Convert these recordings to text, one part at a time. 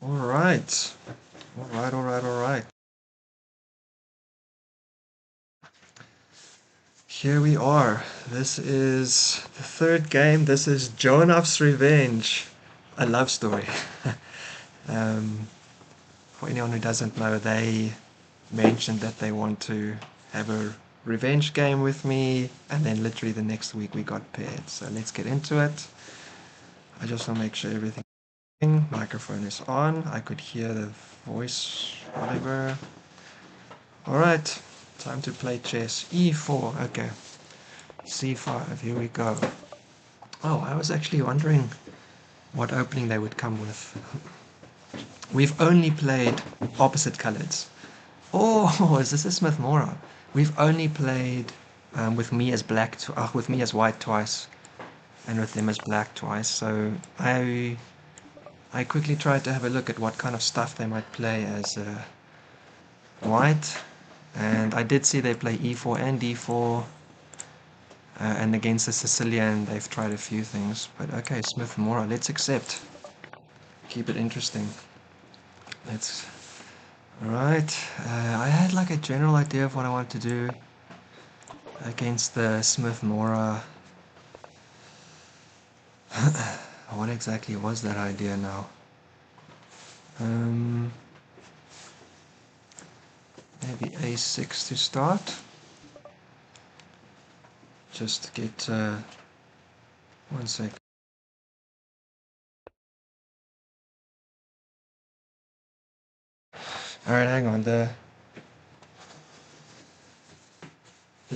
Alright. Alright. Here we are. This is the third game. This is Jonah's Revenge, a love story. um, for anyone who doesn't know, they mentioned that they want to have a revenge game with me, and then literally the next week we got paired. So let's get into it. I just want to make sure everything. Microphone is on. I could hear the voice, whatever. Alright, time to play chess. E4, okay. C5, here we go. Oh, I was actually wondering what opening they would come with. We've only played opposite colors. Oh, is this a Smith Mora? We've only played with me as black, with me as white twice, and with them as black twice. So I quickly tried to have a look at what kind of stuff they might play as white, and I did see they play e4 and d4, and against the Sicilian they've tried a few things. But okay, Smith Mora, let's accept. Keep it interesting. Let's. Alright, I had like a general idea of what I wanted to do against the Smith Mora. What exactly was that idea now? Maybe a6 to start. Just get 1 sec. Alright, hang on. The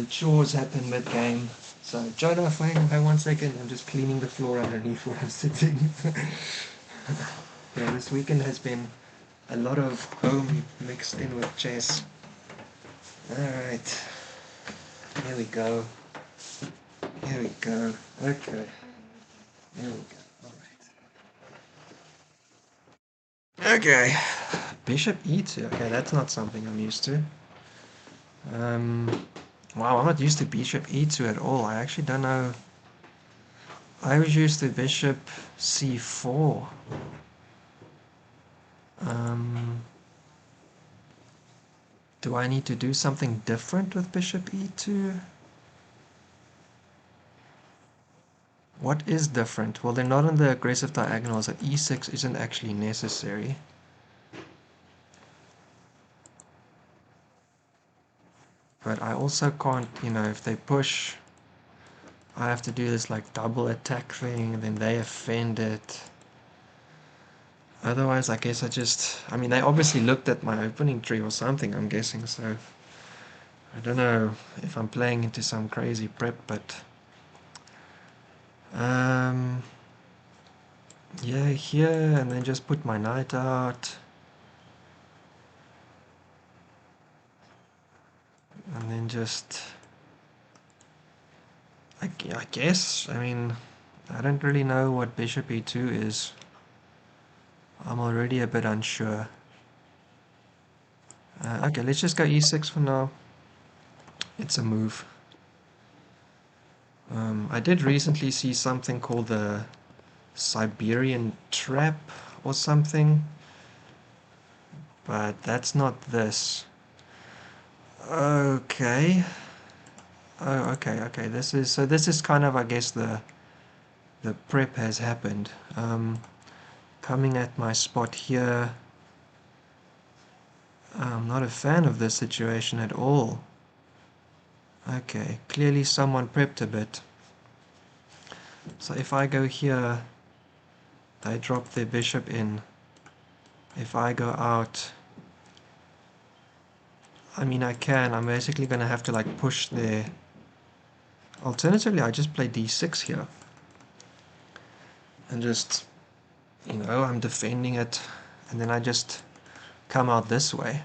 chores happen mid-game. So, Jonah, hang 1 second. I'm just cleaning the floor underneath where I'm sitting. Yeah, this weekend has been a lot of home mixed in with chess. Alright. Here we go. Here we go. Okay. Here we go. Alright. Okay. Bishop e2. Okay, that's not something I'm used to. Wow, I'm not used to bishop e2 at all. I actually don't know. I was used to bishop c4. Do I need to do something different with bishop e2? What is different? Well, they're not on the aggressive diagonals, so e6 isn't actually necessary. But I also can't, if they push, I have to do this like double attack thing, and then they offend it. Otherwise, I guess I mean, they obviously looked at my opening tree or something, I'm guessing, so I don't know if I'm playing into some crazy prep, but yeah, here, and then just put my knight out. And then just, I guess, I mean, I don't really know what bishop e2 is. I'm already a bit unsure. Okay, let's just go e6 for now. It's a move. I did recently see something called the Siberian Trap or something, but that's not this. Okay. Oh, okay. This is kind of, I guess, the prep has happened. Coming at my spot here. I'm not a fan of this situation at all. Okay, clearly someone prepped a bit. So if I go here, they drop their bishop in. If I go out, I mean I'm basically gonna have to like push there. Alternatively, I just play d6 here. And just, I'm defending it, and then I just come out this way.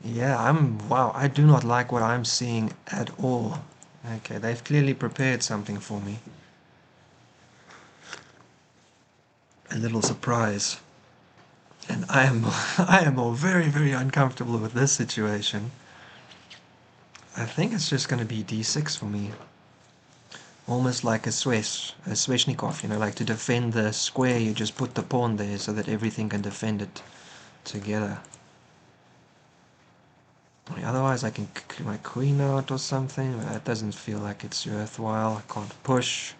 Yeah, wow, I do not like what I'm seeing at all. Okay, they've clearly prepared something for me. A little surprise. And I am all very, very uncomfortable with this situation. I think it's just going to be d6 for me. almost like a Sveshnikov, like to defend the square, you just put the pawn there so that everything can defend it together. Otherwise I can kick my queen out or something, but that doesn't feel like it's worthwhile. I can't push.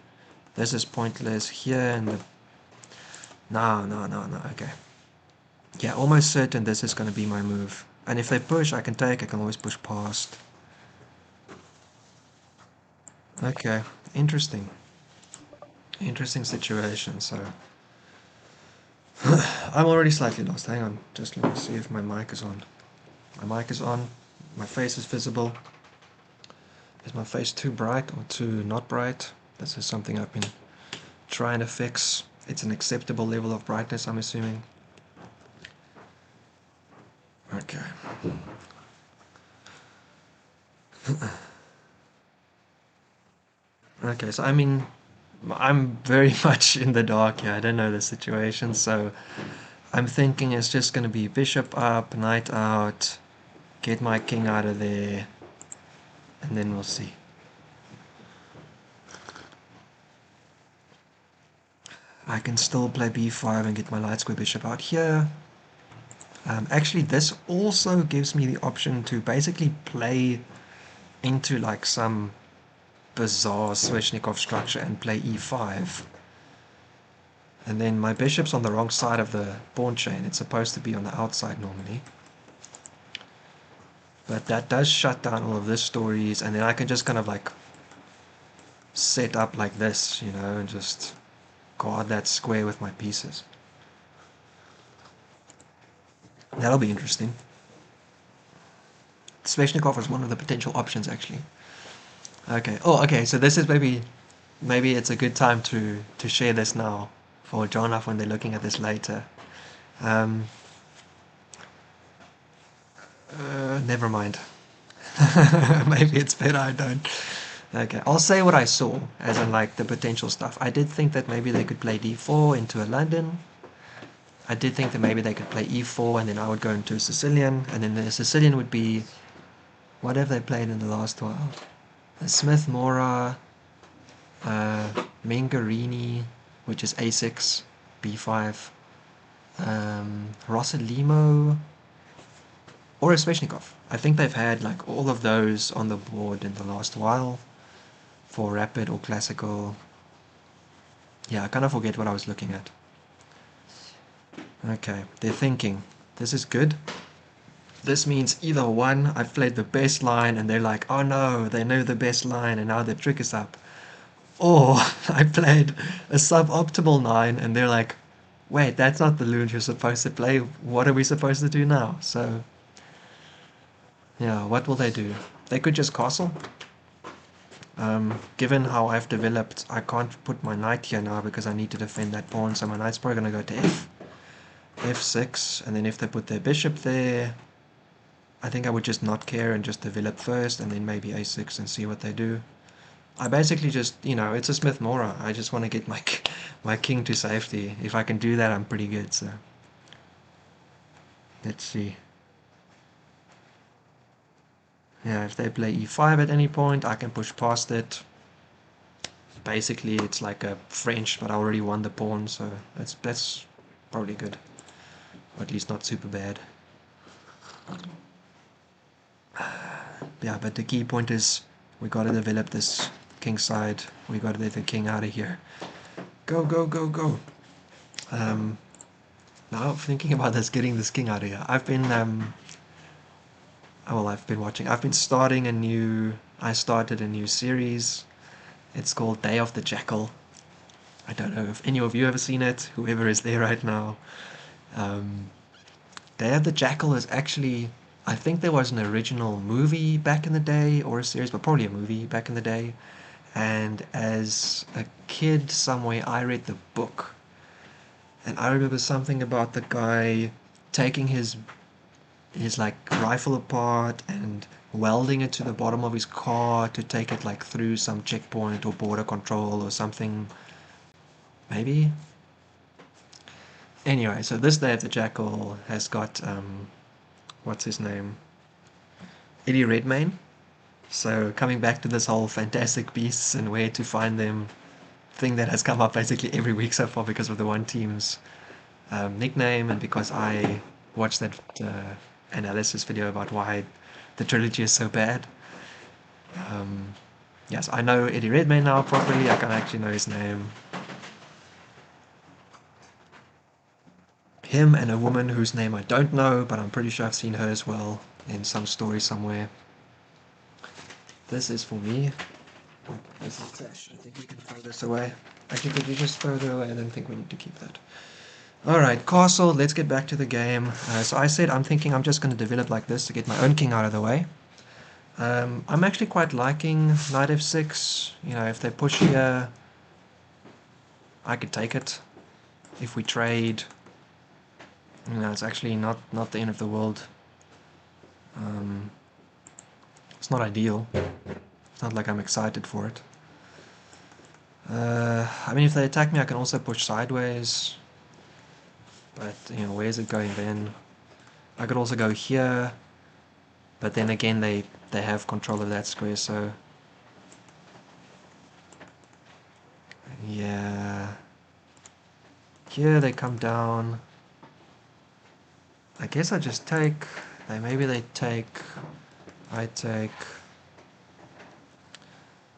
This is pointless here, and no, okay. Yeah, almost certain this is going to be my move. And if they push, I can always push past. Okay, interesting. Interesting situation, so... I'm already slightly lost. Hang on, just let me see if my mic is on. My mic is on. My face is visible. Is my face too bright or too not bright? This is something I've been trying to fix. It's an acceptable level of brightness, I'm assuming. Okay. Okay, so I'm very much in the dark here. I don't know the situation, so I'm thinking it's just going to be bishop up, knight out, get my king out of there, and then we'll see. I can still play b5 and get my light square bishop out here. Actually, this also gives me the option to basically play into like some bizarre Sveshnikov structure and play e5. And then my bishop's on the wrong side of the pawn chain. It's supposed to be on the outside normally. But that does shut down all of this stories, and then I can just kind of like set up like this, and just guard that square with my pieces. That'll be interesting. Sveshnikov is one of the potential options, actually. Okay. Oh, okay. So this is maybe it's a good time to share this now for John when they're looking at this later. Never mind. Maybe it's better I don't. Okay, I'll say what I saw, as in like the potential stuff. I did think that maybe they could play d4 into a London. I did think that maybe they could play e4 and then I would go into a Sicilian, and then the Sicilian would be whatever they played in the last while. Smith Mora, Mengarini, which is a6, b5, Rossalimo, or a Sveshnikov. I think they've had like all of those on the board in the last while for rapid or classical. Yeah, I kind of forget what I was looking at. Okay, they're thinking, this is good. This means either one, I've played the best line and they're like, oh no, they know the best line and now the trick is up. Or I played a suboptimal line and they're like, wait, that's not the loon you're supposed to play. What are we supposed to do now? So, yeah, what will they do? They could just castle. Given how I've developed, I can't put my knight here now because I need to defend that pawn, so my knight's probably going to go to f6, and then if they put their bishop there, I think I would just not care and just develop first, and then maybe a6 and see what they do. I basically just, it's a Smith Mora. I just want to get my king to safety. If I can do that, I'm pretty good, so let's see. Yeah, if they play e5 at any point, I can push past it. Basically, it's like a French, but I already won the pawn, so that's probably good. Or at least not super bad. Yeah, but the key point is we got to develop this king side. We got to get the king out of here. Go, go, go, go. Now thinking about this, getting this king out of here. I've been watching. I started a new series. It's called Day of the Jackal. I don't know if any of you ever seen it, whoever is there right now. Day of the Jackal is actually, I think there was an original movie back in the day, or a series, but probably a movie back in the day. And as a kid somewhere, I read the book. And I remember something about the guy taking his like rifle apart and welding it to the bottom of his car to take it like through some checkpoint or border control or something. Maybe? Anyway, so this Day of the Jackal has got, what's his name? Eddie Redmayne. So coming back to this whole fantastic beasts and where to find them thing that has come up basically every week so far because of the one team's nickname and because I watched that analysis video about why the trilogy is so bad. Yes, I know Eddie Redmayne now properly. I can actually know his name. Him and a woman whose name I don't know, but I'm pretty sure I've seen her as well in some story somewhere. This is for me. This is trash. I think we can throw this away. Actually, could you just throw it away? I don't think we need to keep that. Alright, castle. Let's get back to the game. So I said I'm thinking I'm just going to develop like this to get my own king out of the way. I'm actually quite liking knight f6. You know, if they push here, I could take it. If we trade, you know, it's actually not the end of the world. It's not ideal. It's not like I'm excited for it. I mean, if they attack me, I can also push sideways. But, you know, where's it going then? I could also go here. But then again, they have control of that square, so... Yeah... Here they come down. I guess I just take... Maybe they take... I take...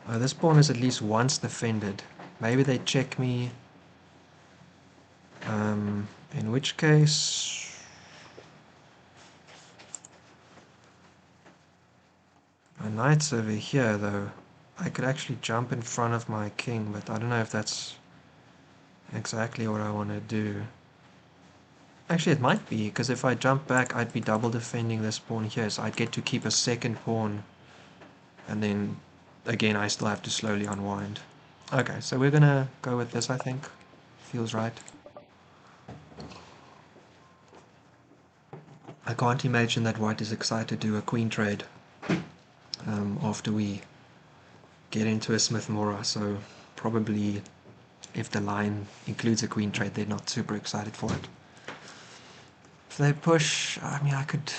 Oh, this pawn is at least once defended. Maybe they check me. In which case... My knight's over here, though. I could actually jump in front of my king, but I don't know if that's exactly what I want to do. Actually, it might be, because if I jump back, I'd be double defending this pawn here, so I'd get to keep a second pawn, and then, again, I still have to slowly unwind. Okay, so we're gonna go with this, I think. Feels right. I can't imagine that white is excited to do a queen trade after we get into a Smith Mora, so probably if the line includes a queen trade, they're not super excited for it. If they push, I mean, I could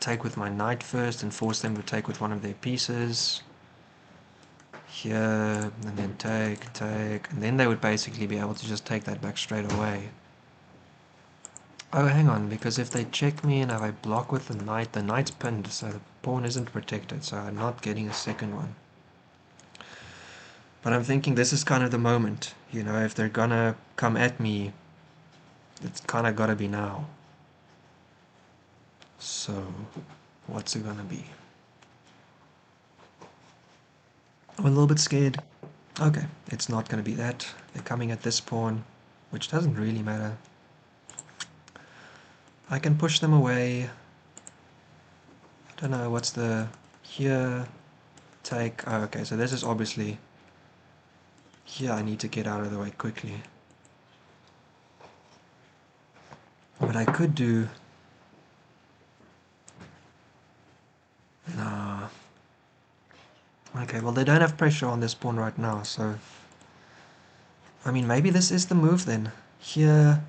take with my knight first and force them to take with one of their pieces. Here, and then take, and then they would basically be able to just take that back straight away. Oh, hang on, because if they check me and if I block with the knight's pinned, so the pawn isn't protected, so I'm not getting a second one. But I'm thinking this is kind of the moment, you know, if they're gonna come at me, it's kind of gotta be now. So, what's it gonna be? I'm a little bit scared. Okay, it's not gonna be that. They're coming at this pawn, which doesn't really matter. I can push them away. I don't know, what's the... Here, take... Oh, okay, so this is obviously... Here I need to get out of the way quickly. What I could do... Nah. Okay, well they don't have pressure on this pawn right now, so... I mean, maybe this is the move then. Here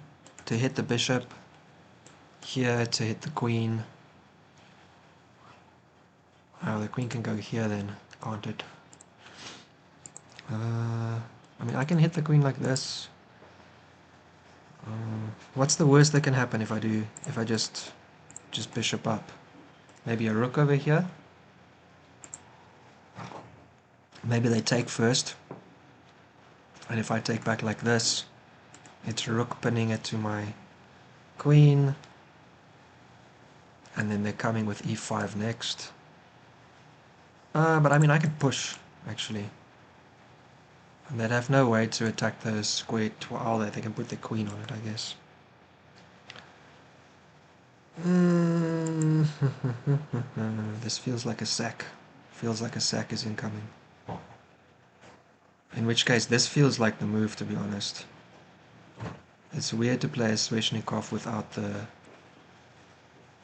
to hit the bishop. Here to hit the queen. Oh, the queen can go here then, can't it? I mean, I can hit the queen like this. What's the worst that can happen if I just bishop up? Maybe a rook over here? Maybe they take first. And if I take back like this, it's rook pinning it to my queen. And then they're coming with e5 next. But I mean, I could push, actually. And they'd have no way to attack the square. Oh, they can put their queen on it, I guess. This feels like a sack. Feels like a sack is incoming. In which case, this feels like the move, to be honest. It's weird to play a Sveshnikov without the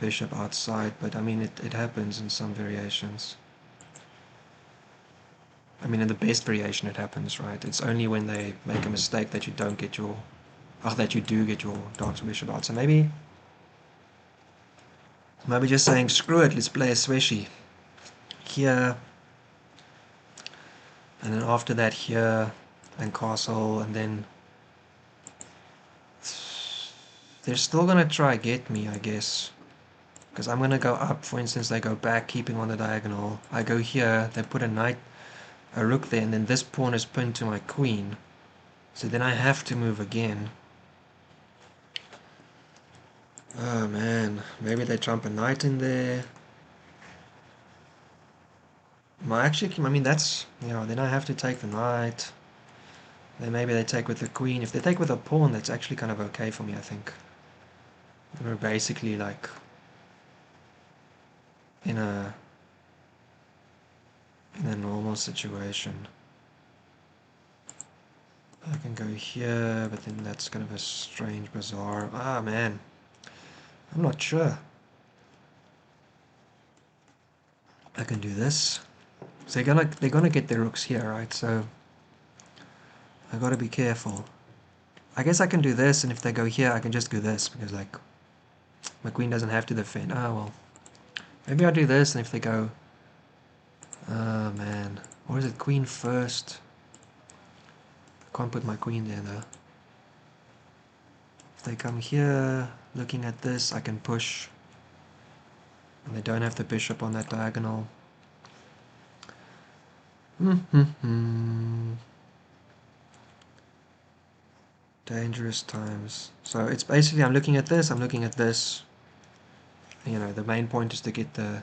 bishop outside, but I mean, it happens in some variations. I mean, in the best variation it happens, right? It's only when they make a mistake that you don't get your... that you do get your dark bishop out. So maybe just saying, screw it, let's play a Sveshi. here, and then after that here, and castle, and then they're still gonna try get me, I guess. Because I'm gonna go up, for instance, they go back, keeping on the diagonal. I go here, they put a rook there, and then this pawn is pinned to my queen. So then I have to move again. Oh man, maybe they trump a knight in there. I mean that's, then I have to take the knight. Then maybe they take with the queen. If they take with a pawn, that's actually kind of okay for me, I think. We're basically like in a normal situation. I can go here, but then that's kind of a strange, bizarre. Ah man, I'm not sure. I can do this. So they're gonna get their rooks here, right? So I gotta be careful. I guess I can do this, and if they go here, I can just do this, because like my queen doesn't have to defend. Ah well. Maybe I'll do this, and if they go... Oh man. Or is it queen first? I can't put my queen there though. If they come here, looking at this, I can push. And they don't have the bishop on that diagonal. Dangerous times. So it's basically, I'm looking at this, I'm looking at this. The main point is to get the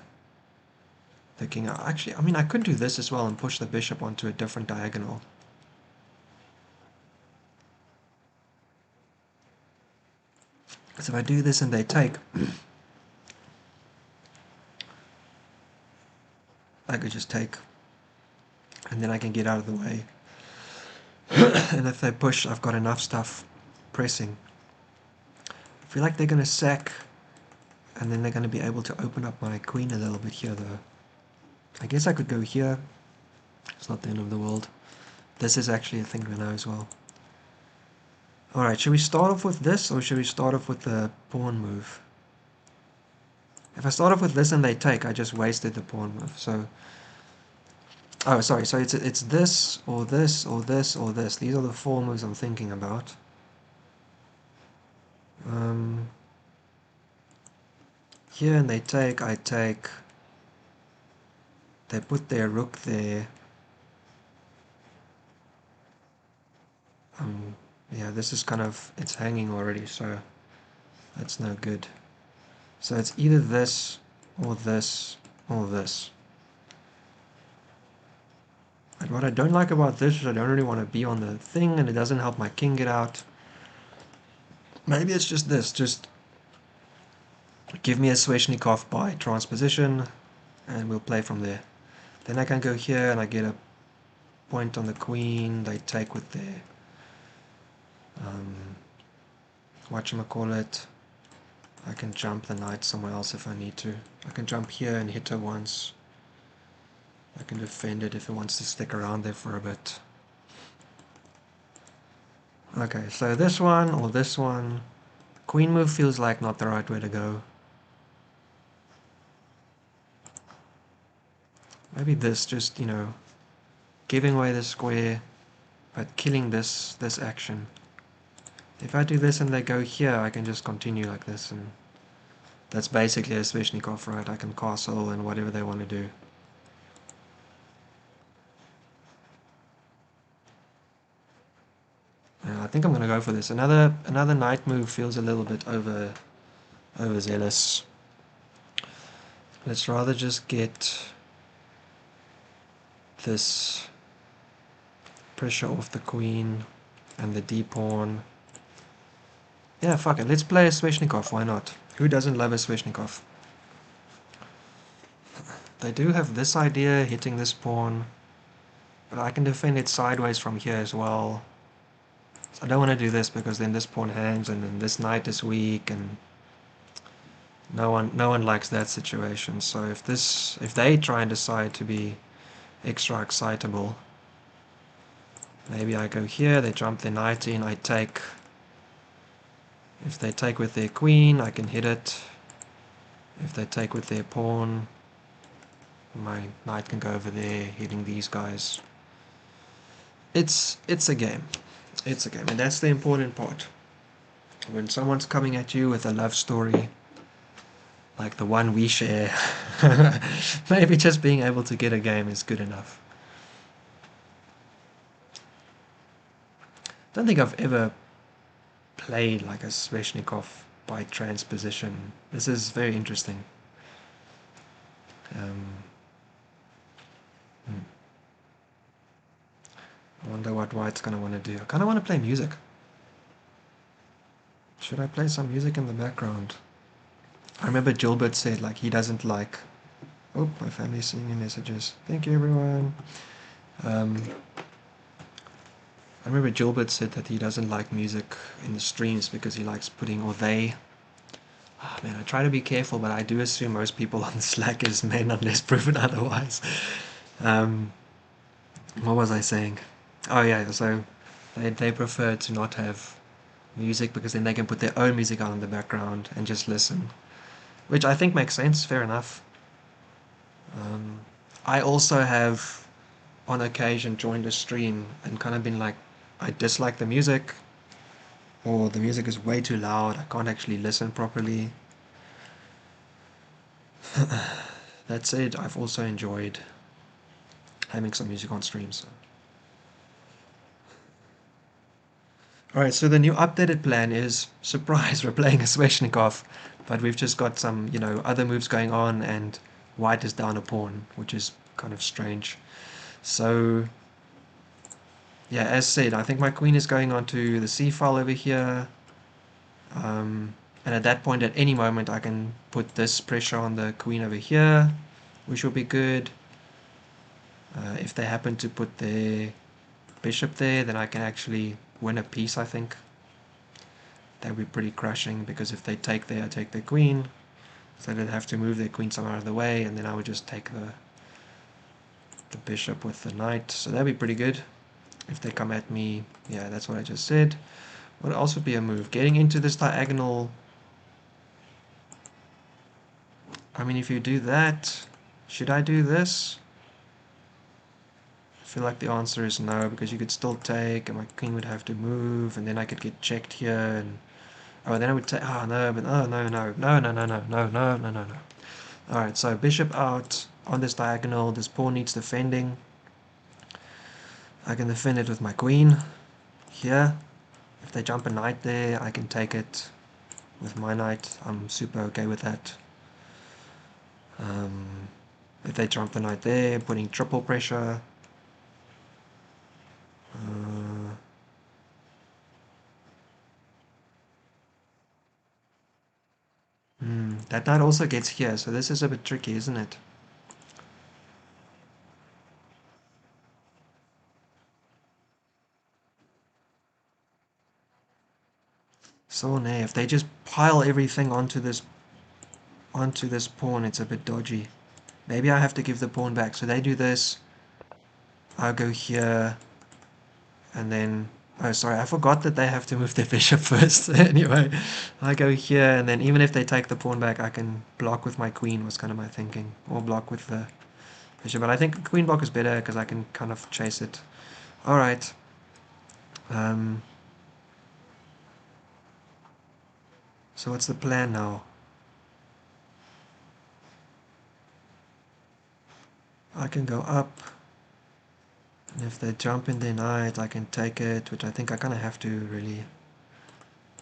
king out. Actually, I mean, I could do this as well and push the bishop onto a different diagonal. So if I do this and they take, I could just take, and then I can get out of the way. And if they push, I've got enough stuff pressing. I feel like they're going to sack, and then they're going to be able to open up my queen a little bit here though. I guess I could go here. It's not the end of the world. This is actually a thing to know as well. Alright, should we start off with this, or should we start off with the pawn move? If I start off with this and they take, I just wasted the pawn move. So, oh sorry, so it's this, or this, or this, or this. These are the four moves I'm thinking about. Here and they take, I take. They put their rook there. Yeah, this is kind of, it's hanging already, so that's no good. So it's either this, or this, or this. And what I don't like about this is I don't really want to be on the thing, and it doesn't help my king get out. Maybe it's just this, just give me a Sveshnikov by transposition, and we'll play from there. Then I can go here, and I get a point on the queen. They take with their whatchamacallit. I can jump the knight somewhere else if I need to. I can jump here and hit her once. I can defend it if it wants to stick around there for a bit. Okay, so this one or this one. Queen move feels like not the right way to go. Maybe this, just, giving away the square, but killing this action. If I do this and they go here, I can just continue like this, and that's basically a Sveshnikov, right? I can castle and whatever they want to do. I think I'm going to go for this. Another knight move feels a little bit overzealous. Let's rather just get this pressure off the queen and the d-pawn. Yeah, fuck it. Let's play a Sveshnikov. Why not? Who doesn't love a Sveshnikov? They do have this idea, hitting this pawn, but I can defend it sideways from here as well. So I don't want to do this, because then this pawn hangs and then this knight is weak, and no one likes that situation. So if they try and decide to be extra excitable, maybe I go here, they jump their knight in, I take. If they take with their queen, I can hit it. If they take with their pawn, My knight can go over there, hitting these guys. It's a game. It's a game, and that's the important part. When someone's coming at you with a love story like the one we share, maybe just being able to get a game is good enough. Don't think I've ever played like a Sveshnikov by transposition. This is very interesting. Um, hmm. I wonder what White's going to want to do. I kind of want to play music. Should I play some music in the background? I remember Gilbert said like he doesn't like... Oh, my family's sending me messages. Thank you, everyone. I remember Gilbert said that he doesn't like music in the streams because he likes putting... Or they... Oh, man, I try to be careful, but I do assume most people on Slack is men unless proven otherwise. Um, what was I saying? Oh yeah, so they prefer to not have music because then they can put their own music on in the background and just listen, which I think makes sense. Fair enough. Um, I also have on occasion joined a stream and kind of been like, I dislike the music, or the music is way too loud. I can't actually listen properly. That said, I've also enjoyed having some music on stream. So. Alright, so the new updated plan is, surprise, we're playing a Sveshnikov, but we've just got some, other moves going on, and white is down a pawn, which is kind of strange. So, yeah, as said, I think my queen is going onto the c-file over here, and at that point, at any moment, I can put this pressure on the queen over here, which will be good. If they happen to put their bishop there, then I can actually win a piece, I think. That would be pretty crushing, because if they take there, I take their queen. So they'd have to move their queen somewhere out of the way, and then I would just take the bishop with the knight. So that'd be pretty good. If they come at me, yeah, that's what I just said. What else would be a move? Getting into this diagonal. I mean, if you do that, should I do this? I feel like the answer is no, because you could still take, and my king would have to move, and then I could get checked here, and oh, then I would take. Oh no, but oh no, no, no, no, no, no, no, no, no, no, no. All right, so bishop out on this diagonal. This pawn needs defending. I can defend it with my queen here. If they jump a knight there, I can take it with my knight. I'm super okay with that. If they jump the knight there, putting triple pressure. That knight also gets here, so this is a bit tricky, isn't it? So nay, if they just pile everything onto this pawn, it's a bit dodgy. Maybe I have to give the pawn back. So they do this. I'll go here. And then... Oh, sorry, I forgot that they have to move their bishop first. Anyway, I go here, and then even if they take the pawn back, I can block with my queen, was kind of my thinking. Or block with the bishop. But I think queen block is better, because I can kind of chase it. Alright. So what's the plan now? I can go up. And if they jump in their knight, I can take it, which I think I kind of have to really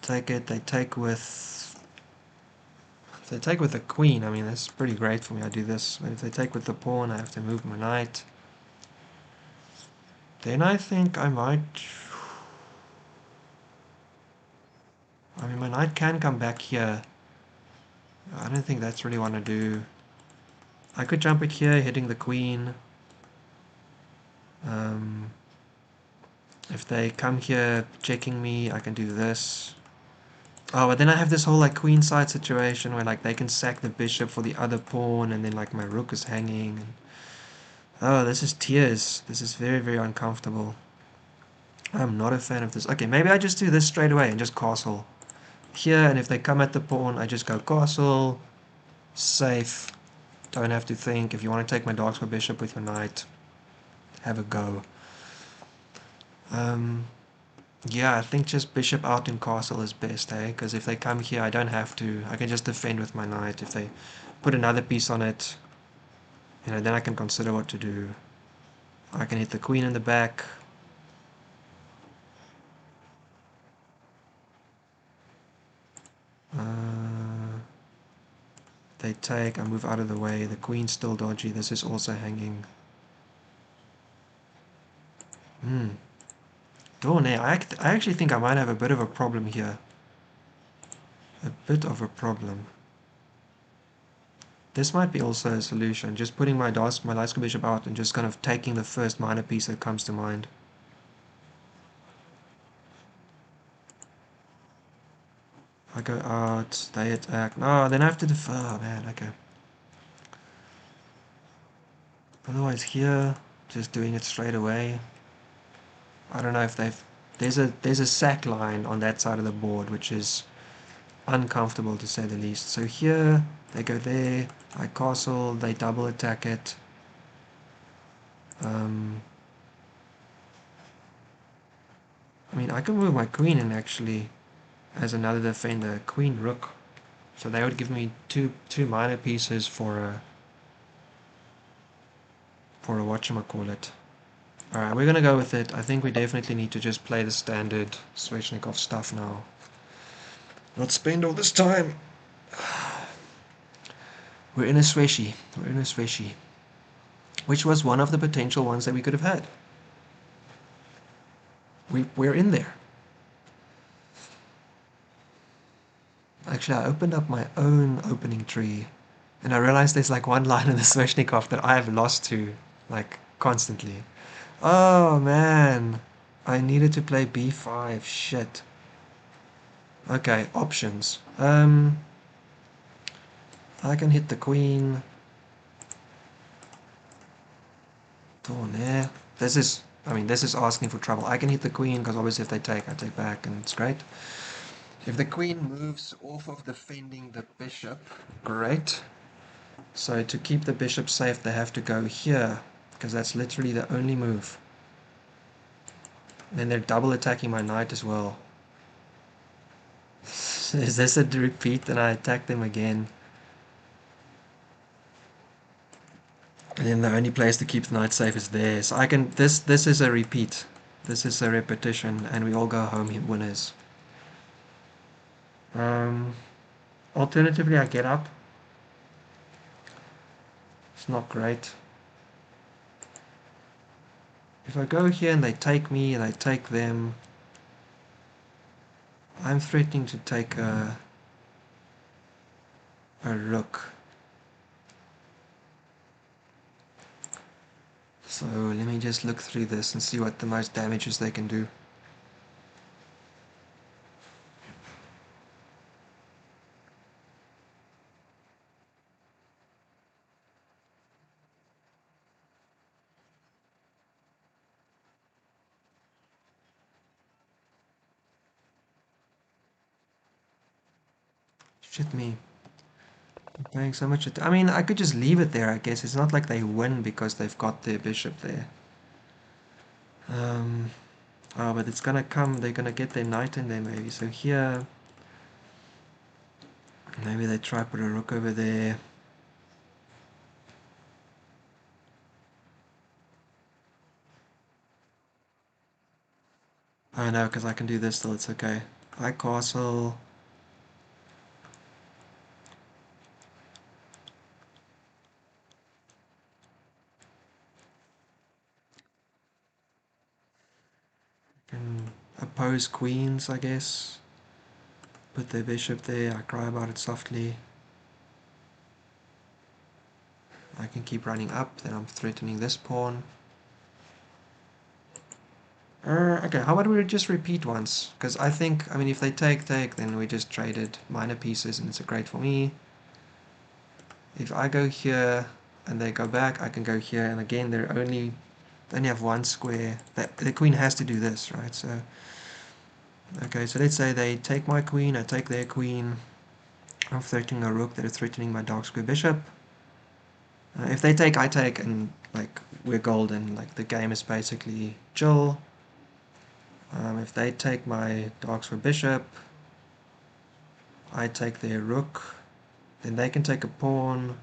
take it. They take with... If they take with the queen, I mean, that's pretty great for me. I do this. But if they take with the pawn, I have to move my knight. Then I think I might... I mean, my knight can come back here. I don't think that's really what I do. I could jump it here, hitting the queen. If they come here checking me, I can do this. Oh, but then I have this whole like queenside situation where like they can sack the bishop for the other pawn, and then like my rook is hanging. And... Oh, this is tears. This is very, very uncomfortable. I'm not a fan of this. Okay, maybe I just do this straight away and just castle here, and if they come at the pawn, I just go castle, safe. don't have to think. If you want to take my dark square bishop with your knight, have a go. Yeah, I think just bishop out in castle is best, eh? Because if they come here, I don't have to. I can just defend with my knight. If they put another piece on it, then I can consider what to do. I can hit the queen in the back. They take, I move out of the way. The queen's still dodgy. This is also hanging. Dawn, I actually think I might have a bit of a problem here. A bit of a problem. This might be also a solution. Just putting my light square bishop out and just kind of taking the first minor piece that comes to mind. I go out, they attack. No, then I have to defer. Oh man, okay. Otherwise here, just doing it straight away. I don't know if they've... There's a sack line on that side of the board, which is uncomfortable to say the least. So here, they go there, I castle, they double attack it. I mean, I can move my queen in actually as another defender, queen rook. So they would give me two minor pieces for a whatchamacallit. Alright, we're gonna go with it. I think we definitely need to just play the standard Sveshnikov stuff now. Not spend all this time. We're in a Sveshi. We're in a Sveshi. Which was one of the potential ones that we could have had. We're in there. Actually, I opened up my own opening tree, and I realized there's like one line in the Sveshnikov that I have lost to, like, constantly. Oh, man. I needed to play b5. Shit. Okay, options. I can hit the queen. Oh, nah. This is asking for trouble. I can hit the queen because obviously if they take, I take back, and it's great. If the queen moves off of defending the bishop, great. So to keep the bishop safe, they have to go here, because that's literally the only move. And then they're double attacking my knight as well. Is this a repeat? And I attack them again. And then the only place to keep the knight safe is there. So I can... This is a repeat. This is a repetition, and we all go home winners. Alternatively, I get up. It's not great. If I go here and they take me and I take them, I'm threatening to take a rook. So let me just look through this and see what the most damages they can do. Shit me. I'm paying so much I mean, I could just leave it there, I guess. It's not like they win because they've got their bishop there. Oh, but it's gonna come, they're gonna get their knight in there maybe. So here, maybe they try put a rook over there. Oh no, because I can do this still, it's okay. I castle. Can oppose queens, I guess. Put their bishop there, I cry about it softly. I can keep running up, then I'm threatening this pawn. Okay, how about we just repeat once? Because I think, I mean, if they take, then we just traded minor pieces and it's a great for me. If I go here and they go back, I can go here, and again, they only have one square. The queen has to do this, right? So, okay, so let's say they take my queen, I take their queen. I'm threatening a rook, they're threatening my dark square bishop. If they take, I take, and like we're golden. Like the game is basically chill. If they take my dogs for bishop, I take their rook. Then they can take a pawn.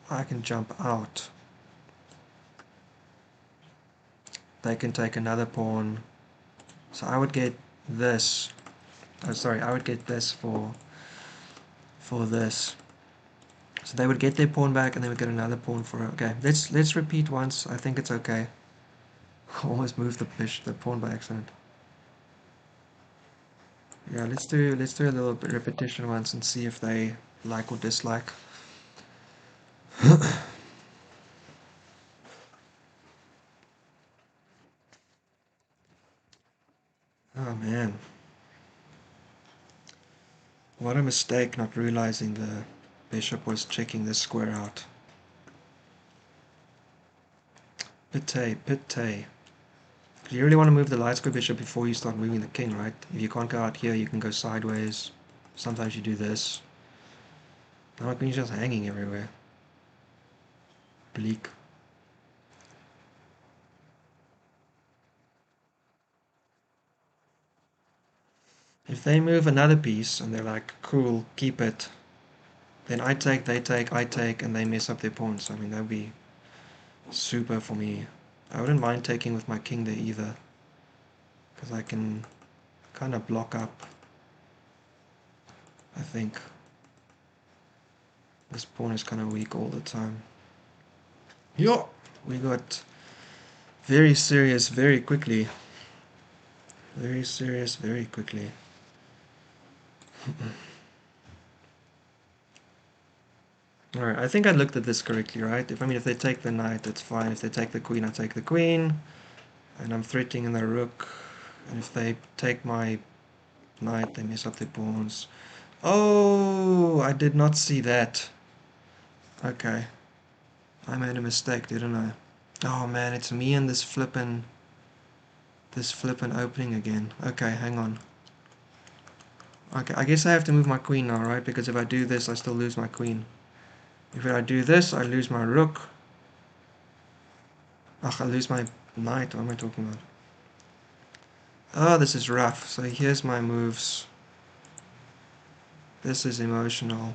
I can jump out. They can take another pawn. So I would get this. Oh, sorry, I would get this for this. So they would get their pawn back, and they would get another pawn for. Okay, let's repeat once. I think it's okay. Almost moved the pawn by accident. Yeah, let's do a little bit repetition once and see if they like or dislike. Oh man, what a mistake not realizing the bishop was checking this square out. Pity, pity. You really want to move the light square bishop before you start moving the king, right? If you can't go out here, you can go sideways. Sometimes you do this. Now the queen's just hanging everywhere. Bleak. If they move another piece and they're like, cool, keep it, then I take, they take, I take, and they mess up their pawns. I mean, that would be super for me. I wouldn't mind taking with my king there either, because I can kind of block up, I think. This pawn is kind of weak all the time. Yo! We got very serious very quickly. Very serious very quickly. Alright, I think I looked at this correctly, right? If they take the knight, that's fine. If they take the queen, I take the queen. And I'm threatening the rook. And if they take my knight, they mess up their pawns. Oh, I did not see that. Okay. I made a mistake, didn't I? Oh man, it's me and this flippin' opening again. Okay, hang on. Okay, I guess I have to move my queen now, right? Because if I do this, I still lose my queen. If I do this, I lose my rook. Ugh, I lose my knight. What am I talking about? Oh, this is rough. So here's my moves. This is emotional.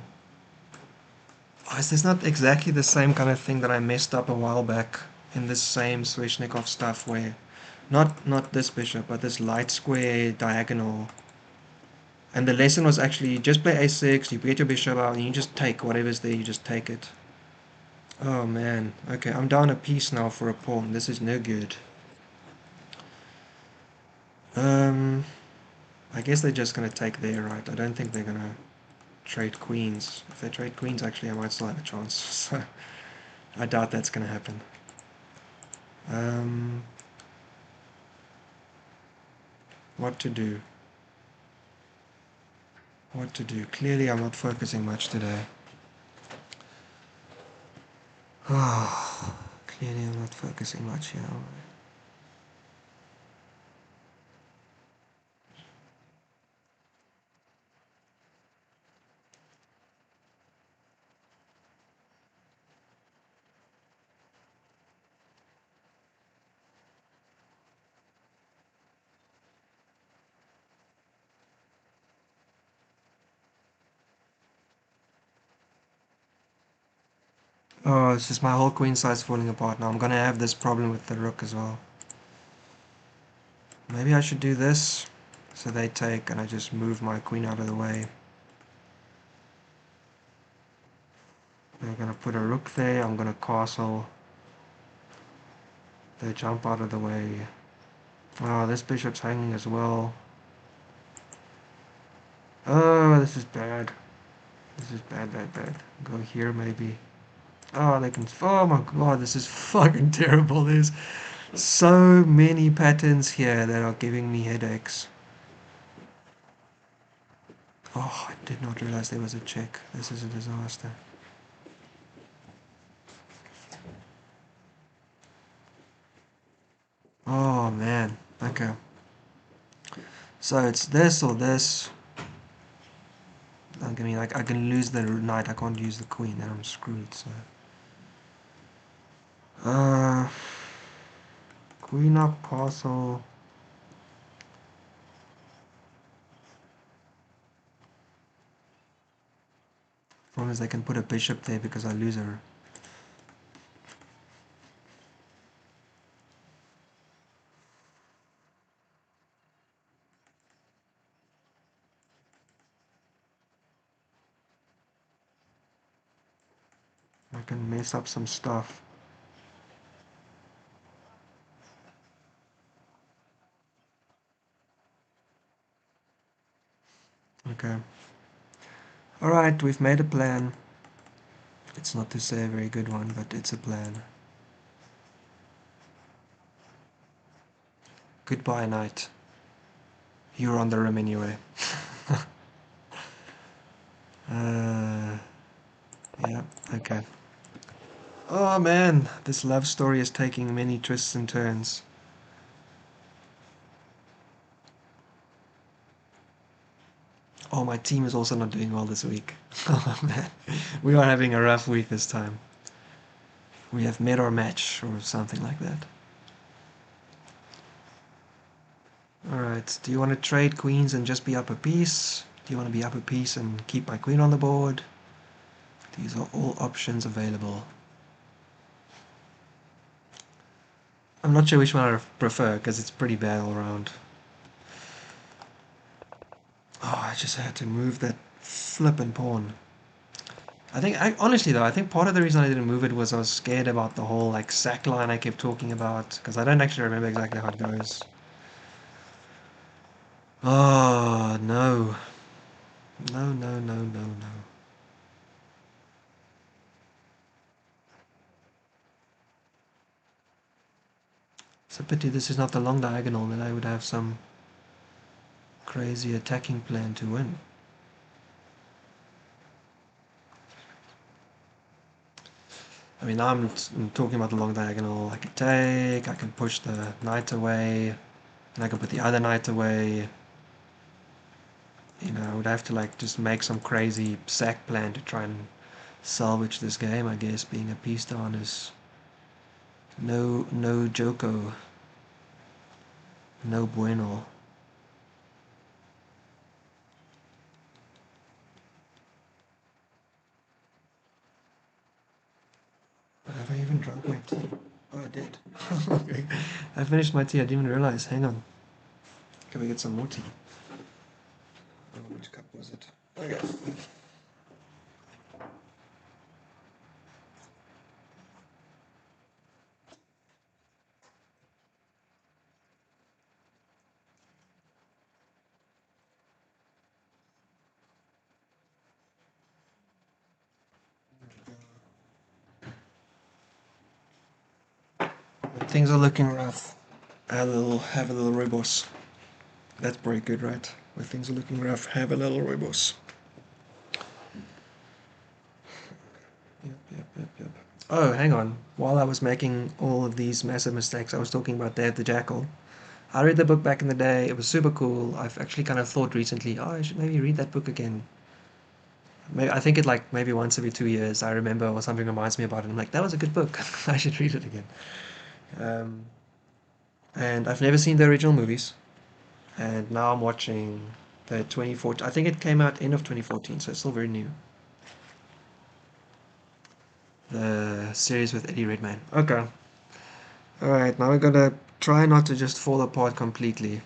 Oh, is this not exactly the same kind of thing that I messed up a while back in this same Sveshnikov stuff where not this bishop, but this light square diagonal. And the lesson was actually you just play a6, you get your bishop out, and you just take whatever's there, you just take it. Oh man, okay, I'm down a piece now for a pawn. This is no good. Um, I guess they're just gonna take there, right? I don't think they're gonna trade queens. If they trade queens, actually, I might still have a chance. So I doubt that's gonna happen. Um, what to do? What to do? Clearly, I'm not focusing much today. Oh, clearly, I'm not focusing much here. Oh, it's just my whole queen side's falling apart now. I'm gonna have this problem with the rook as well. Maybe I should do this. So they take, and I just move my queen out of the way. They're gonna put a rook there. I'm gonna castle. They jump out of the way. Oh, this bishop's hanging as well. Oh, this is bad. This is bad, bad, bad. Go here, maybe. Oh, they can... Oh my god, this is fucking terrible. There's so many patterns here that are giving me headaches. Oh, I did not realize there was a check. This is a disaster. Oh, man. Okay. So it's this or this. I mean, like, I can lose the knight. I can't use the queen. Then I'm screwed, so... Uh, queen up castle. Problem is they can put a bishop there because I lose her. I can mess up some stuff. Okay. Alright, we've made a plan. It's not to say a very good one, but it's a plan. Goodbye, knight. You're on the rim anyway. uh, yeah, okay. Oh man, this love story is taking many twists and turns. Oh, my team is also not doing well this week. Oh man, we are having a rough week this time. We have met or match or something like that. Alright, do you want to trade queens and just be up a piece? Do you want to be up a piece and keep my queen on the board? These are all options available. I'm not sure which one I prefer because it's pretty bad all around. Oh, I just had to move that flippin' pawn. Honestly though, I think part of the reason I didn't move it was I was scared about the whole like sack line I kept talking about because I don't actually remember exactly how it goes. Oh, no. No, no, no, no, no. It's a pity this is not the long diagonal, then I would have some crazy attacking plan to win. I mean, I'm talking about the long diagonal. I can take, I can push the knight away, and I can put the other knight away. You know, I would have to like just make some crazy sack plan to try and salvage this game. I guess being a piece down is no joko, no bueno. Have I even drunk my tea? Oh, I did. Okay. I finished my tea. I didn't even realize. Hang on. Can we get some more tea? Oh, which cup was it? Okay. When things are looking rough, have a little rooibos. That's pretty good, right? When things are looking rough, have a little rooibos. Yep. Oh, hang on. While I was making all of these massive mistakes, I was talking about Dad the Jackal. I read the book back in the day. It was super cool. I've actually kind of thought recently, oh, I should maybe read that book again. Maybe, I think it like maybe once every 2 years I remember or something reminds me about it. I'm like, that was a good book. I should read it again. Um, and I've never seen the original movies. And now I'm watching the 2014. I think it came out end of 2014, so it's still very new. The series with Eddie Redmayne. Okay. Alright, now we're gonna try not to just fall apart completely.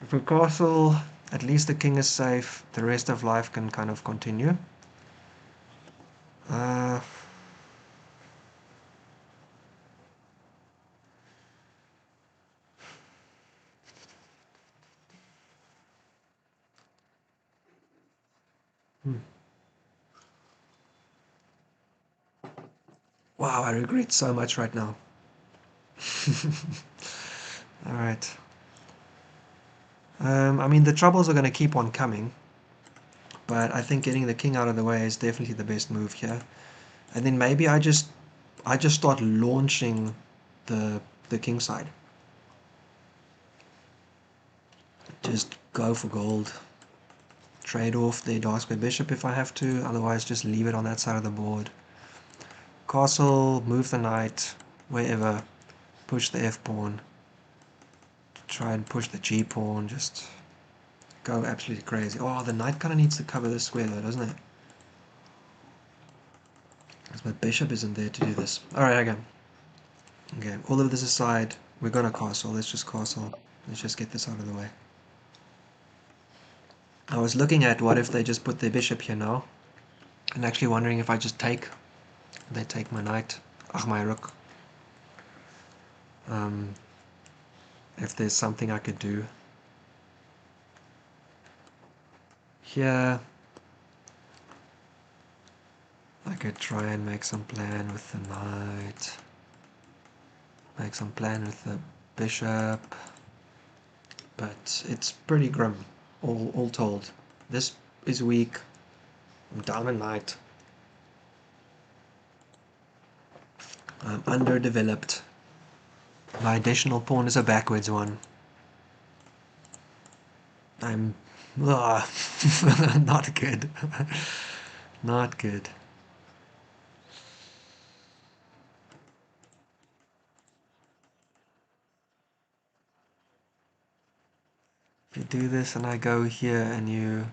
For castle, at least the king is safe. The rest of life can kind of continue. Uh, hmm. Wow, I regret so much right now. Alright. I mean, the troubles are going to keep on coming, but I think getting the king out of the way is definitely the best move here. And then maybe I just start launching the king side. Just go for gold. Trade off the dark square bishop if I have to, otherwise just leave it on that side of the board. castle, move the knight, wherever, push the f pawn, try and push the g pawn, just go absolutely crazy. Oh, the knight kind of needs to cover this square though, doesn't it? Because my bishop isn't there to do this. Alright, again. Okay, all of this aside, we're gonna castle. Let's just castle. Let's just get this out of the way. I was looking at what if they just put their bishop here now, and actually wondering if I just take. They take my knight, my rook. If there's something I could do here, I could try and make some plan with the knight, make some plan with the bishop, but it's pretty grim, all told. This is weak. I'm down a knight. I'm underdeveloped. My additional pawn is a backwards one. I'm not good. Not good. If you do this and I go here and you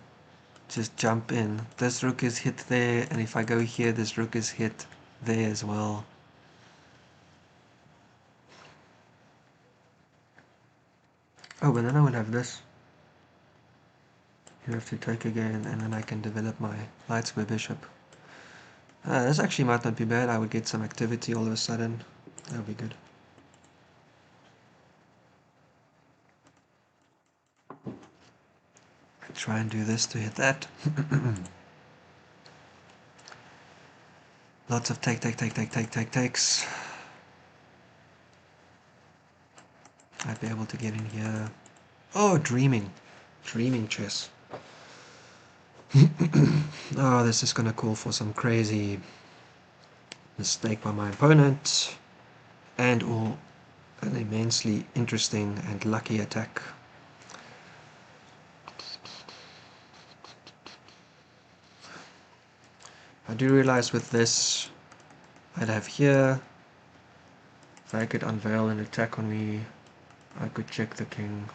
just jump in, this rook is hit there, and if I go here, this rook is hit there as well. Oh, but then I would have this. You have to take again, and then I can develop my light square bishop. This actually might not be bad. I would get some activity all of a sudden. That would be good. Try and do this to hit that. Lots of takes. I'd be able to get in here. Oh, dreaming. Dreaming chess. Oh, this is gonna call for some crazy mistake by my opponent, and or an immensely interesting and lucky attack. I do realize with this, I'd have here, if I could unveil an attack on me, I could check the king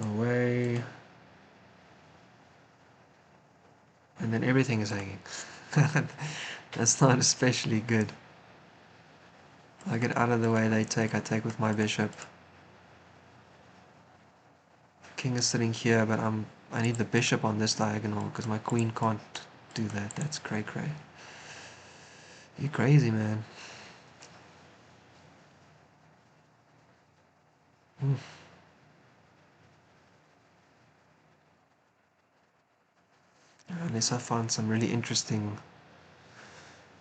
away, and then everything is hanging. That's not especially good. I get out of the way, they take, I take with my bishop. King is sitting here, but I need the bishop on this diagonal because my queen can't do that. That's cray. You crazy, man. Unless I find some really interesting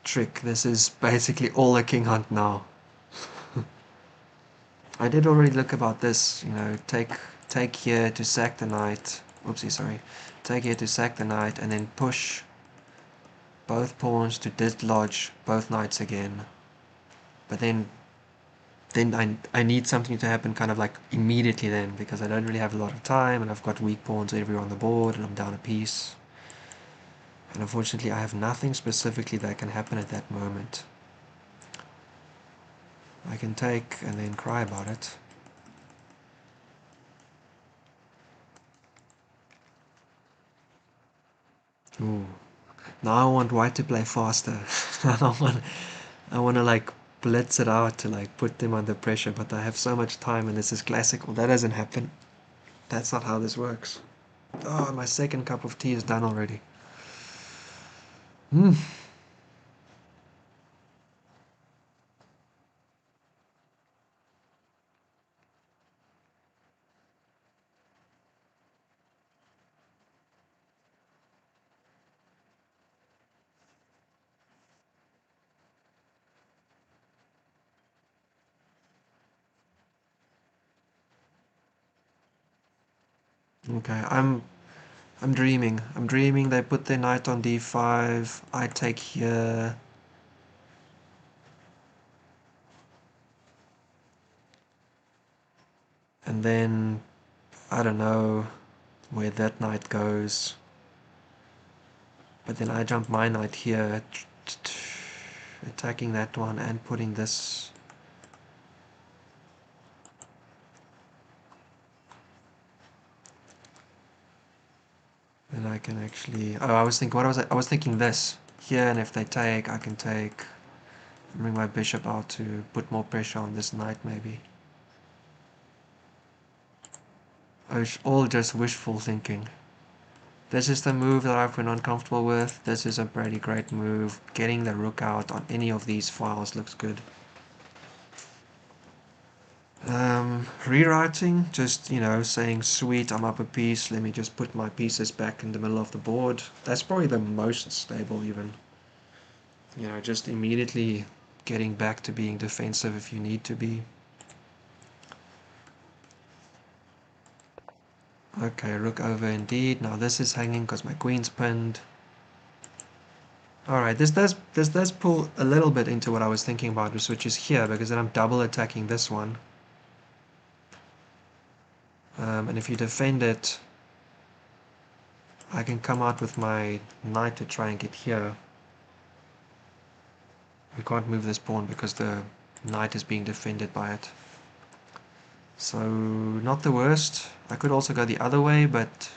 trick. This is basically all a king hunt now. I did already look about this, you know, take here to sack the knight. Oopsie, sorry. Take here to sack the knight and then push both pawns to dislodge both knights again. But then I need something to happen kind of like immediately then, because I don't really have a lot of time and I've got weak pawns everywhere on the board and I'm down a piece. And unfortunately I have nothing specifically that can happen at that moment. I can take and then cry about it. Ooh. Now I want white to play faster. I want to like blitz it out to like put them under pressure, but I have so much time and this is classic. Well, that doesn't happen. That's not how this works. Oh, my second cup of tea is done already. Okay, I'm dreaming. I'm dreaming they put their knight on d5. I take here. And then I don't know where that knight goes. But then I jump my knight here. attacking that one and putting this. Then I can actually. Oh, I was thinking. What was I? I was thinking this here, and if they take, I can take. Bring my bishop out to put more pressure on this knight, maybe. Oh, it's all just wishful thinking. This is the move that I've been uncomfortable with. This is a pretty great move. Getting the rook out on any of these files looks good. Rewriting, just, saying, sweet, I'm up a piece, let me just put my pieces back in the middle of the board. That's probably the most stable even. Just immediately getting back to being defensive if you need to be. Okay, rook over indeed. Now this is hanging because my queen's pinned. Alright, this does pull a little bit into what I was thinking about, which is here, because then I'm double attacking this one. And if you defend it, I can come out with my knight to try and get here. We can't move this pawn because the knight is being defended by it. So, not the worst. I could also go the other way, but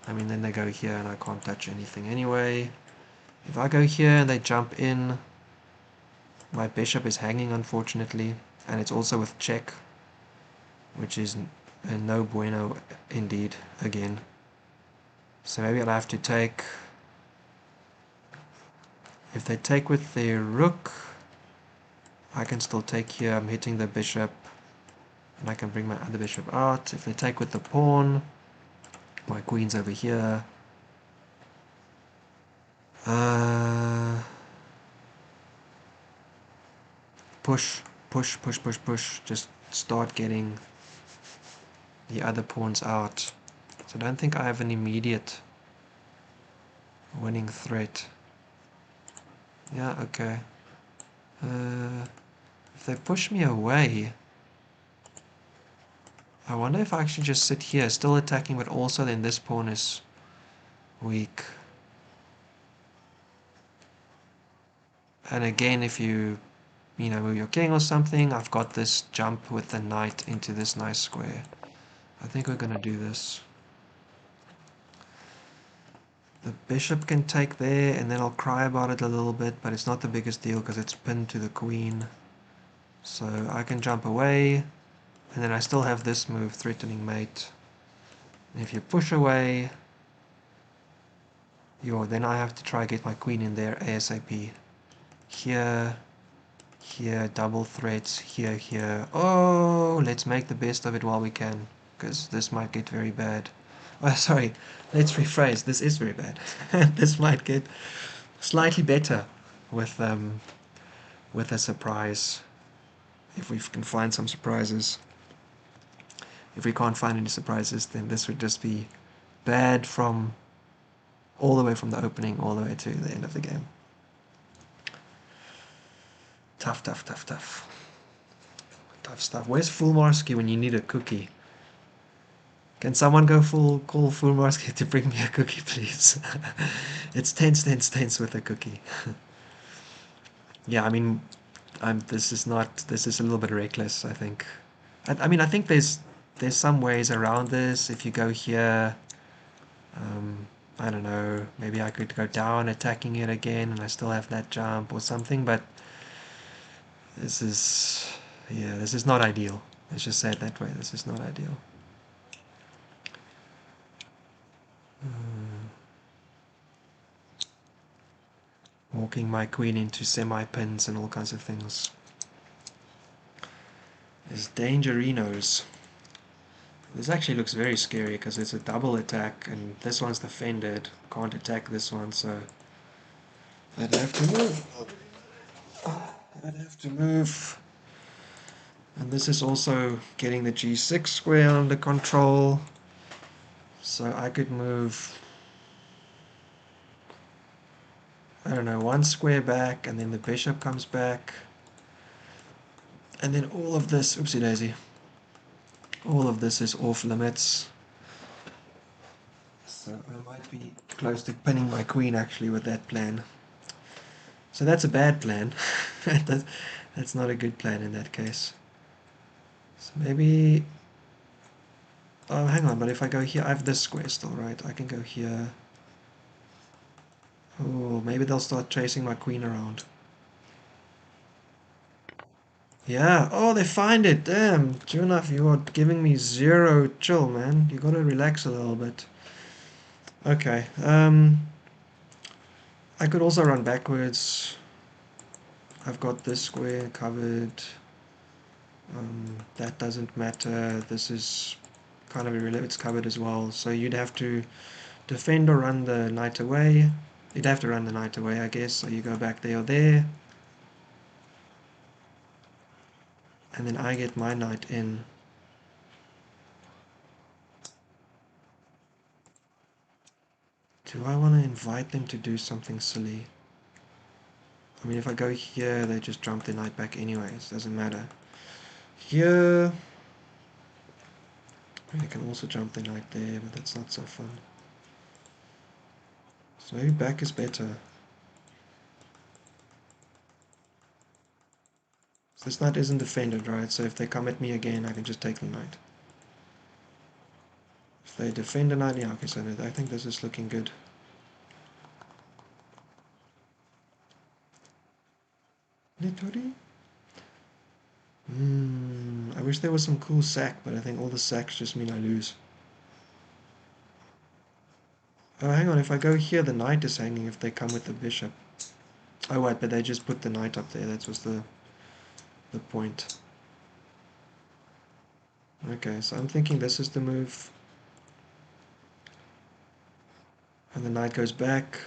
I mean, then they go here and I can't touch anything anyway. If I go here and they jump in, my bishop is hanging, unfortunately, and it's also with check, which is a no bueno indeed, again. So maybe I'll have to take... If they take with their rook, I can still take here. I'm hitting the bishop, and I can bring my other bishop out. If they take with the pawn, my queen's over here. Push, push, push, push, push. Just start getting the other pawns out. So I don't think I have an immediate winning threat. Yeah, okay. If they push me away, I wonder if I actually just sit here, still attacking, but also then this pawn is weak. And again, if you move your king or something, I've got this jump with the knight into this nice square. I think we're going to do this. The bishop can take there, and then I'll cry about it a little bit, but it's not the biggest deal because it's pinned to the queen. So I can jump away, and then I still have this move, threatening mate. And if you push away, then I have to try get my queen in there ASAP. Here, here, double threats, here, here. Oh, let's make the best of it while we can, because this might get very bad. Oh, sorry, let's rephrase. This is very bad. This might get slightly better with a surprise, if we can find some surprises. If we can't find any surprises, then this would just be bad from all the way from the opening all the way to the end of the game. Tough, tough, tough, tough. Tough stuff. Where's Fulmarsky when you need a cookie? Can someone call Fulmarsky to bring me a cookie, please? It's tense, tense, tense with a cookie. Yeah, I mean, this is a little bit reckless, I think. I mean, I think there's some ways around this. If you go here, I don't know, maybe I could go down attacking it again and I still have that jump or something, but this is not ideal. Let's just say it that way. This is not ideal. Walking my queen into semi-pins and all kinds of things. There's dangerinos. This actually looks very scary because it's a double attack and this one's defended. Can't attack this one, so I'd have to move. I'd have to move. And this is also getting the g6 square under control. So I could move, I don't know, one square back and then the bishop comes back. And then all of this, oopsie daisy, all of this is off limits. So I might be close to pinning my queen actually with that plan. So that's a bad plan. That, that's not a good plan in that case. So maybe... Oh, hang on, but if I go here, I have this square still, right? I can go here. Oh, maybe they'll start chasing my queen around. Yeah, oh, they find it. Damn, sure enough, you are giving me zero chill, man. You gotta relax a little bit. Okay, I could also run backwards. I've got this square covered. That doesn't matter. This is kind of irrelevant. It's covered as well. So you'd have to defend or run the knight away. You'd have to run the knight away, I guess. So you go back there or there. And then I get my knight in. Do I want to invite them to do something silly? I mean, if I go here, they just jump the knight back anyways. Doesn't matter. Here... I mean, I can also jump the knight there, but that's not so fun. So maybe back is better. So this knight isn't defended, right? So if they come at me again, I can just take the knight. If they defend the knight, yeah, okay, so I think this is looking good. Nitori? I wish there was some cool sack, but I think all the sacks just mean I lose. Oh, hang on, if I go here, the knight is hanging if they come with the bishop. Oh, wait, but they just put the knight up there. That was the point. Okay, so I'm thinking this is the move. And the knight goes back.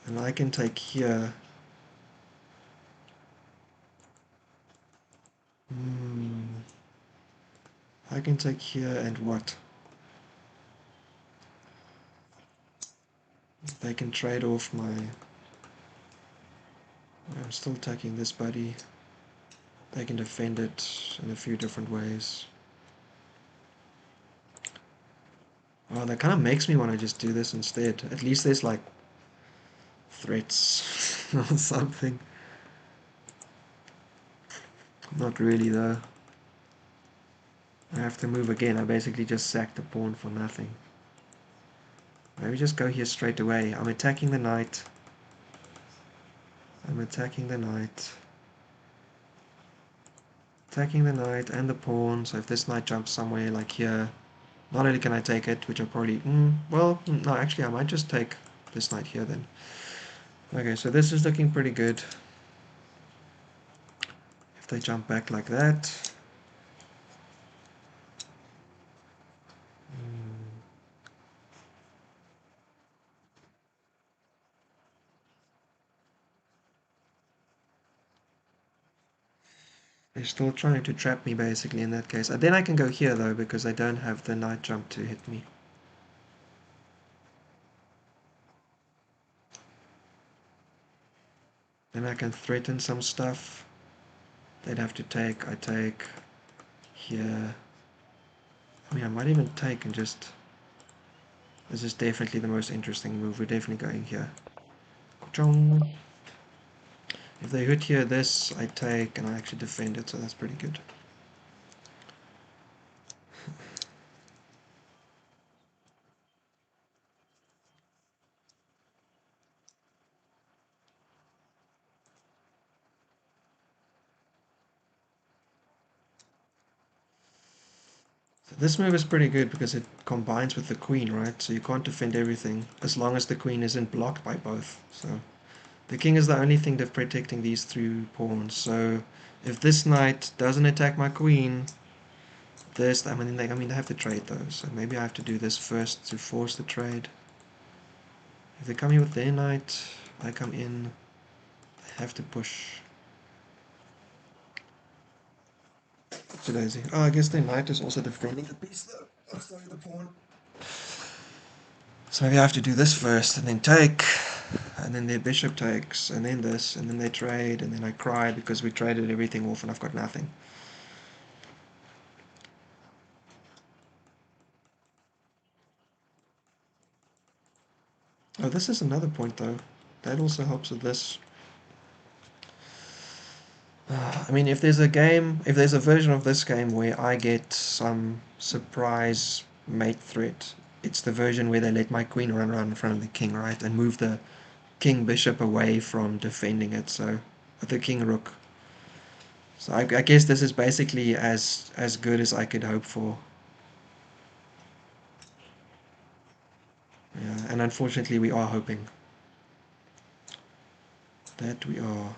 And I can take here. I can take here and what? They can trade off my... I'm still taking this buddy. They can defend it in a few different ways. Oh, that kind of makes me want to just do this instead. At least there's like threats or something. Not really though. I have to move again. I basically just sacked the pawn for nothing. Maybe just go here straight away. I'm attacking the knight. I'm attacking the knight. Attacking the knight and the pawn. So if this knight jumps somewhere like here, not only can I take it, which I probably... no, actually I might just take this knight here then. Okay, so this is looking pretty good. If they jump back like that. They're still trying to trap me basically in that case. Then I can go here though because I don't have the knight jump to hit me. Then I can threaten some stuff. They'd have to take, I take here. I mean, I might even take and just... This is definitely the most interesting move. We're definitely going here. Chong. If they hit here, this I take and I actually defend it, so that's pretty good. So this move is pretty good because it combines with the queen, right? So you can't defend everything as long as the queen isn't blocked by both. So the king is the only thing that's protecting these three pawns. So if this knight doesn't attack my queen, this, they have to trade though. So maybe I have to do this first to force the trade. If they come here with their knight, I come in, I have to push. Daisy. Oh, I guess their knight is also defending the piece though. Oh, sorry, the pawn. So maybe I have to do this first and then take, and then their bishop takes, and then this, and then they trade, and then I cry because we traded everything off and I've got nothing. Oh, this is another point though. That also helps with this. I mean, if there's a version of this game where I get some surprise mate threat, it's the version where they let my queen run around in front of the king, right? And move the king bishop away from defending it, so the king rook. So I guess this is basically as good as I could hope for. Yeah, and unfortunately we are hoping. That we are.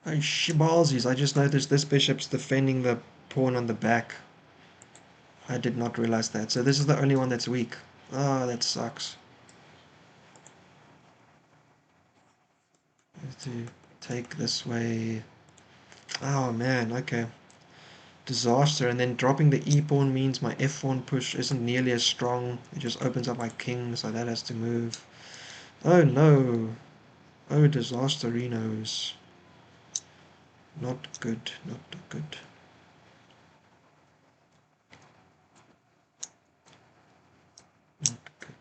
Oh, shibalsies, I just noticed this bishop's defending the pawn on the back. I did not realize that. So this is the only one that's weak. Oh, that sucks. I have to take this way. Oh man, okay. Disaster. And then dropping the e-pawn means my f1 push isn't nearly as strong. It just opens up my king, so that has to move. Oh no. Oh, disasterinos. Not good, not good. Not good.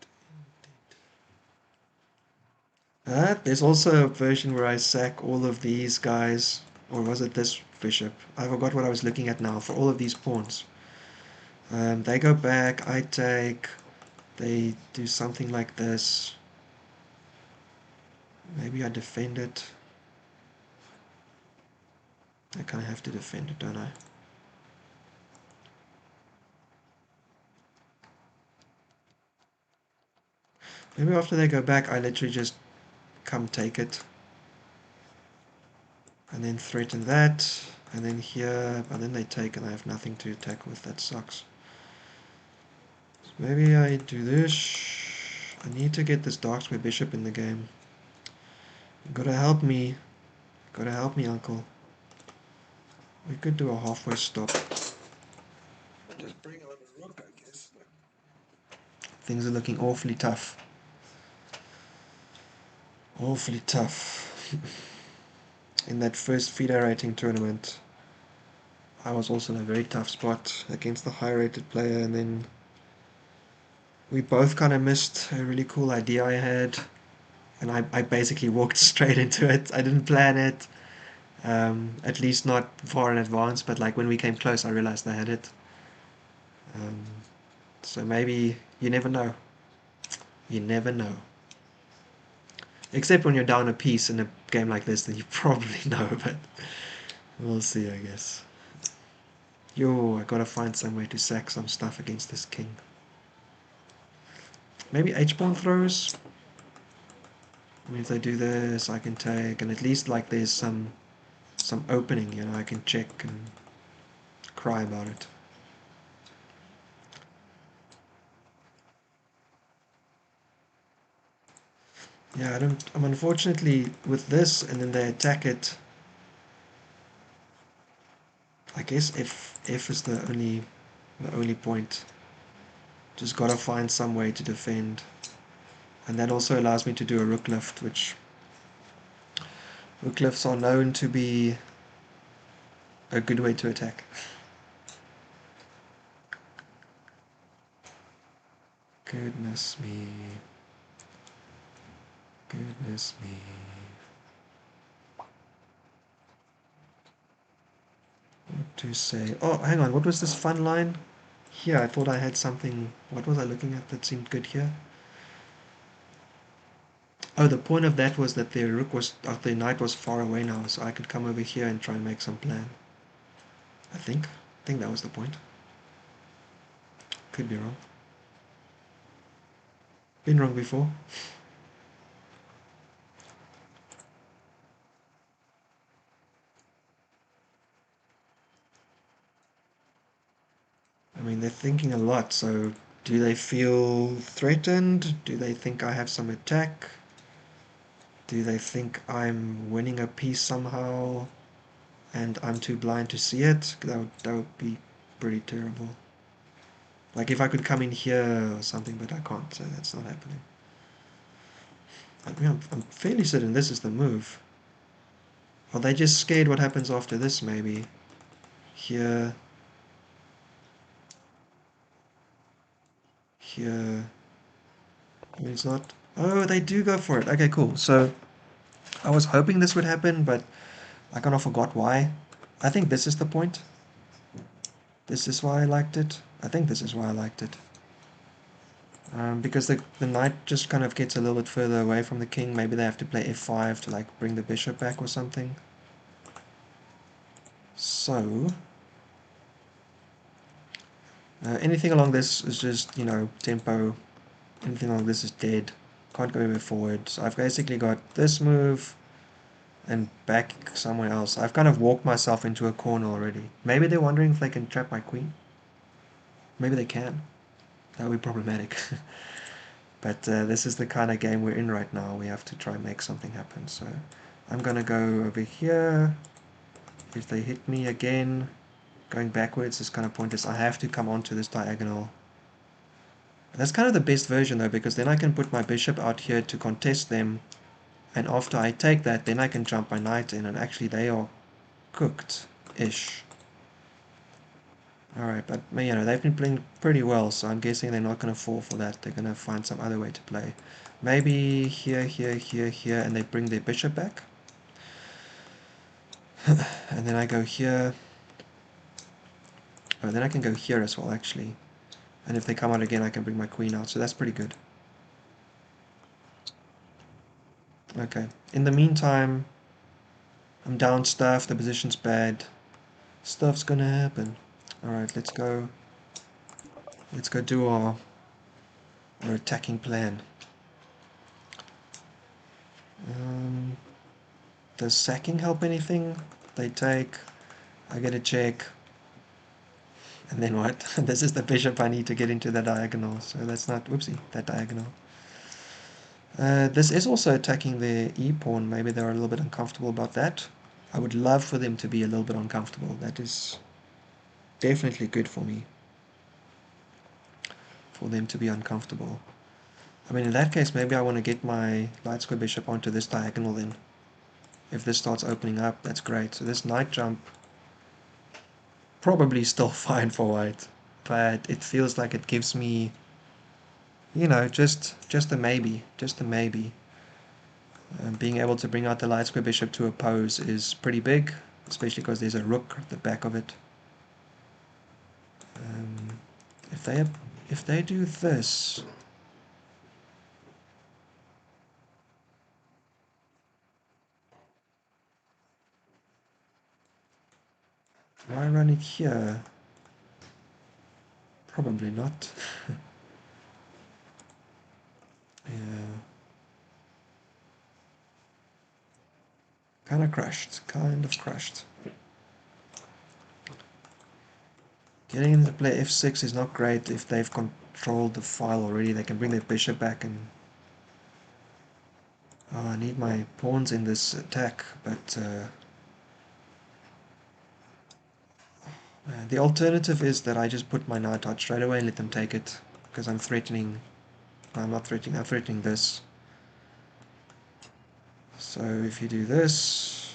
There's also a version where I sack all of these guys. Or was it this bishop? I forgot what I was looking at now. For all of these pawns. They go back, I take... They do something like this. Maybe I defend it. I kind of have to defend it, don't I? Maybe after they go back, I literally just come take it. And then threaten that. And then here, and then they take and I have nothing to attack with. That sucks. So maybe I do this. I need to get this dark square bishop in the game. You gotta help me. Gotta help me, uncle. We could do a halfway stop. Just bring on a rook, I guess. Things are looking awfully tough. Awfully tough. In that first FIDE rating tournament, I was also in a very tough spot against the high rated player, and then we both kind of missed a really cool idea I had, and I basically walked straight into it. I didn't plan it, at least not far in advance, but like when we came close, I realized I had it. Um, so maybe, you never know. You never know. Except when you're down a piece in a game like this, then you probably know, but we'll see, I guess. Yo, I gotta find some way to sack some stuff against this king. Maybe h-pawn throws? I mean, if they do this, I can take, and at least like there's some opening, you know, I can check and cry about it. Yeah, I'm unfortunately with this, and then they attack it. I guess F is the only point. Just gotta find some way to defend. And that also allows me to do a rook lift, which rook lifts are known to be a good way to attack. Goodness me. Goodness me. What to say? Oh, hang on. What was this fun line? Here, I thought I had something. What was I looking at that seemed good here? Oh, the point of that was that the knight was far away now, so I could come over here and try and make some plan. I think that was the point. Could be wrong. Been wrong before. I mean, they're thinking a lot, so do they feel threatened? Do they think I have some attack? Do they think I'm winning a piece somehow and I'm too blind to see it? That would be pretty terrible. Like if I could come in here or something, but I can't, so that's not happening. I mean, I'm fairly certain this is the move. Are they just scared what happens after this, maybe? Here. Here. I mean, it's not... Oh, they do go for it. Okay, cool. So I was hoping this would happen, but I kind of forgot why. I think this is the point. This is why I liked it. I think this is why I liked it. Because the knight just kind of gets a little bit further away from the king. Maybe they have to play f5 to like bring the bishop back or something. So, anything along this is just, tempo. Anything along this is dead. Can't go anywhere forward. So I've basically got this move and back somewhere else. I've kind of walked myself into a corner already. Maybe they're wondering if they can trap my queen. Maybe they can. That would be problematic. But this is the kind of game we're in right now. We have to try and make something happen. So I'm going to go over here. If they hit me again, going backwards is kind of pointless. I have to come onto this diagonal. That's kind of the best version though, because then I can put my bishop out here to contest them. And after I take that, then I can jump my knight in, and actually they are cooked-ish. Alright, but they've been playing pretty well, so I'm guessing they're not going to fall for that. They're going to find some other way to play. Maybe here, here, here, here, and they bring their bishop back. And then I go here. Oh, then I can go here as well, actually. And if they come out again, I can bring my queen out, so that's pretty good. Okay. In the meantime, I'm down stuff, the position's bad. Stuff's gonna happen. Alright, let's go. Let's go do our attacking plan. Does sacking help anything? They take, I get a check, and then what? This is the bishop I need to get into the diagonal, so that's not, whoopsie, that diagonal. This is also attacking the e-pawn. Maybe they're a little bit uncomfortable about that. I would love for them to be a little bit uncomfortable. That is definitely good for me, for them to be uncomfortable. I mean, in that case, maybe I want to get my light square bishop onto this diagonal then. If this starts opening up, that's great. So this knight jump, probably still fine for white, but it feels like it gives me, just a maybe, just a maybe. Being able to bring out the light square bishop to oppose is pretty big, especially because there's a rook at the back of it. If they do this, why run it here? Probably not. Yeah. Kind of crushed. Getting into play f6 is not great if they've controlled the file already. They can bring their bishop back and... Oh, I need my pawns in this attack, but... the alternative is that I just put my knight out straight away and let them take it, because I'm threatening... No, I'm not threatening, I'm threatening this. So if you do this...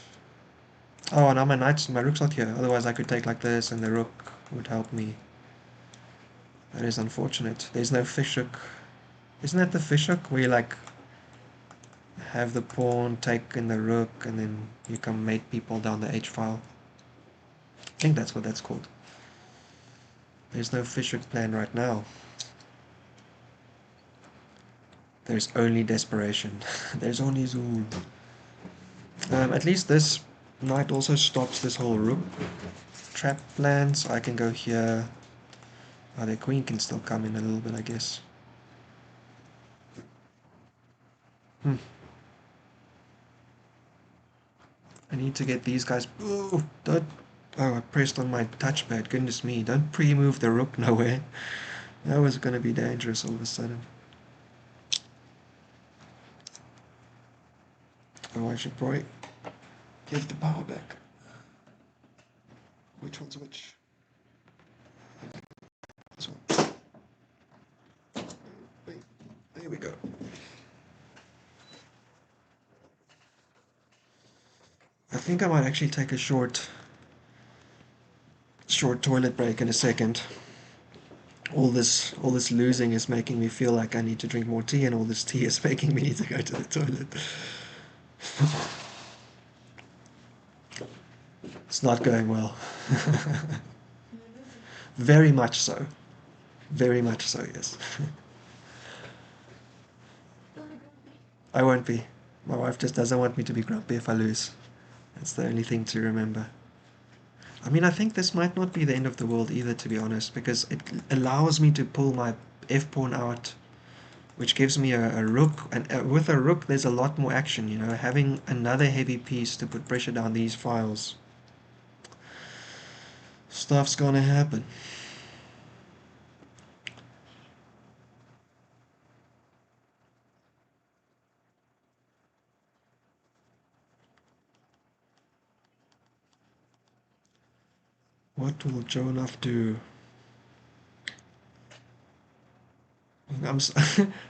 Oh, now my rook's not here. Otherwise I could take like this and the rook would help me. That is unfortunate. There's no fish rook. Isn't that the fish rook where you like have the pawn take in the rook and then you can mate people down the h file? I think that's what that's called. There's no fish rook plan right now. There's only desperation. There's only Zool. At least this knight also stops this whole rook trap plan, so I can go here. Oh, their queen can still come in a little bit, I guess. I need to get these guys... Ooh, don't... Oh, I pressed on my touchpad. Goodness me. Don't pre-move the rook nowhere. That was going to be dangerous all of a sudden. Oh, I should probably give the power back. Which one's which? This one. Wait, there we go. I think I might actually take a short toilet break in a second. All this losing is making me feel like I need to drink more tea, and all this tea is making me need to go to the toilet. It's not going well. Very much so. Very much so, yes. I won't be. My wife just doesn't want me to be grumpy if I lose. That's the only thing to remember. I mean, I think this might not be the end of the world either, to be honest, because it allows me to pull my f pawn out, which gives me a rook. And with a rook, there's a lot more action, you know. Having another heavy piece to put pressure down these files. Stuff's gonna happen. What will Jonah do? I'm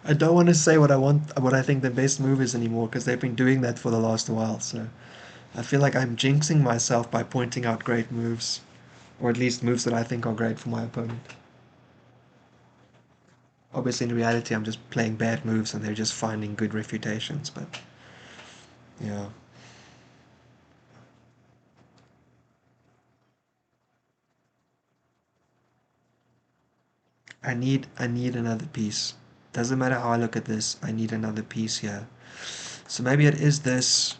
I don't want to say what I want, what I think the best move is anymore, because they've been doing that for the last while. So I feel like I'm jinxing myself by pointing out great moves, or at least moves that I think are great for my opponent. Obviously, in reality, I'm just playing bad moves and they're just finding good refutations. But yeah, I need another piece. Doesn't matter how I look at this, I need another piece here. So maybe it is this,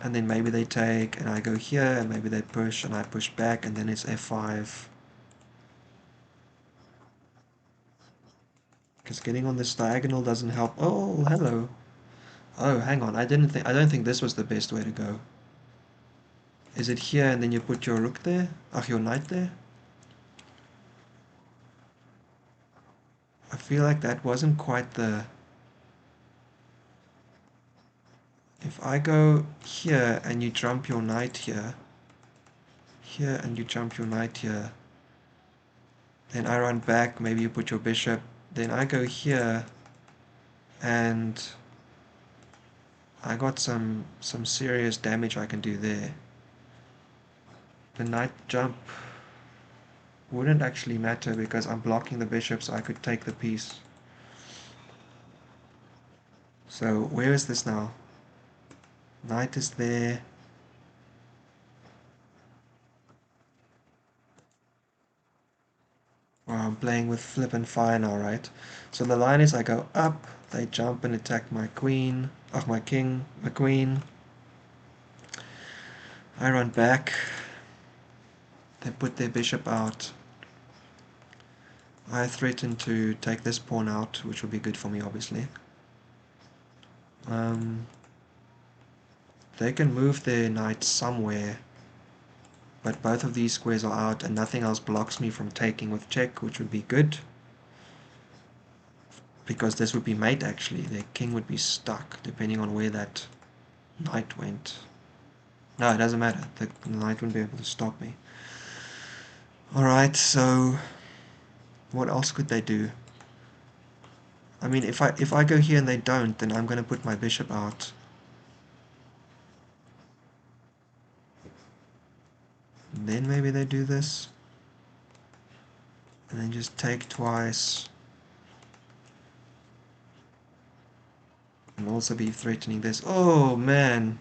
and then maybe they take, and I go here, and maybe they push, and I push back, and then it's f5. Because getting on this diagonal doesn't help. Oh, hello. Oh, hang on. I don't think this was the best way to go. Is it here and then you put your rook there? Ach, your knight there? I feel like that wasn't quite the... If I go here and you jump your knight here, here and you jump your knight here, then I run back, maybe you put your bishop, then I go here and I got some serious damage I can do there. The knight jump wouldn't actually matter because I'm blocking the bishop, so I could take the piece. So where is this now? Knight is there. Well, I'm playing with flip and fire now, right? So the line is I go up, they jump and attack my queen, my king, my queen. I run back. They put their bishop out. I threaten to take this pawn out, which will be good for me, obviously. Um, they can move their knight somewhere, but both of these squares are out and nothing else blocks me from taking with check, which would be good. Because this would be mate, actually. Their king would be stuck, depending on where that knight went. No, it doesn't matter. The knight wouldn't be able to stop me. Alright, so what else could they do? I mean, if I go here and they don't, then I'm going to put my bishop out. And then maybe they do this. And then just take twice. And also be threatening this. Oh, man.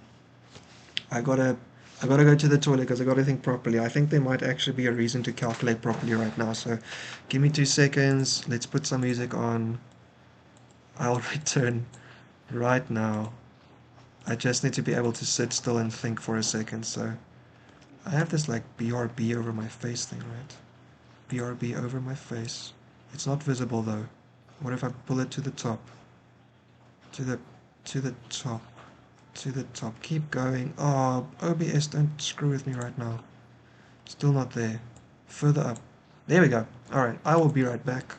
I gotta go to the toilet because I gotta think properly. I think there might actually be a reason to calculate properly right now. So give me 2 seconds. Let's put some music on. I'll return right now. I just need to be able to sit still and think for a second. So I have this like BRB over my face thing, right? BRB over my face. It's not visible though. What if I pull it to the top? To the to the top. To the top. Keep going. Oh, OBS, don't screw with me right now. Still not there. Further up. There we go. Alright, I will be right back.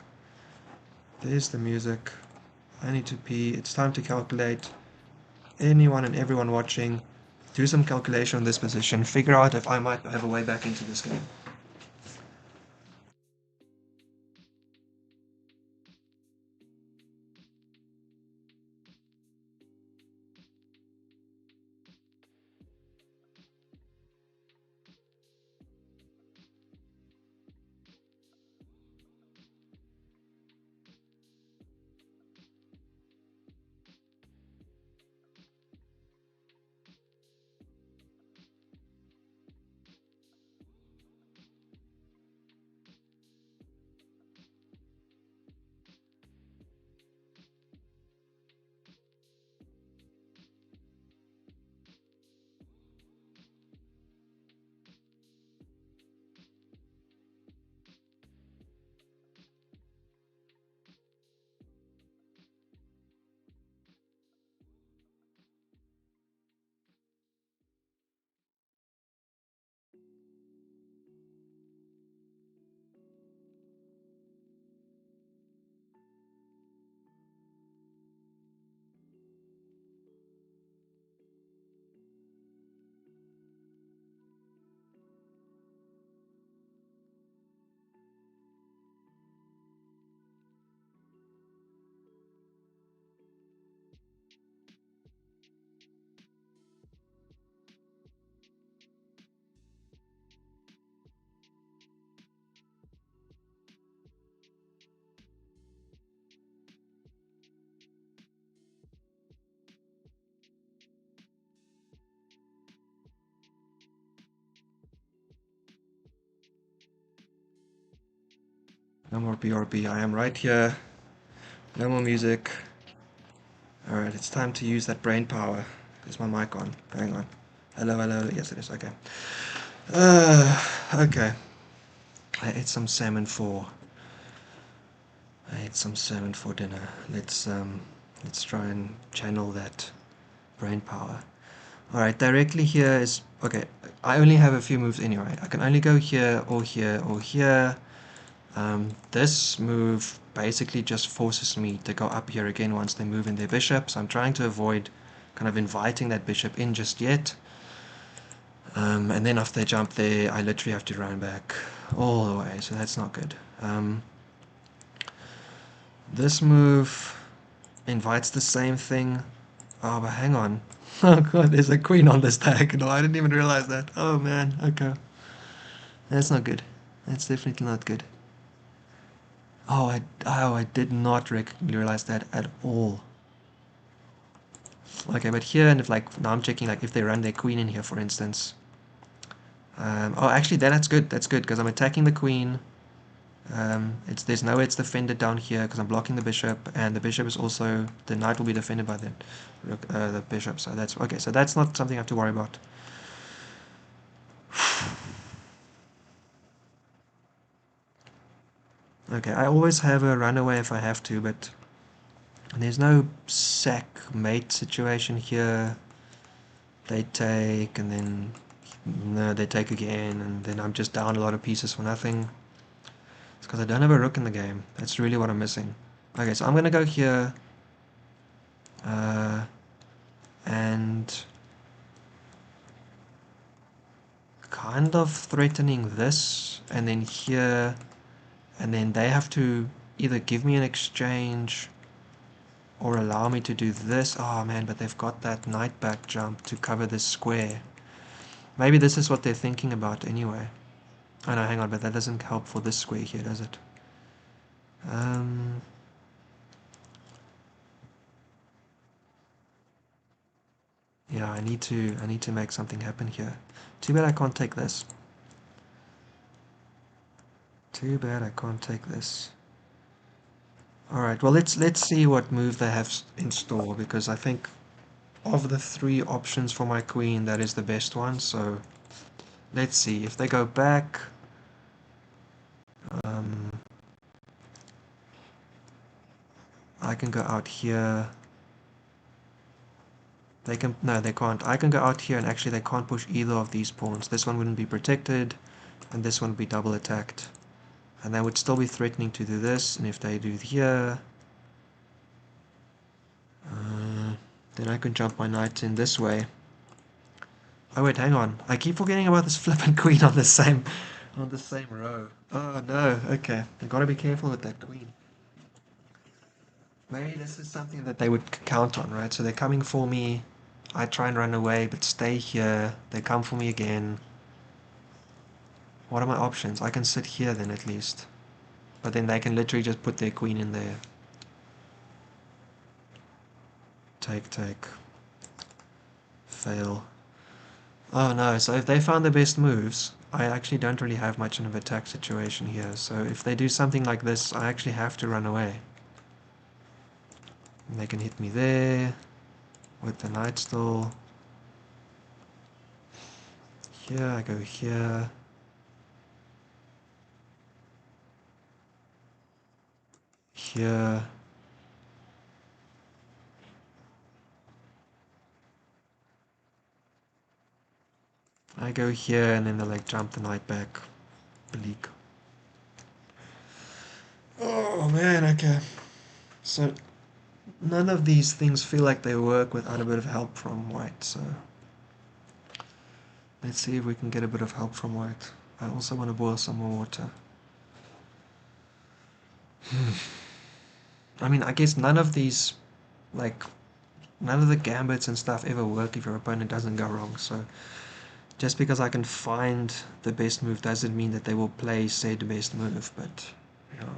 There's the music. I need to pee. It's time to calculate. Anyone and everyone watching, do some calculation on this position. Figure out if I might have a way back into this game. No more BRB. I am right here. No more music. Alright, it's time to use that brain power. Is my mic on? Hang on. Hello, hello. Yes, it is. Okay. Okay. I ate some salmon for. I ate some salmon for dinner. Let's try and channel that brain power. Alright, directly here is okay. I only have a few moves anyway. I can only go here or here or here. This move basically just forces me to go up here again once they move in their bishop. So I'm trying to avoid kind of inviting that bishop in just yet. And then after they jump there, I literally have to run back all the way. So that's not good. This move invites the same thing. Oh, but hang on. Oh god, there's a queen on this tag. No, I didn't even realize that. Oh man, okay. That's not good. That's definitely not good. I did not realize that at all. Okay, but here, and if like, now I'm checking like if they run their queen in here, for instance. Oh, actually, that's good. That's good, because I'm attacking the queen. There's no way it's defended down here, because I'm blocking the bishop, and the bishop is also, the knight will be defended by the bishop, so that's, okay, so that's not something I have to worry about. Okay, I always have a runaway if I have to, but there's no sack mate situation here. They take, and then no, they take again, and then I'm just down a lot of pieces for nothing. It's because I don't have a rook in the game. That's really what I'm missing. Okay, so I'm gonna go here, and kind of threatening this, and then here, and then they have to either give me an exchange or allow me to do this. Oh man, but they've got that knight back jump to cover this square. Maybe this is what they're thinking about anyway. Oh no, hang on, but that doesn't help for this square here, does it? Yeah, I need to make something happen here. Too bad I can't take this. Too bad I can't take this. Alright, well let's see what move they have in store, because I think of the three options for my queen, that is the best one. So let's see. If they go back, I can go out here. They can, no, they can't. I can go out here, and actually they can't push either of these pawns. This one wouldn't be protected, and this one would be double attacked. And they would still be threatening to do this, and if they do here, then I can jump my knight in this way. Oh wait, hang on. I keep forgetting about this flippin' queen on the same row. Oh no, okay. I gotta be careful with that queen. Maybe this is something that they would count on, right? So they're coming for me. I try and run away, but stay here. They come for me again. What are my options? I can sit here then at least. But then they can literally just put their queen in there. Take, take. Fail. Oh no, so if they found the best moves, I actually don't really have much of an attack situation here. So if they do something like this, I actually have to run away. And they can hit me there with the knight still. Here, I go here. Here. I go here, and then they like jump the knight back. Bleak. Oh man, okay. So none of these things feel like they work without a bit of help from white, so let's see if we can get a bit of help from white. I also want to boil some more water. I mean, I guess none of these, like, none of the gambits and stuff ever work if your opponent doesn't go wrong, so just because I can find the best move doesn't mean that they will play said best move, but, you know,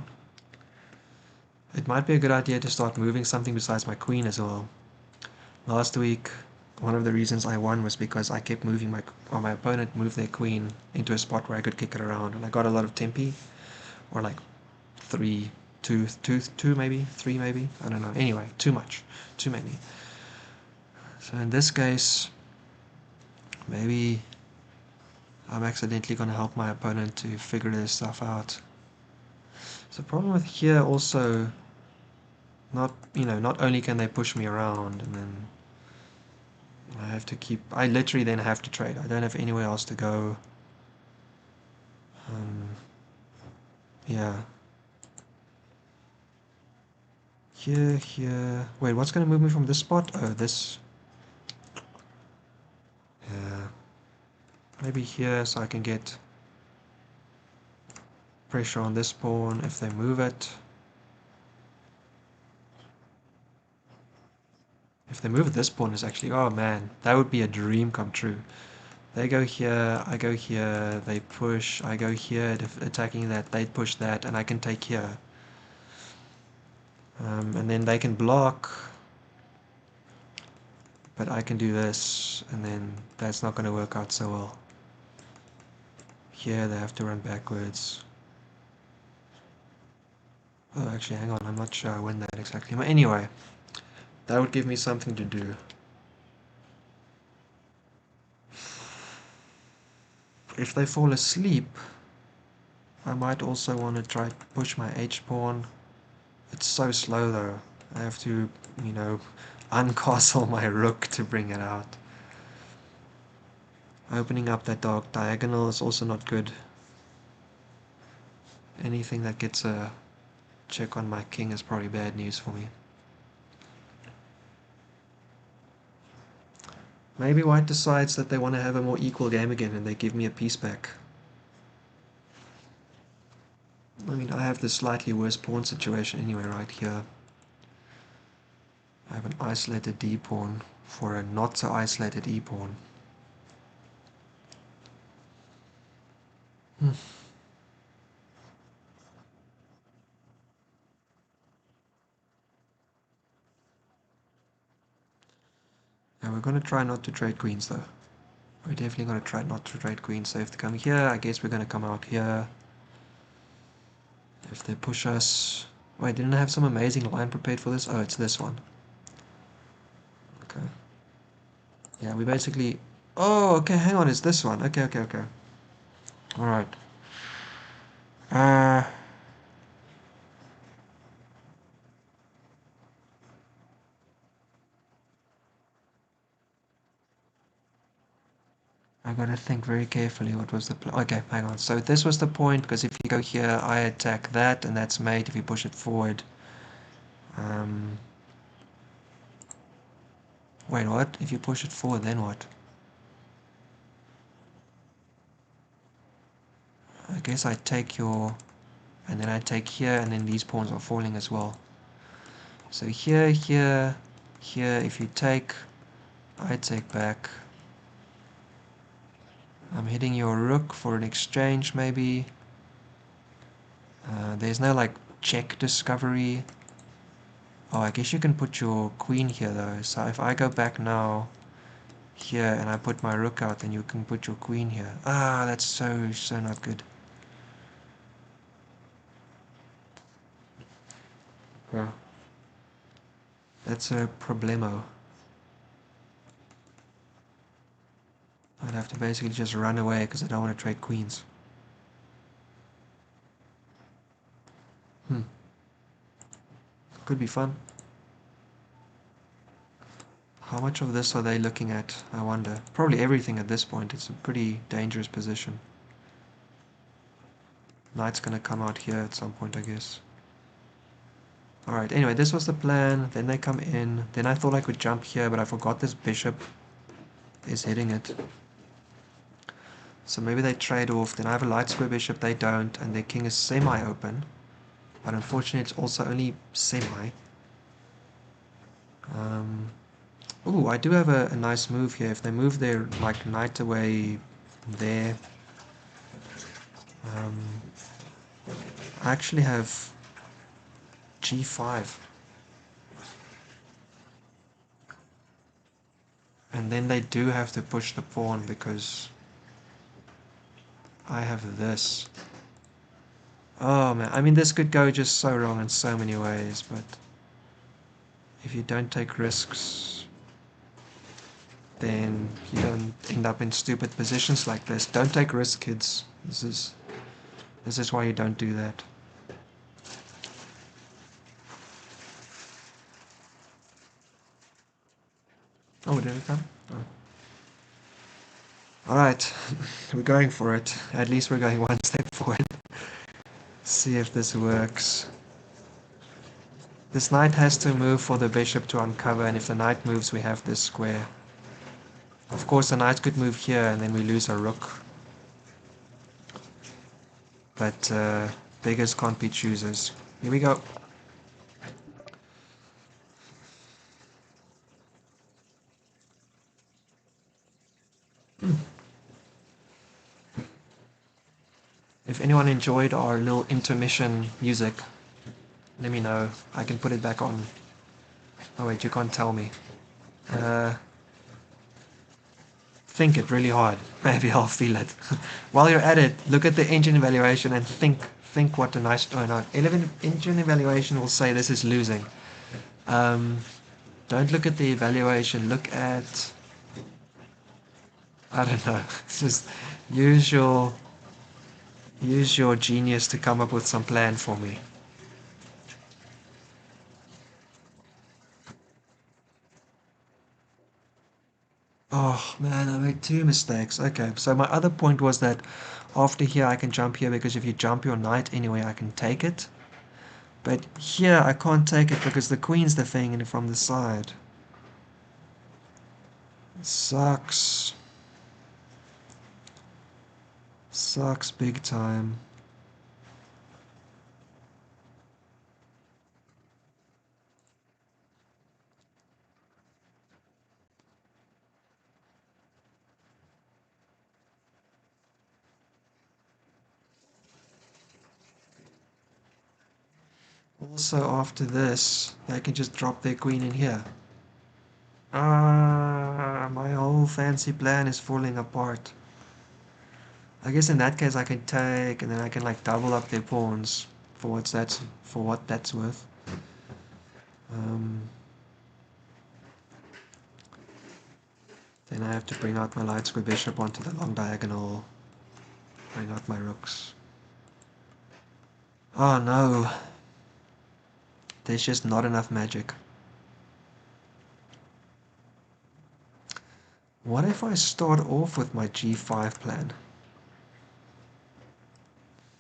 it might be a good idea to start moving something besides my queen as well. Last week, one of the reasons I won was because I kept moving my opponent moved their queen into a spot where I could kick it around, and I got a lot of tempi, or like three, two maybe, three maybe, I don't know. Anyway, too much, too many. So in this case, maybe I'm accidentally going to help my opponent to figure this stuff out. So the problem with here also, not only can they push me around, and then I literally then have to trade. I don't have anywhere else to go. Yeah. Here. Wait, what's going to move me from this spot? Oh, this. Yeah. Maybe here so I can get pressure on this pawn if they move it. If they move this pawn is actually, oh man, that would be a dream come true. They go here, I go here, they push, I go here, attacking that, they push that, and I can take here. And then they can block, but I can do this, and then that's not going to work out so well. Here they have to run backwards. Oh, actually, hang on, I'm not sure I win that exactly. But anyway, that would give me something to do. If they fall asleep, I might also want to try to push my H-pawn. It's so slow though. I have to, uncastle my rook to bring it out. Opening up that dark diagonal is also not good. Anything that gets a check on my king is probably bad news for me. Maybe white decides that they want to have a more equal game again and they give me a piece back. I mean, I have this slightly worse pawn situation anyway right here. I have an isolated D pawn for a not so isolated E pawn. And we're going to try not to trade queens though. We're definitely going to try not to trade queens. So if they come here, I guess we're going to come out here. If they push us... Wait, didn't I have some amazing line prepared for this? Oh, it's this one. Okay. Yeah, we basically... Oh, okay, hang on, it's this one. Okay. Alright. I gotta think very carefully what was the plan. Okay, hang on. So this was the point, because if you go here, I attack that, and that's mate if you push it forward. Wait, what? If you push it forward, then what? I guess I take your... And then I take here, and then these pawns are falling as well. So here, if you take... I take back. I'm hitting your rook for an exchange, maybe. There's no, like, check discovery. Oh, I guess you can put your queen here, though. So if I go back now, here, and I put my rook out, then you can put your queen here. Ah, that's so not good. Yeah. That's a problemo. I'd have to basically just run away because I don't want to trade queens. Could be fun. How much of this are they looking at, I wonder? Probably everything at this point. It's a pretty dangerous position. Knight's gonna come out here at some point, I guess. Alright, anyway, this was the plan. Then they come in. Then I thought I could jump here, but I forgot this bishop is hitting it. So maybe they trade off. Then I have a light square bishop, they don't, and their king is semi-open. But unfortunately, it's also only semi. Ooh, I do have a nice move here. If they move their like knight away there, I actually have g5. And then they do have to push the pawn because I have this. Oh man, I mean this could go just so wrong in so many ways, but if you don't take risks, then you don't end up in stupid positions like this. Don't take risks, kids. This is why you don't do that. Oh, did it come? Oh. Alright, we're going for it. At least we're going one step forward. See if this works. This knight has to move for the bishop to uncover, and if the knight moves, we have this square. Of course, the knight could move here, and then we lose our rook. But beggars can't be choosers. Here we go. If anyone enjoyed our little intermission music, let me know. I can put it back on. Oh wait, you can't tell me. Uh, think it really hard. Maybe I'll feel it. While you're at it, look at the engine evaluation and think what a nice. Oh no, 11 engine evaluation will say this is losing. Um, don't look at the evaluation. Look at, I don't know. It's just use your use your genius to come up with some plan for me. Oh man, I made two mistakes. Okay, so my other point was that after here I can jump here because if you jump your knight anyway, I can take it. But here I can't take it because the queen's defending it from the side. Sucks. Sucks big time. Also after this, they can just drop their queen in here. Ah, my whole fancy plan is falling apart. I guess in that case I can take and then I can like double up their pawns for what that's worth. Um, then I have to bring out my light square bishop onto the long diagonal. Bring out my rooks. Oh no, there's just not enough magic. What if I start off with my g5 plan?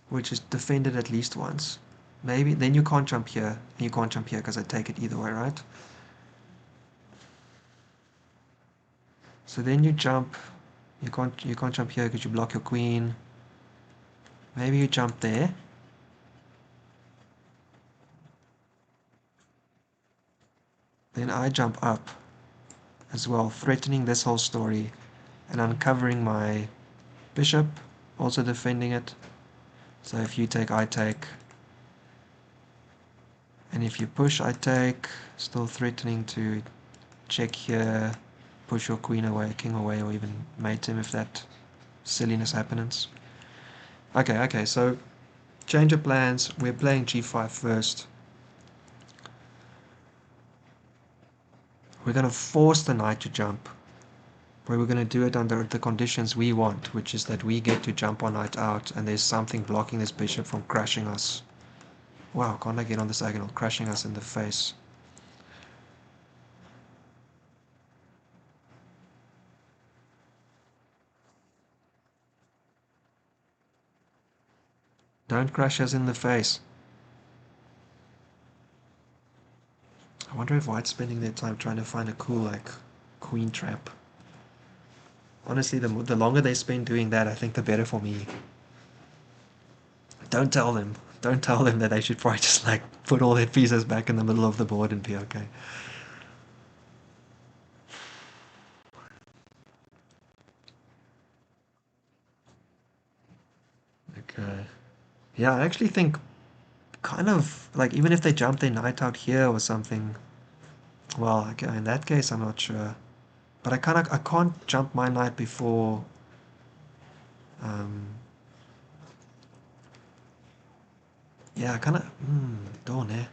Which is defended at least once. Maybe, then you can't jump here, and you can't jump here because I take it either way, right? So then you can't jump here because you block your queen. Maybe you jump there. Then I jump up as well, threatening this whole story and uncovering my bishop, also defending it. So if you take, I take. And if you push, I take, still threatening to check here, push your queen away, king away, or even mate him if that silliness happens. Okay, so change of plans. We're playing g5 first. We're going to force the knight to jump. But we're going to do it under the conditions we want, which is that we get to jump our knight out and there's something blocking this bishop from crushing us. Wow, can't I get on this diagonal? Crushing us in the face. Don't crush us in the face. I wonder if White's spending their time trying to find a cool, like, queen trap. Honestly, the longer they spend doing that, I think the better for me. Don't tell them. Don't tell them that they should probably just, like, put all their pieces back in the middle of the board and be okay. Okay. Yeah, I actually think kind of, like, even if they jump their knight out here or something, well, okay, in that case, I'm not sure. But I can't jump my knight before, um, Yeah, kind of... Dawn, eh?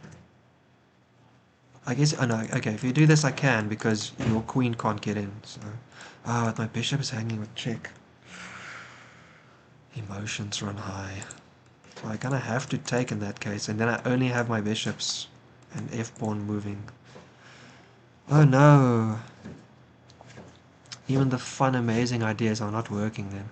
I guess... Oh, no. Okay, if you do this, I can, because your queen can't get in, so... Oh, my bishop is hanging with check. Emotions run high. So I kind of have to take in that case, and then I only have my bishops and f-pawn moving. Oh, no! Even the fun, amazing ideas are not working then.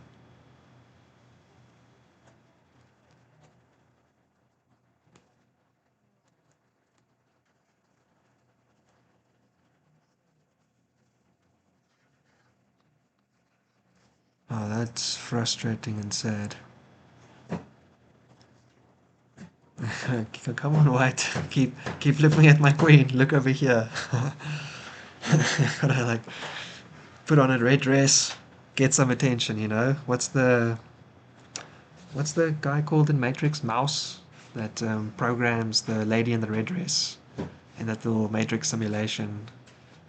Oh, that's frustrating and sad. Come on, White. Keep looking at my queen. Look over here. Gotta like put on a red dress, get some attention. You know what's the guy called in Matrix? Mouse that programs the lady in the red dress in that little Matrix simulation,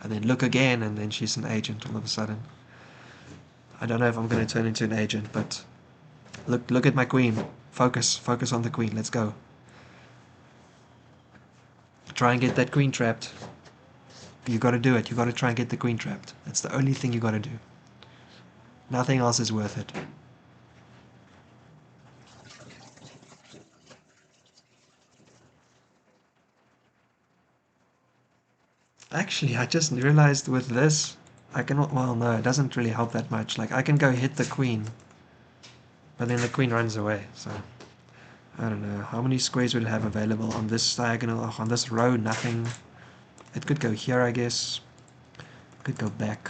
and then look again, and then she's an agent all of a sudden. I don't know if I'm going to turn into an agent, but look at my queen. Focus on the queen. Let's go. Try and get that queen trapped. You got to do it. You got to try and get the queen trapped. That's the only thing you got to do. Nothing else is worth it. Actually, I just realized with this, I cannot. Well, no, it doesn't really help that much. Like I can go hit the queen, but then the queen runs away. So I don't know how many squares we'll have available on this diagonal. On this row, nothing. It could go here, I guess. Could go back.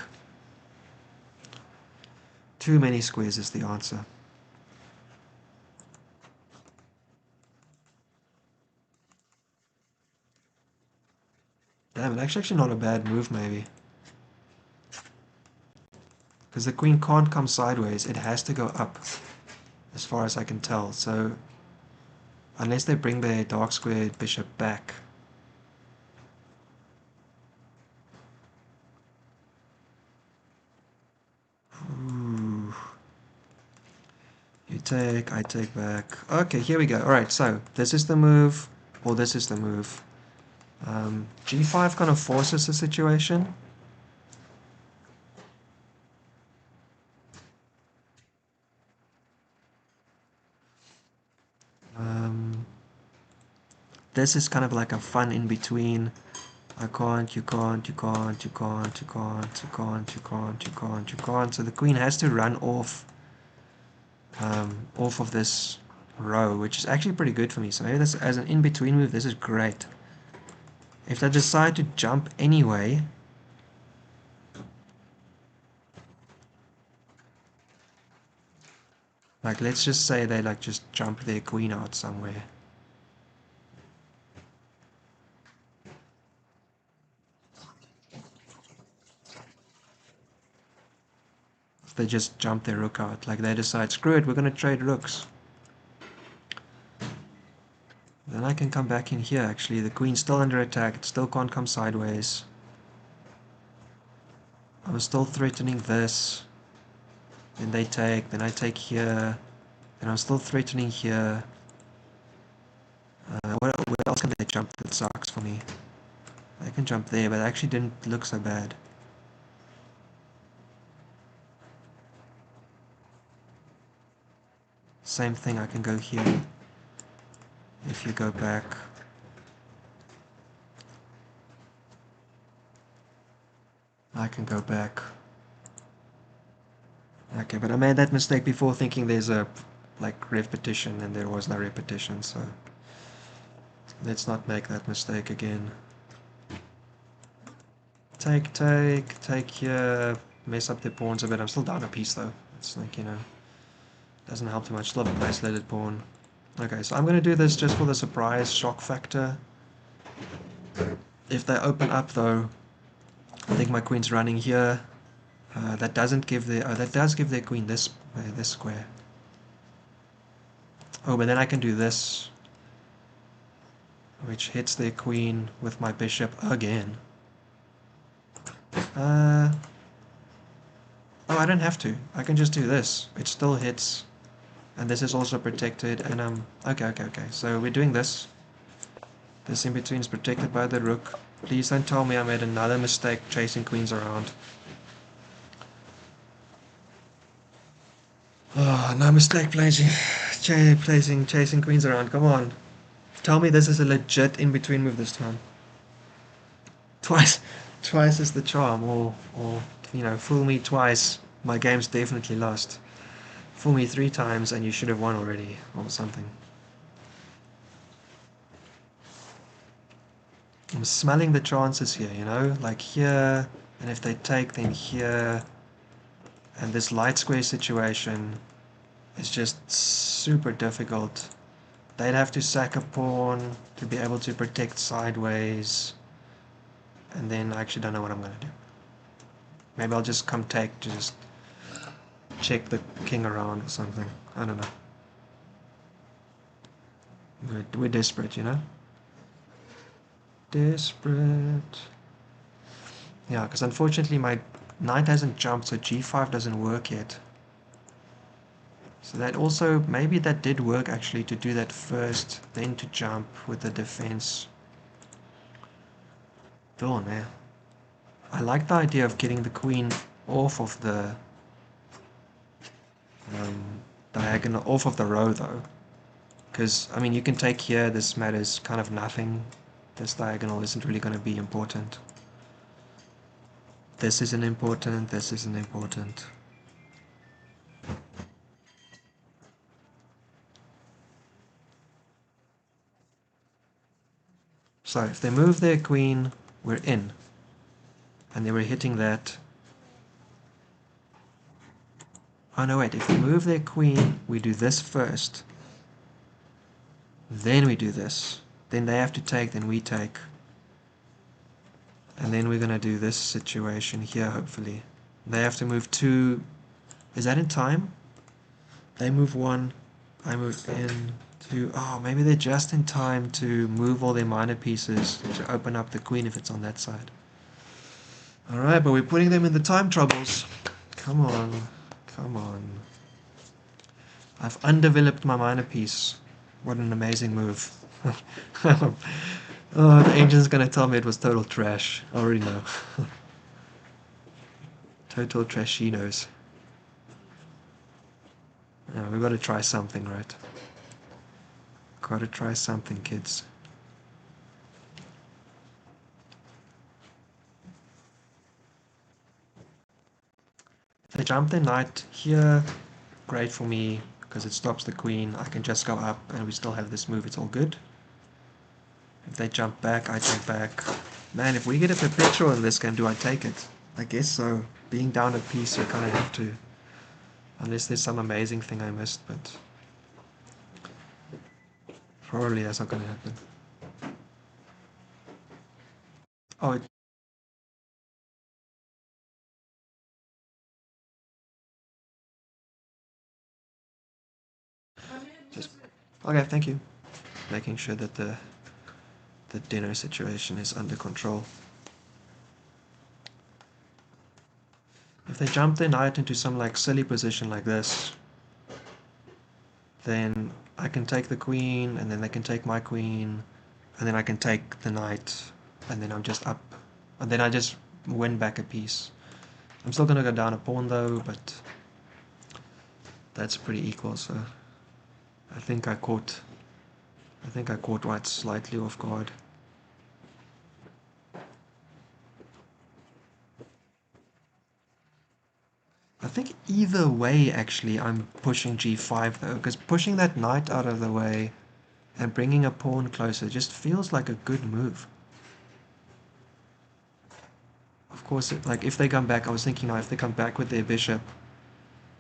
Too many squares is the answer. Damn, it's actually not a bad move, maybe. Because the queen can't come sideways, it has to go up, as far as I can tell. So, unless they bring their dark squared bishop back. Ooh. You take, I take back. Okay, here we go. Alright, so, this is the move, or this is the move. G5 kind of forces the situation. Um, this is kind of like a fun in-between. I can't, you can't, you can't, you can't, you can't, you can't, you can't, you can't, you can't. So the queen has to run off of this row, which is actually pretty good for me. So maybe this as an in-between move, this is great. If they decide to jump anyway, like let's just say they like just jump their queen out somewhere. If they just jump their rook out, like they decide, screw it, we're going to trade rooks. Then I can come back in here actually. The queen's still under attack, it still can't come sideways. I'm still threatening this. Then they take, then I take here. And I'm still threatening here. Where else can they jump that sucks for me? I can jump there, but it actually didn't look so bad. Same thing, I can go here. If you go back. I can go back. Okay, but I made that mistake before thinking there's a like repetition and there was no repetition, so let's not make that mistake again. Take here, mess up the pawns a bit. I'm still down a piece though. It's like, you know, doesn't help too much. Still have an isolated pawn. Okay, so I'm going to do this just for the surprise shock factor. If they open up though, I think my queen's running here. That doesn't give their... Oh, that does give their queen this square. Oh, but then I can do this, which hits their queen with my bishop again. Oh, I don't have to. I can just do this. It still hits And this is also protected, and okay. So we're doing this. This in between is protected by the rook. Please don't tell me I made another mistake chasing queens around. Oh, no mistake chasing queens around. Come on. Tell me this is a legit in-between move this time. Twice. Twice is the charm. Or, fool me twice. My game's definitely lost. Fool me 3 times and you should have won already. Or something. I'm smelling the chances here, like here, and if they take, then here, and this light square situation is just super difficult. They'd have to sack a pawn to be able to protect sideways, and then I actually don't know what I'm going to do. Maybe I'll just come take to just check the king around or something. I don't know. We're desperate, Desperate. Yeah, because unfortunately my knight hasn't jumped, so g5 doesn't work yet. So that also, maybe that did work actually, to do that first, then to jump with the defense. Dawn, eh? I like the idea of getting the queen off of the diagonal, off of the row though. Because, I mean, you can take here, this matters kind of nothing. This diagonal isn't really going to be important. This isn't important, this isn't important. So if they move their queen, we're in. And they were hitting that. Oh no, wait, if they move their queen, we do this first. Then we do this. Then they have to take, then we take. And then we're going to do this situation here, hopefully. They have to move 2. Is that in time? They move 1. I move in 2. Oh, maybe they're just in time to move all their minor pieces to open up the queen if it's on that side. Alright, but we're putting them in the time troubles. Come on. Come on. I've undeveloped my minor piece. What an amazing move. Oh, the engine's gonna tell me it was total trash. I already know. Total trashinos. Yeah, we've got to try something, right? Gotta try something, kids. If they jump their knight here, great for me, because it stops the queen. I can just go up and we still have this move, it's all good. If they jump back, I jump back. Man, if we get a perpetual in this game, do I take it? I guess so. Being down a piece, you kind of have to. Unless there's some amazing thing I missed, but probably that's not going to happen. Oh, just okay. Thank you. Making sure that the dinner situation is under control. If they jump their knight into some like silly position like this, then I can take the queen, and then they can take my queen, and then I can take the knight, and then I'm just up, and then I just win back a piece. I'm still gonna go down a pawn though, but that's pretty equal. So I think I caught White slightly off guard. I think either way, actually, I'm pushing g5 though, because pushing that knight out of the way and bringing a pawn closer just feels like a good move. Of course, like if they come back, I was thinking now if they come back with their bishop,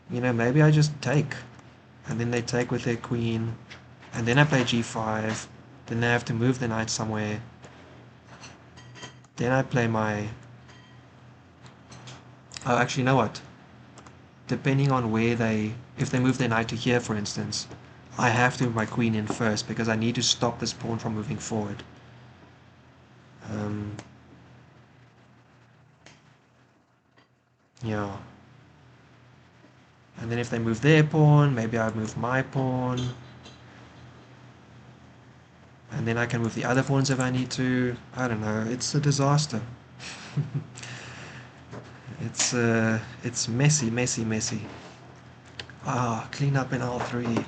maybe I just take, and then they take with their queen, and then I play g5, then they have to move the knight somewhere, then I play my... Oh, actually, you know what? Depending on where if they move their knight to here, for instance, I have to move my queen in first because I need to stop this pawn from moving forward. Yeah. And then if they move their pawn, maybe I move my pawn. And then I can move the other pawns if I need to. I don't know. It's a disaster. It's messy, messy, messy. Ah, clean up in L3.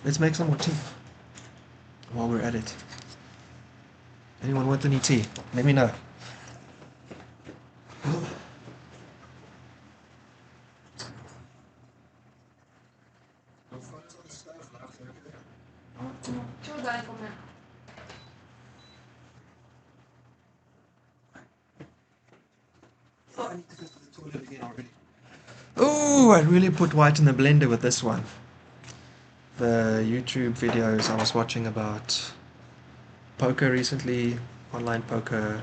Let's make some more tea while we're at it. Anyone want any tea? Let me know. Oh, I need to go to the toilet again already. Oh, I really put white in the blender with this one. The YouTube videos I was watching about poker recently, online poker.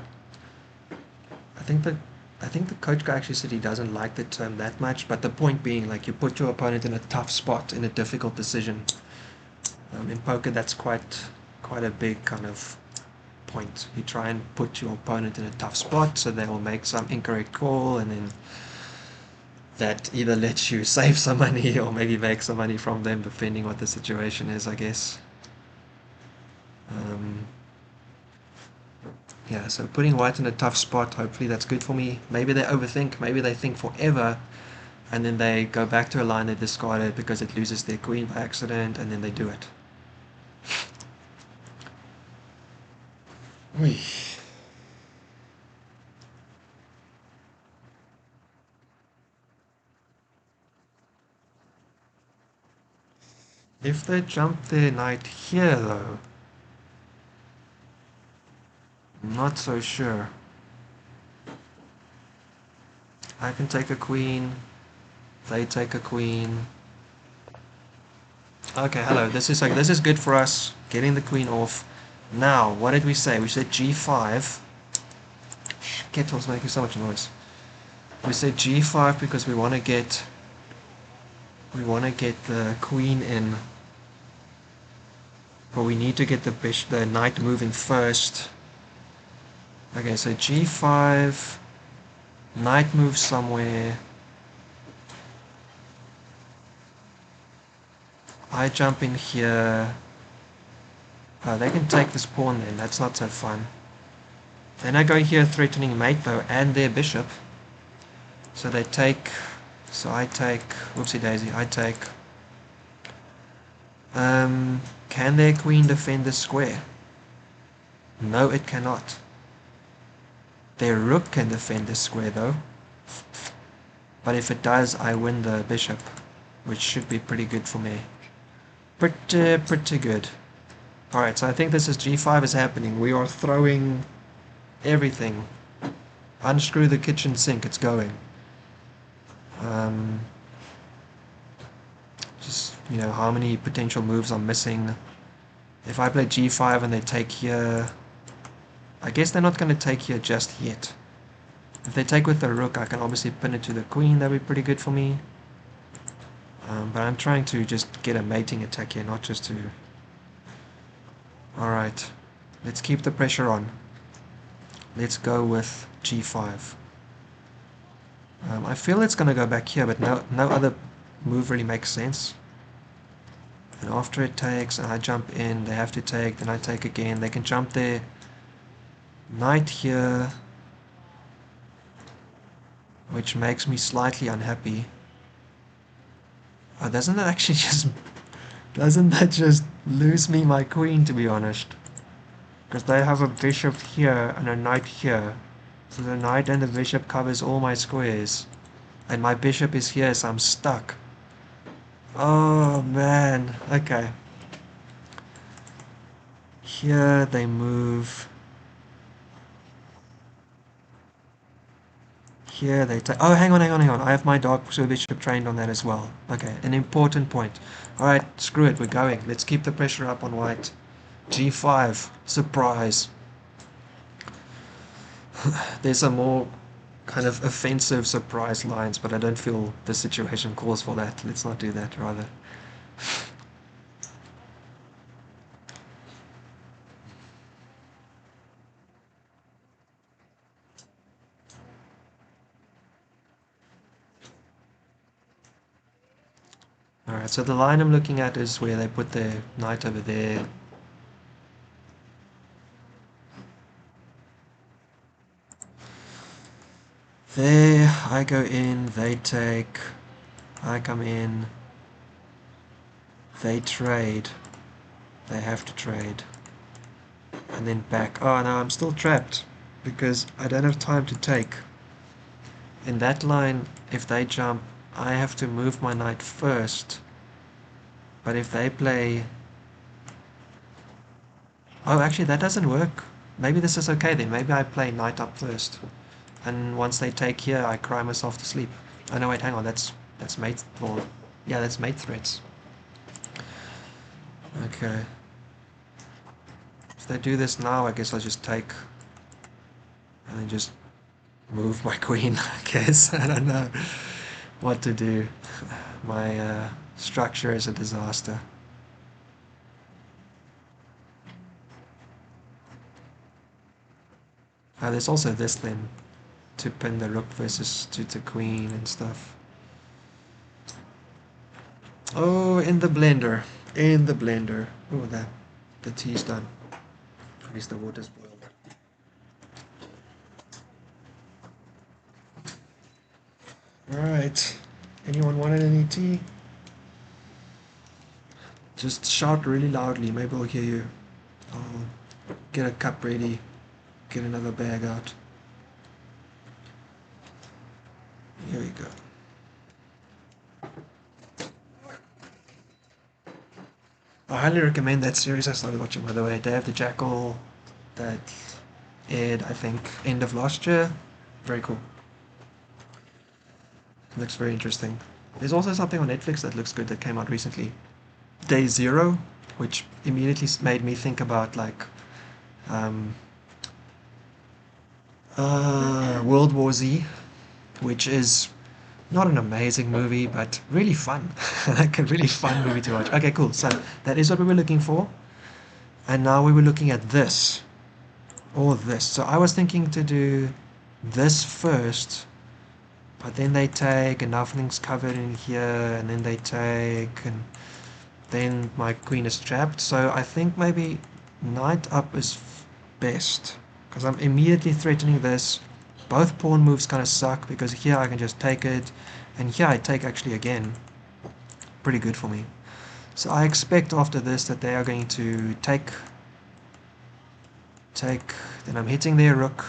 I think that I think the coach guy actually said he doesn't like the term that much, but the point being, like, you put your opponent in a tough spot, in a difficult decision. In poker, that's quite a big kind of point. You try and put your opponent in a tough spot, so they will make some incorrect call, and then that either lets you save some money or maybe make some money from them, depending what the situation is, I guess. Um, yeah, so putting white in a tough spot, hopefully that's good for me. Maybe they overthink, maybe they think forever, and then they go back to a line they discarded because it loses their queen by accident, and then they do it. Oy. If they jump their knight here, though, I'm not so sure. I can take a queen, they take a queen. Okay, hello, this is good for us, getting the queen off. Now, what did we say? We said g5. Kettle's making so much noise. We said g5 because we want to get the queen in, but we need to get the knight moving first. Okay, so g5, knight moves somewhere. I jump in here. Oh, they can take this pawn then. That's not so fun. Then I go here threatening mate though, and their bishop. So they take. So I take. Whoopsie daisy. I take. Can their queen defend this square? No, it cannot. Their rook can defend this square though. But if it does, I win the bishop, which should be pretty good for me. Pretty good. Alright, so I think this is g5 is happening. We are throwing everything. Unscrew the kitchen sink, it's going. Just, how many potential moves I'm missing. If I play g5 and they take here, I guess they're not going to take here just yet. If they take with the rook, I can obviously pin it to the queen. That'd be pretty good for me. But I'm trying to just get a mating attack here, not just to... Alright, let's keep the pressure on. Let's go with g5. I feel it's going to go back here, but no other move really makes sense. And after it takes, and I jump in, they have to take, then I take again. They can jump there. Knight here, which makes me slightly unhappy. Oh, doesn't that just lose me my queen, to be honest? Because they have a bishop here and a knight here. So the knight and the bishop covers all my squares. And my bishop is here, so I'm stuck. Oh, man. Okay. Here they move. Here they take... Oh, hang on. I have my dark bishop trained on that as well. Okay, an important point. Alright, screw it, we're going. Let's keep the pressure up on white. g5. Surprise. There's some more kind of offensive surprise lines, but I don't feel the situation calls for that. Let's not do that, rather. Alright, so the line I'm looking at is where they put the knight over there. There, I go in, they take, I come in, they trade, they have to trade, and then back. Oh no, I'm still trapped, because I don't have time to take. In that line, if they jump, I have to move my knight first, but if they play... Oh, actually that doesn't work. Maybe this is okay then, maybe I play knight up first. And once they take here, I cry myself to sleep. Oh no, wait, hang on, that's mate, or yeah, that's mate threats. Okay. If they do this now, I guess I'll just take and then just move my queen, I guess. I don't know what to do. My structure is a disaster. There's also this then, to pin the rook versus to the queen and stuff. Oh, in the blender. In the blender. Oh, the tea's done. At least the water's boiled. Alright. Anyone wanted any tea? Just shout really loudly, maybe I'll hear you. I'll get a cup ready, get another bag out. Here we go. I highly recommend that series I started watching, by the way. Day of the Jackal, that aired, I think, end of last year. Very cool. Looks very interesting. There's also something on Netflix that looks good that came out recently. Day Zero, which immediately made me think about like um, World War Z, which is not an amazing movie, but really fun. Like a really fun movie to watch. Okay, cool. So that is what we were looking for. And now we were looking at this. Or this. So I was thinking to do this first, but then they take, and nothing's covered in here, and then they take, and then my queen is trapped. So I think maybe knight up is best, because I'm immediately threatening this. Both pawn moves kind of suck, because here I can just take it, and here I take actually again. Pretty good for me. So I expect after this that they are going to take, then I'm hitting their rook.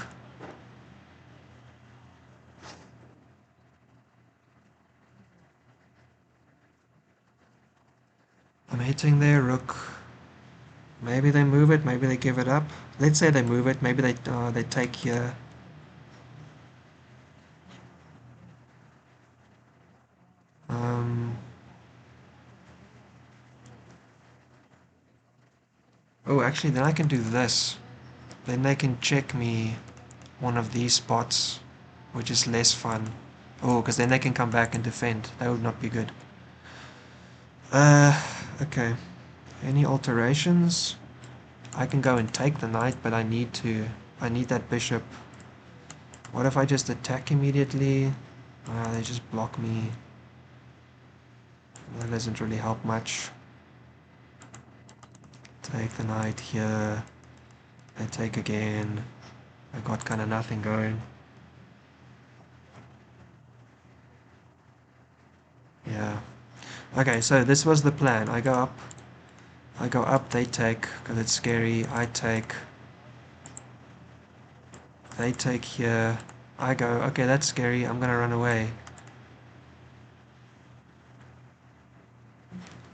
I'm hitting their rook. Maybe they move it, maybe they give it up. Let's say they move it, maybe they take here. Um, oh, actually, then I can do this. Then they can check me one of these spots, which is less fun. Oh, because then they can come back and defend. That would not be good. Okay. Any alterations? I can go and take the knight, but I need that bishop. What if I just attack immediately? They just block me. That doesn't really help much. Take the knight here. I take again. I got kind of nothing going. Yeah. Okay, so this was the plan. I go up, they take, because it's scary. I take. They take here. I go, okay, that's scary. I'm gonna run away.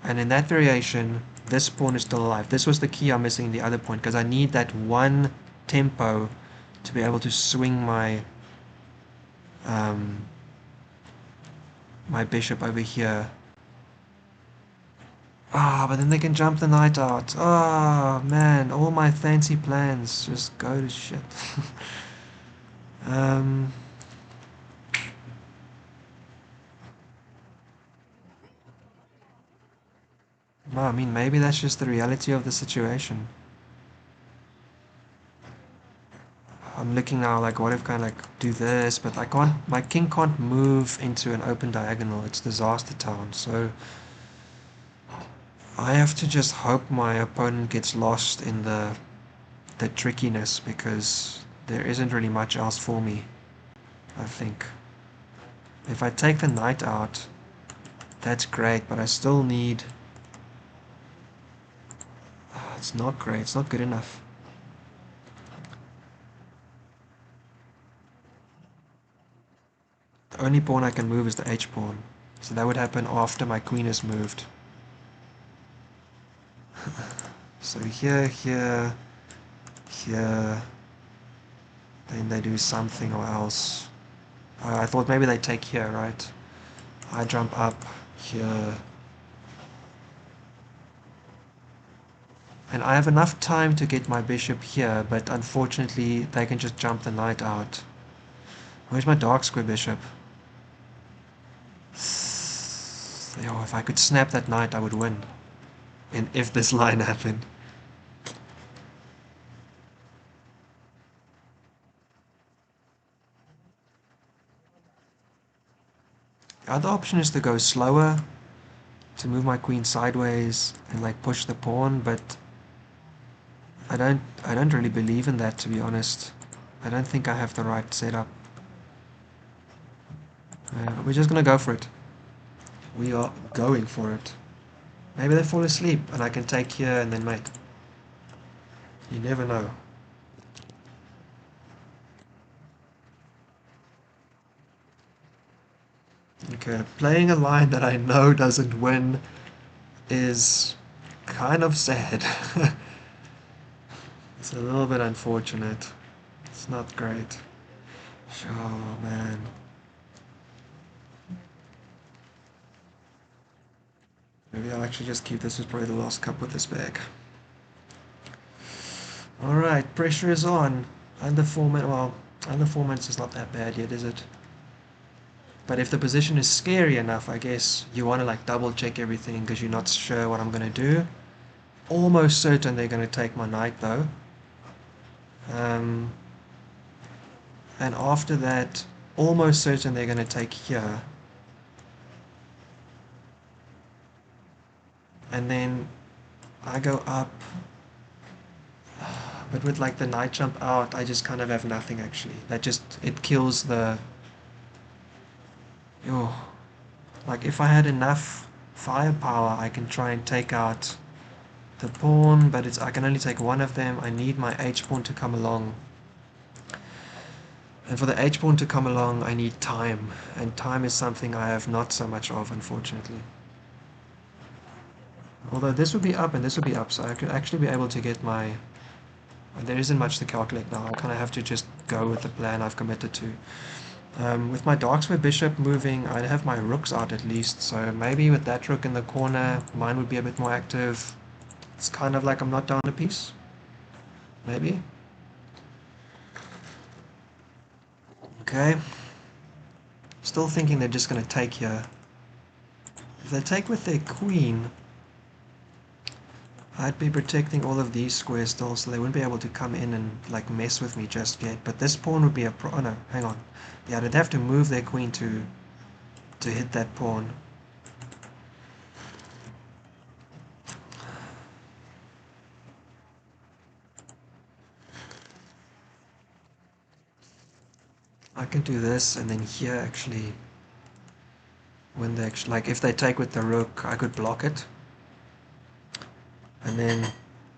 And in that variation, this pawn is still alive. This was the key I'm missing in the other point, because I need that one tempo to be able to swing my bishop over here. Ah, but then they can jump the knight out. Oh, man, all my fancy plans just go to shit. um, well, I mean, maybe that's just the reality of the situation. I'm looking now, like, what if I, like, do this, but I can't, my king can't move into an open diagonal. It's disaster town, so I have to just hope my opponent gets lost in the trickiness, because there isn't really much else for me, I think. If I take the knight out, that's great, but I still need... it's not great, it's not good enough. The only pawn I can move is the h-pawn, so that would happen after my queen is moved. So here, here, here, then they do something or else. I thought maybe they take here, right? I jump up here. And I have enough time to get my bishop here, but unfortunately they can just jump the knight out. Where's my dark square bishop? Oh, if I could snap that knight, I would win. And if this line happened. The other option is to go slower, to move my queen sideways and like push the pawn, but I don't really believe in that, to be honest. I don't think I have the right setup. But we're just gonna go for it. We are going for it. Maybe they fall asleep and I can take here and then mate. You never know. Okay, playing a line that I know doesn't win is kind of sad. It's a little bit unfortunate. It's not great. Oh man. Maybe I'll actually just keep this as probably the last cup with this bag. Alright, pressure is on. Under 4 minutes, well, under 4 minutes is not that bad yet, is it? But if the position is scary enough, I guess you want to like double check everything because you're not sure what I'm going to do. Almost certain they're going to take my knight though. And after that, almost certain they're going to take here. And then I go up. But with like the knight jump out, I just kind of have nothing actually. That just, it kills the... Oh, like if I had enough firepower, I can try and take out the pawn, but I can only take one of them. I need my h-pawn to come along. And for the h-pawn to come along, I need time. And time is something I have not so much of, unfortunately. Although this would be up and this would be up, so I could actually be able to get my... There isn't much to calculate now. I kind of have to just go with the plan I've committed to. With my dark square bishop moving, I'd have my rooks out at least, so maybe with that rook in the corner, mine would be a bit more active. It's kind of like I'm not down a piece. Maybe. Okay. Still thinking they're just going to take here. If they take with their queen, I'd be protecting all of these squares still, so they wouldn't be able to come in and like mess with me just yet. But this pawn would be a oh no, hang on. Yeah, they'd have to move their queen to hit that pawn. I can do this, and then here actually, when they actually, like if they take with the rook, I could block it. And then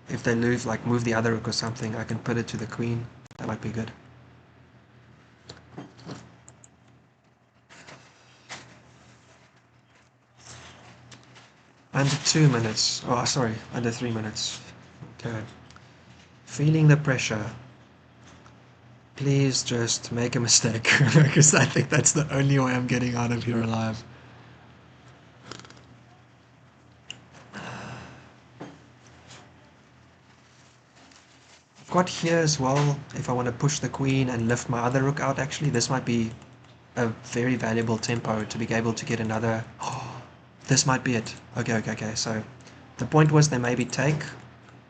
if they lose, like move the other rook or something, I can put it to the queen. That might be good. Under 2 minutes. Oh, sorry, under 3 minutes. Okay. Feeling the pressure. Please just make a mistake, because I think that's the only way I'm getting out of here alive. I've got here as well, if I want to push the queen and lift my other rook out, actually, this might be a very valuable tempo to be able to get another... Oh, this might be it. Okay, so the point was they maybe take,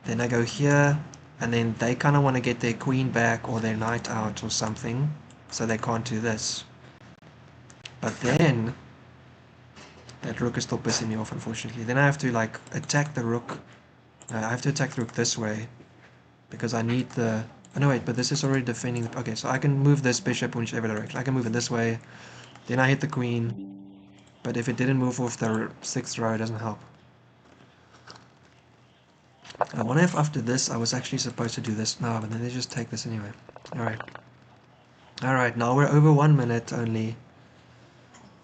then I go here, and then they kind of want to get their queen back or their knight out or something, so they can't do this. But then That rook is still pissing me off, unfortunately. Then I have to, like, attack the rook. I have to attack the rook this way. Because I need the... Oh, no, wait, but this is already defending... Okay, so I can move this bishop in whichever direction. I can move it this way. Then I hit the queen. But if it didn't move off the 6th row, it doesn't help. I wonder if after this I was actually supposed to do this. No, but then they just take this anyway. Alright. Alright, now we're over 1 minute only.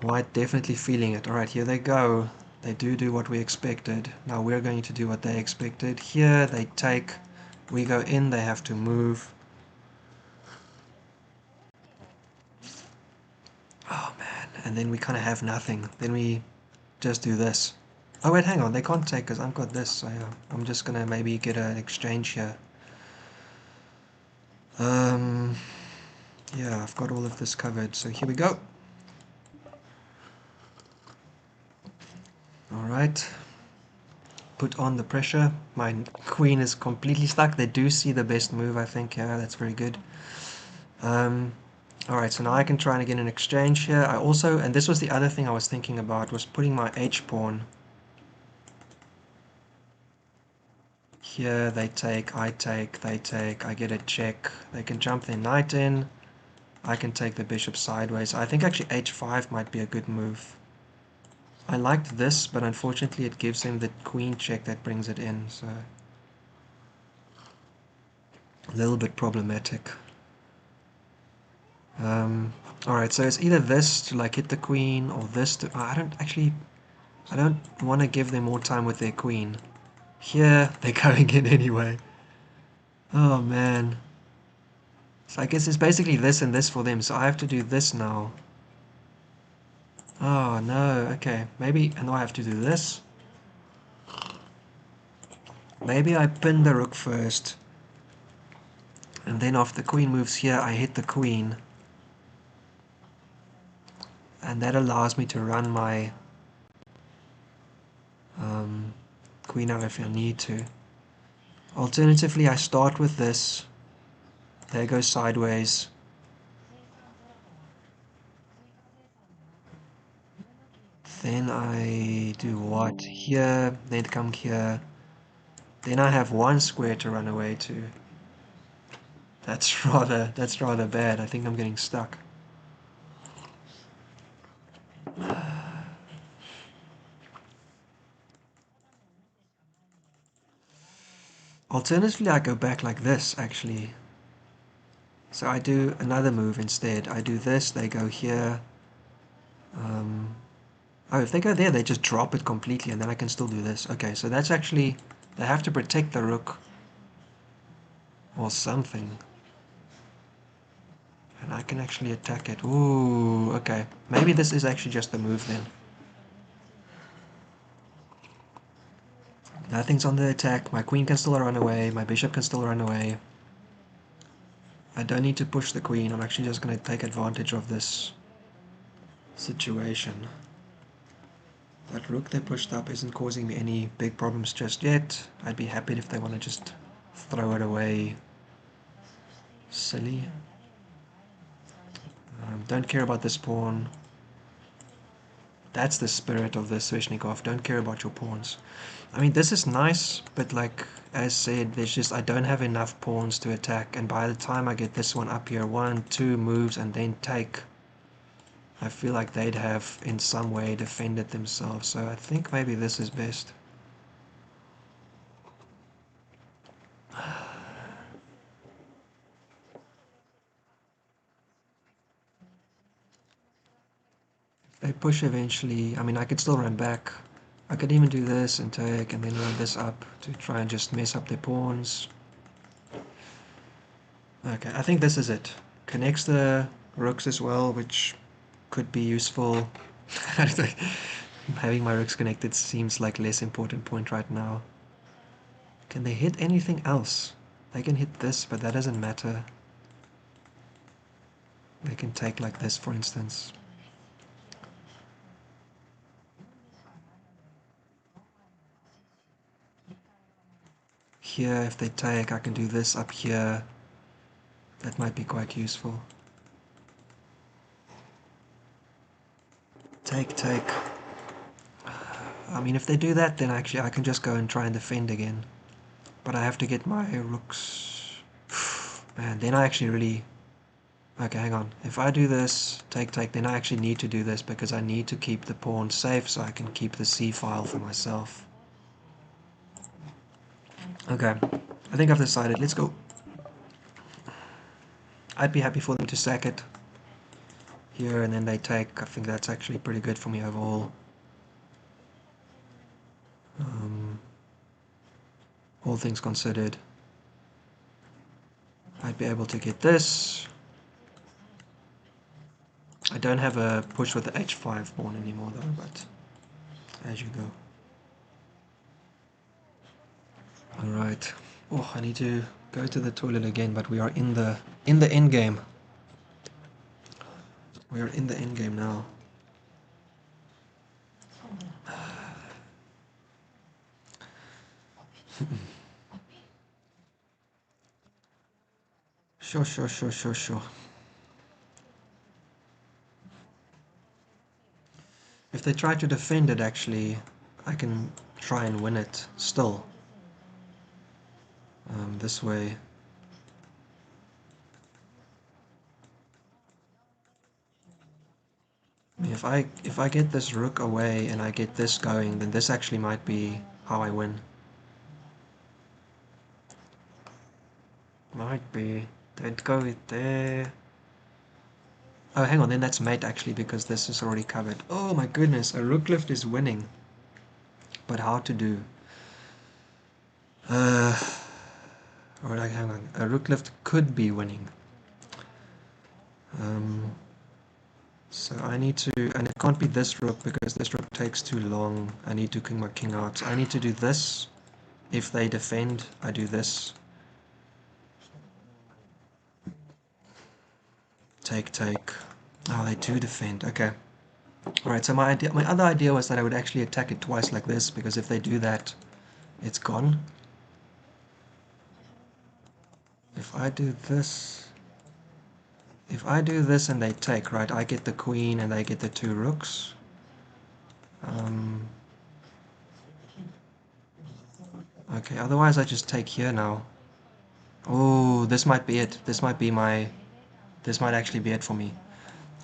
White definitely feeling it. Alright, here they go. They do what we expected. Now we're going to do what they expected. Here they take. We go in, they have to move. Oh man, and then we kind of have nothing. Then we just do this. Oh wait, hang on, they can't take because I've got this. So yeah, I'm just gonna maybe get an exchange here. Yeah, I've got all of this covered, so here we go. Alright. Put on the pressure. My queen is completely stuck. They do see the best move, I think. Yeah, that's very good. Alright, so now I can try and get an exchange here. I also, and this was the other thing I was thinking about, was putting my h-pawn. Here they take, I take, they take, I get a check. They can jump their knight in. I can take the bishop sideways. I think actually h5 might be a good move. I liked this, but unfortunately it gives him the queen check that brings it in, so... a little bit problematic. Alright, so it's either this to like hit the queen, or this to... I don't want to give them more time with their queen. Here, they're going in anyway. Oh man. So I guess it's basically this and this for them, so I have to do this now. Oh no, okay. Maybe, and now I have to do this. Maybe I pin the rook first. And then after the queen moves here, I hit the queen. And that allows me to run my queen out if I need to. Alternatively, I start with this. There goes sideways. Then I do what? Here, then come here. Then I have one square to run away to. That's rather bad. I think I'm getting stuck. Alternatively, I go back like this, actually. So I do another move instead. I do this, they go here. Oh, if they go there, they just drop it completely, and then I can still do this. Okay, so that's actually... they have to protect the rook. Or something. And I can actually attack it. Ooh, okay. Maybe this is actually just the move then. Nothing's on the attack. My queen can still run away. My bishop can still run away. I don't need to push the queen. I'm actually just going to take advantage of this situation. That rook they pushed up isn't causing me any big problems just yet. I'd be happy if they want to just throw it away. Silly. Don't care about this pawn. That's the spirit of the Sveshnikov. Don't care about your pawns. I mean, this is nice, but like, as said, there's just, I don't have enough pawns to attack, and by the time I get this one up here, 1, 2 moves, and then take, I feel like they'd have, in some way, defended themselves, so I think maybe this is best. They push eventually. I mean, I could still run back. I could even do this and take, and then run this up to try and just mess up their pawns. Okay, I think this is it. Connects the rooks as well, which could be useful. Having my rooks connected seems like less important point right now. Can they hit anything else? They can hit this, but that doesn't matter. They can take like this, for instance. Here, if they take, I can do this up here. That might be quite useful. Take, take. I mean, if they do that, then actually I can just go and try and defend again. But I have to get my rooks. Man, then I actually really... Okay, hang on. If I do this, take, then I actually need to do this because I need to keep the pawn safe so I can keep the c file for myself. Okay, I think I've decided. Let's go. I'd be happy for them to sack it here and then they take. I think that's actually pretty good for me overall. All things considered. I'd be able to get this. I don't have a push with the h5 pawn anymore though, but as you go. Alright. Oh, I need to go to the toilet again, but we are in the end game. We are in the end game now. Sure. If they try to defend it, actually, I can try and win it still. This way. I mean, if I get this rook away and I get this going, then this actually might be how I win. Might be. Don't go it there. Oh, hang on, then that's mate actually because this is already covered. Oh my goodness, a rook lift is winning. But how to do? Or like, hang on, a rook lift could be winning. So I need to, and it can't be this rook because this rook takes too long. I need to king my king out. So I need to do this. If they defend, I do this. Take. Oh, they do defend. Okay. Alright, so my other idea was that I would actually attack it twice like this, because if they do that, it's gone. If I do this and they take, right, I get the queen and they get the two rooks. Okay, otherwise I just take here now. Oh, this might be it. This might actually be it for me.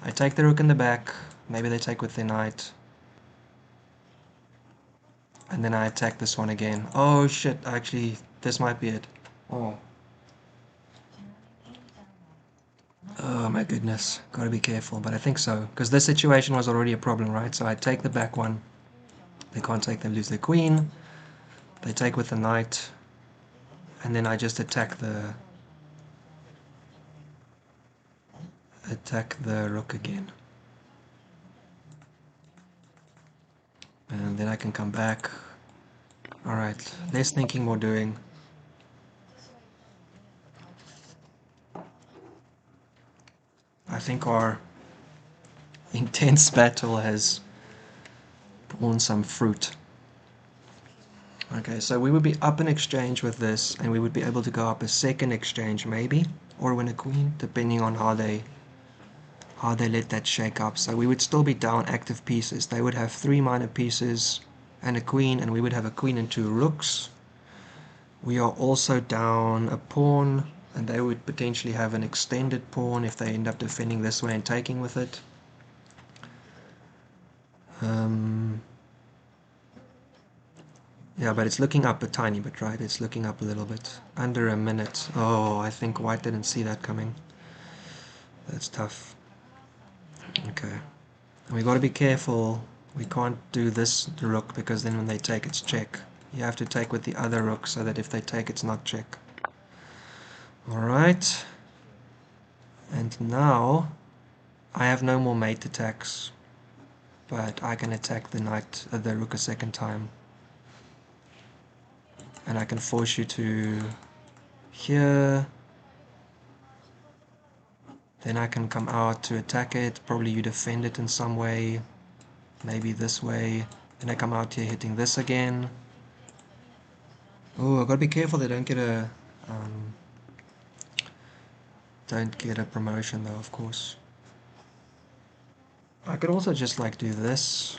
I take the rook in the back. Maybe they take with their knight. And then I attack this one again. Oh shit, actually, this might be it. Oh. Oh my goodness, gotta be careful, but I think so. Because this situation was already a problem, right? So I take the back one. They can't take, they lose their queen. They take with the knight. And then I just attack the rook again. And then I can come back. Alright, less thinking, more doing. I think our intense battle has borne some fruit. Okay, so we would be up an exchange with this, and we would be able to go up a second exchange maybe, or win a queen, depending on how they let that shake up. So we would still be down active pieces. They would have 3 minor pieces and a queen, and we would have a queen and 2 rooks. We are also down a pawn, and they would potentially have an extended pawn if they end up defending this way and taking with it. Yeah, but it's looking up a tiny bit, right? It's looking up a little bit. Under a minute. Oh, I think white didn't see that coming. That's tough. Okay. And we got to be careful. We can't do this rook because then when they take, it's check. You have to take with the other rook so that if they take, it's not check. Alright. And now I have no more mate attacks, but I can attack the knight, the rook a second time. And I can force you to here. Then I can come out to attack it. Probably you defend it in some way. Maybe this way. Then I come out here hitting this again. Oh, I've got to be careful they don't get a promotion though, of course. I could also just like do this.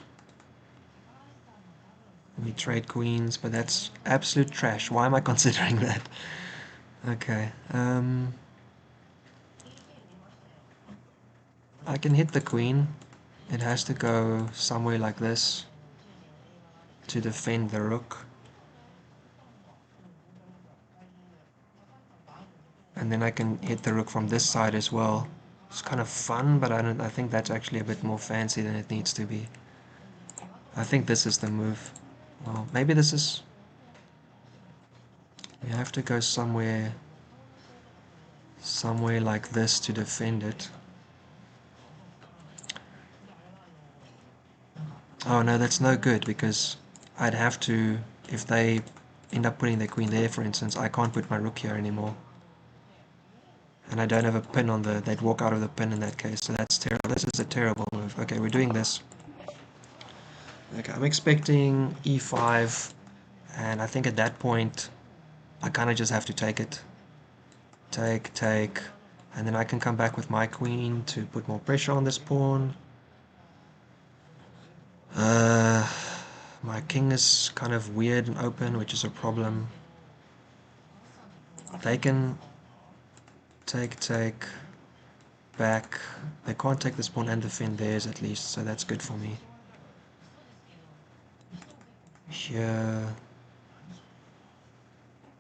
We trade queens, but that's absolute trash. Why am I considering that? Okay. I can hit the queen. It has to go somewhere like this to defend the rook. And then I can hit the rook from this side as well. It's kind of fun, but I think that's actually a bit more fancy than it needs to be. I think this is the move. Well, maybe this is... You have to go somewhere like this to defend it. Oh no, that's no good, because I'd have to, if they end up putting their queen there, for instance, I can't put my rook here anymore. And I don't have a pin on the... They'd walk out of the pin in that case, so that's terrible. This is a terrible move. Okay, we're doing this. Okay, I'm expecting e5, and I think at that point I kind of just have to take it. Take, and then I can come back with my queen to put more pressure on this pawn. My king is kind of weird and open, which is a problem. They can take, back. They can't take this pawn and defend theirs at least, so that's good for me. Here,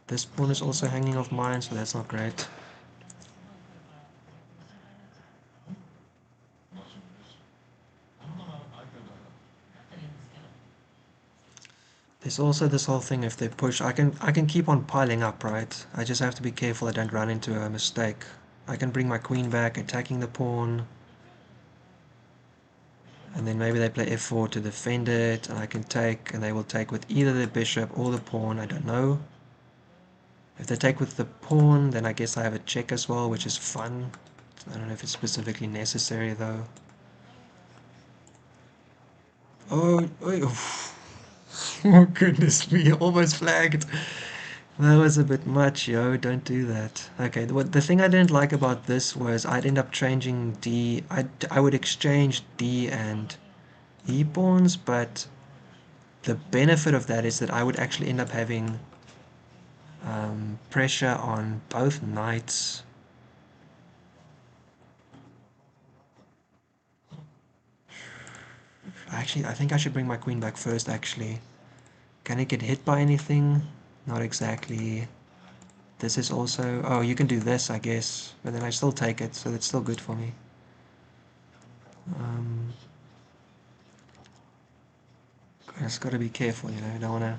this pawn is also hanging off mine, so that's not great. There's also this whole thing, if they push, I can keep on piling up, right? I just have to be careful I don't run into a mistake. I can bring my queen back, attacking the pawn. And then maybe they play f4 to defend it, and I can take, and they will take with either the bishop or the pawn, I don't know. If they take with the pawn, then I guess I have a check as well, which is fun. I don't know if it's specifically necessary though. Oh, oh, oh goodness me, almost flagged. That was a bit much, yo, don't do that. Okay, the thing I didn't like about this was I'd end up changing D. I would exchange D and E pawns, but the benefit of that is that I would actually end up having pressure on both knights. Actually, I think I should bring my queen back first, actually. Can it get hit by anything? Not exactly. This is also... Oh, you can do this, I guess. But then I still take it, so that's still good for me. I just got to be careful, you know. I don't want to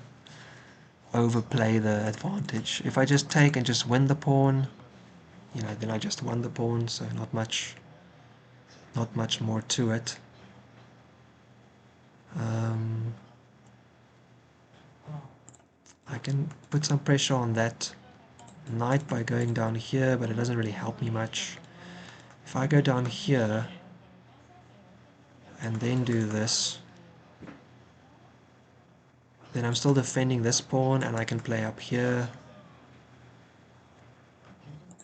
overplay the advantage. If I just take and just win the pawn, you know, then I just won the pawn, so not much more to it. I can put some pressure on that knight by going down here, but it doesn't really help me much. If I go down here and then do this, then I'm still defending this pawn, and I can play up here.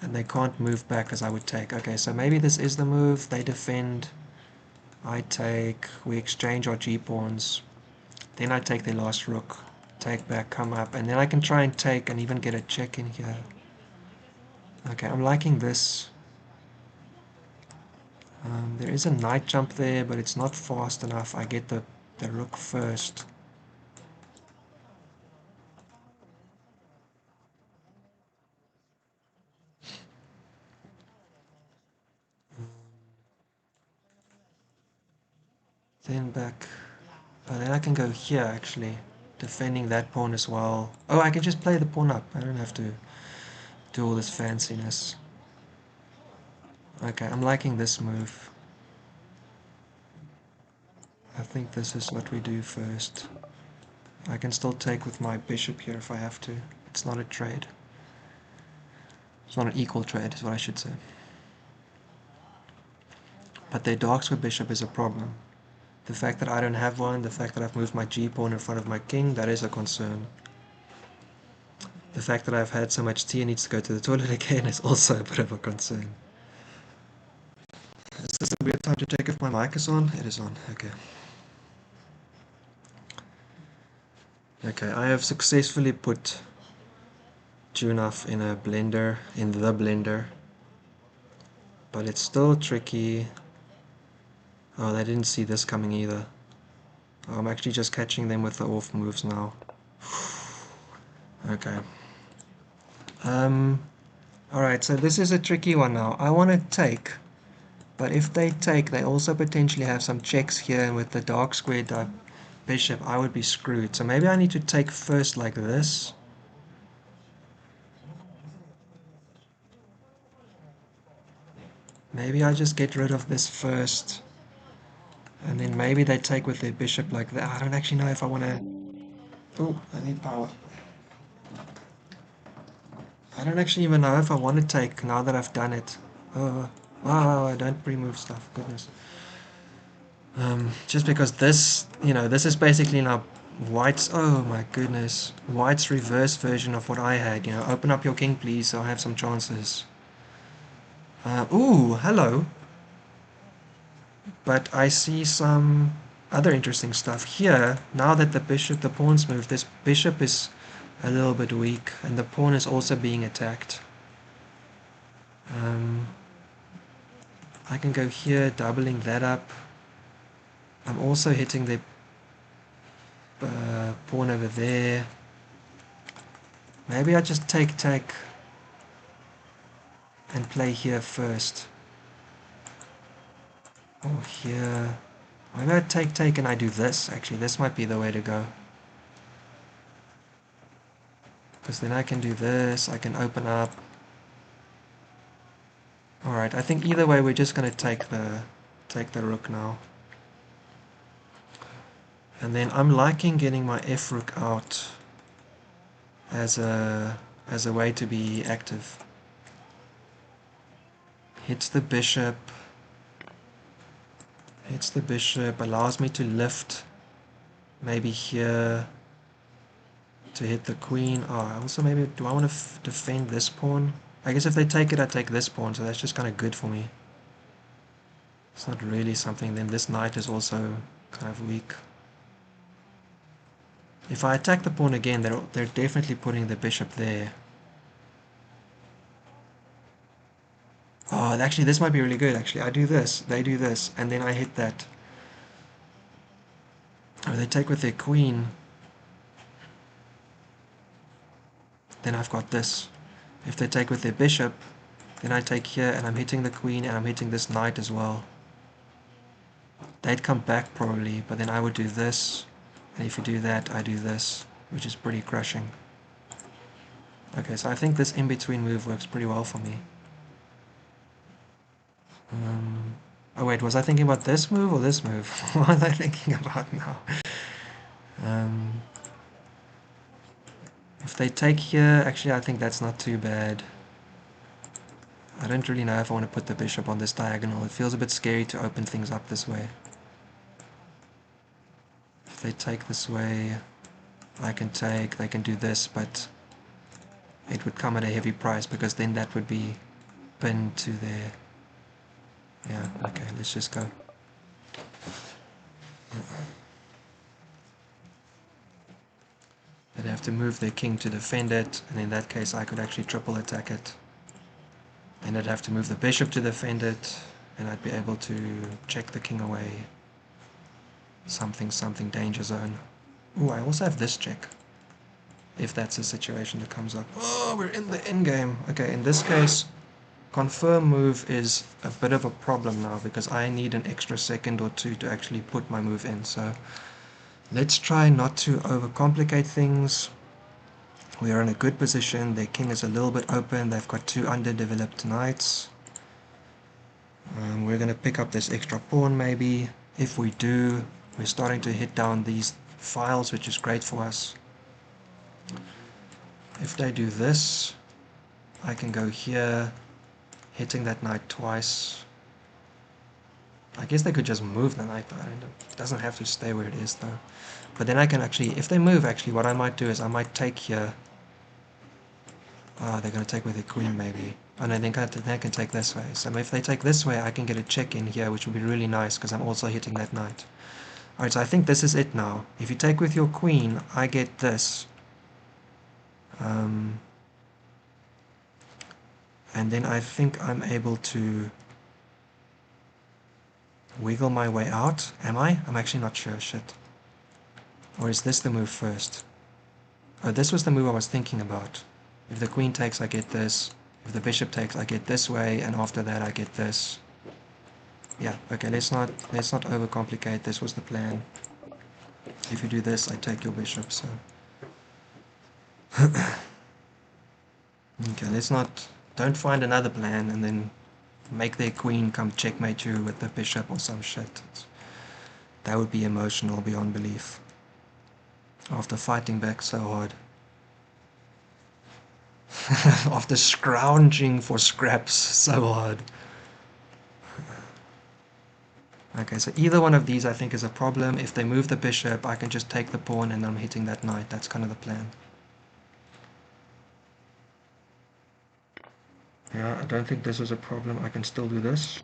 And they can't move back as I would take. Okay, so maybe this is the move. They defend, I take, we exchange our g-pawns. Then I take their last rook, take back, come up, and then I can try and take and even get a check in here. Okay, I'm liking this. There is a knight jump there, but it's not fast enough. I get the rook first. Then back. Oh, then I can go here, actually. Defending that pawn as well. Oh, I can just play the pawn up. I don't have to do all this fanciness. Okay, I'm liking this move. I think this is what we do first. I can still take with my bishop here if I have to. It's not a trade. It's not an equal trade, is what I should say. But their dark square bishop is a problem. The fact that I don't have one, the fact that I've moved my g-pawn in front of my king, that is a concern. The fact that I've had so much tea and needs to go to the toilet again is also a bit of a concern. Is this a weird time to check if my mic is on? It is on, okay. Okay, I have successfully put tune-off in a blender, in the blender. But it's still tricky. Oh, they didn't see this coming either. Oh, I'm actually just catching them with the off moves now. Okay. Alright, so this is a tricky one now. I want to take, but if they take, they also potentially have some checks here, and with the dark squared bishop, I would be screwed. So maybe I need to take first like this. Maybe I just get rid of this first. And then maybe they take with their bishop like that. I don't actually know if I want to... Oh, I need power. I don't actually even know if I want to take now that I've done it. Oh, wow, I don't pre-move stuff. Goodness. Just because this, this is basically now White's... Oh my goodness. White's reverse version of what I had. Open up your king, please, so I have some chances. Ooh, hello. But I see some other interesting stuff here. Now that the pawn's moved, this bishop is a little bit weak, and the pawn is also being attacked. I can go here, doubling that up. I'm also hitting the pawn over there. Maybe I just take and play here first. Or here. Maybe I take and I do this. Actually, this might be the way to go. Because then I can do this, I can open up. Alright, I think either way we're just going to take the rook now. And then I'm liking getting my f rook out as a way to be active. Hits the bishop, allows me to lift maybe here to hit the queen. Oh, also maybe, do I want to defend this pawn? I guess if they take it, I take this pawn, so that's just kind of good for me. It's not really something. Then this knight is also kind of weak. If I attack the pawn again, they're definitely putting the bishop there. Oh, actually, this might be really good, actually. I do this, they do this, and then I hit that. Oh, they take with their queen. Then I've got this. If they take with their bishop, then I take here, and I'm hitting the queen, and I'm hitting this knight as well. They'd come back probably, but then I would do this, and if you do that, I do this, which is pretty crushing. Okay, so I think this in-between move works pretty well for me. Oh wait, was I thinking about this move or this move? What was I thinking about now? If they take here, actually I think that's not too bad. I don't really know if I want to put the bishop on this diagonal. It feels a bit scary to open things up this way. If they take this way, I can take, they can do this, but it would come at a heavy price because then that would be pinned to their... Yeah, okay, let's just go. They'd have to move their king to defend it, and in that case I could actually triple attack it. And I'd have to move the bishop to defend it, and I'd be able to check the king away. Something danger zone. Ooh, I also have this check. If that's a situation that comes up. Oh, we're in the endgame. Okay, in this case, confirm move is a bit of a problem now because I need an extra second or two to actually put my move in. So let's try not to overcomplicate things. We are in a good position. Their king is a little bit open. They've got two underdeveloped knights. We're going to pick up this extra pawn maybe. If we do, we're starting to hit down these files, which is great for us. If they do this, I can go here, hitting that knight twice. I guess they could just move the knight, but it doesn't have to stay where it is though. But then I can actually, if they move actually, what I might do is I might take here. Oh, they're going to take with their queen maybe. Oh no, they can take this way. So if they take this way, I can get a check in here, which would be really nice because I'm also hitting that knight. Alright, so I think this is it now. If you take with your queen, I get this. And then I think I'm able to wiggle my way out. Am I? I'm actually not sure. Shit. Or is this the move first? Oh, this was the move I was thinking about. If the queen takes, I get this. If the bishop takes, I get this way, and after that I get this. Yeah, okay, let's not overcomplicate. This was the plan. If you do this, I take your bishop, so... Okay, let's not... Don't find another plan and then make their queen come checkmate you with the bishop or some shit. That would be emotional beyond belief. After fighting back so hard. After scrounging for scraps so hard. Okay, so either one of these I think is a problem. If they move the bishop, I can just take the pawn and I'm hitting that knight. That's kind of the plan. Yeah, I don't think this is a problem. I can still do this.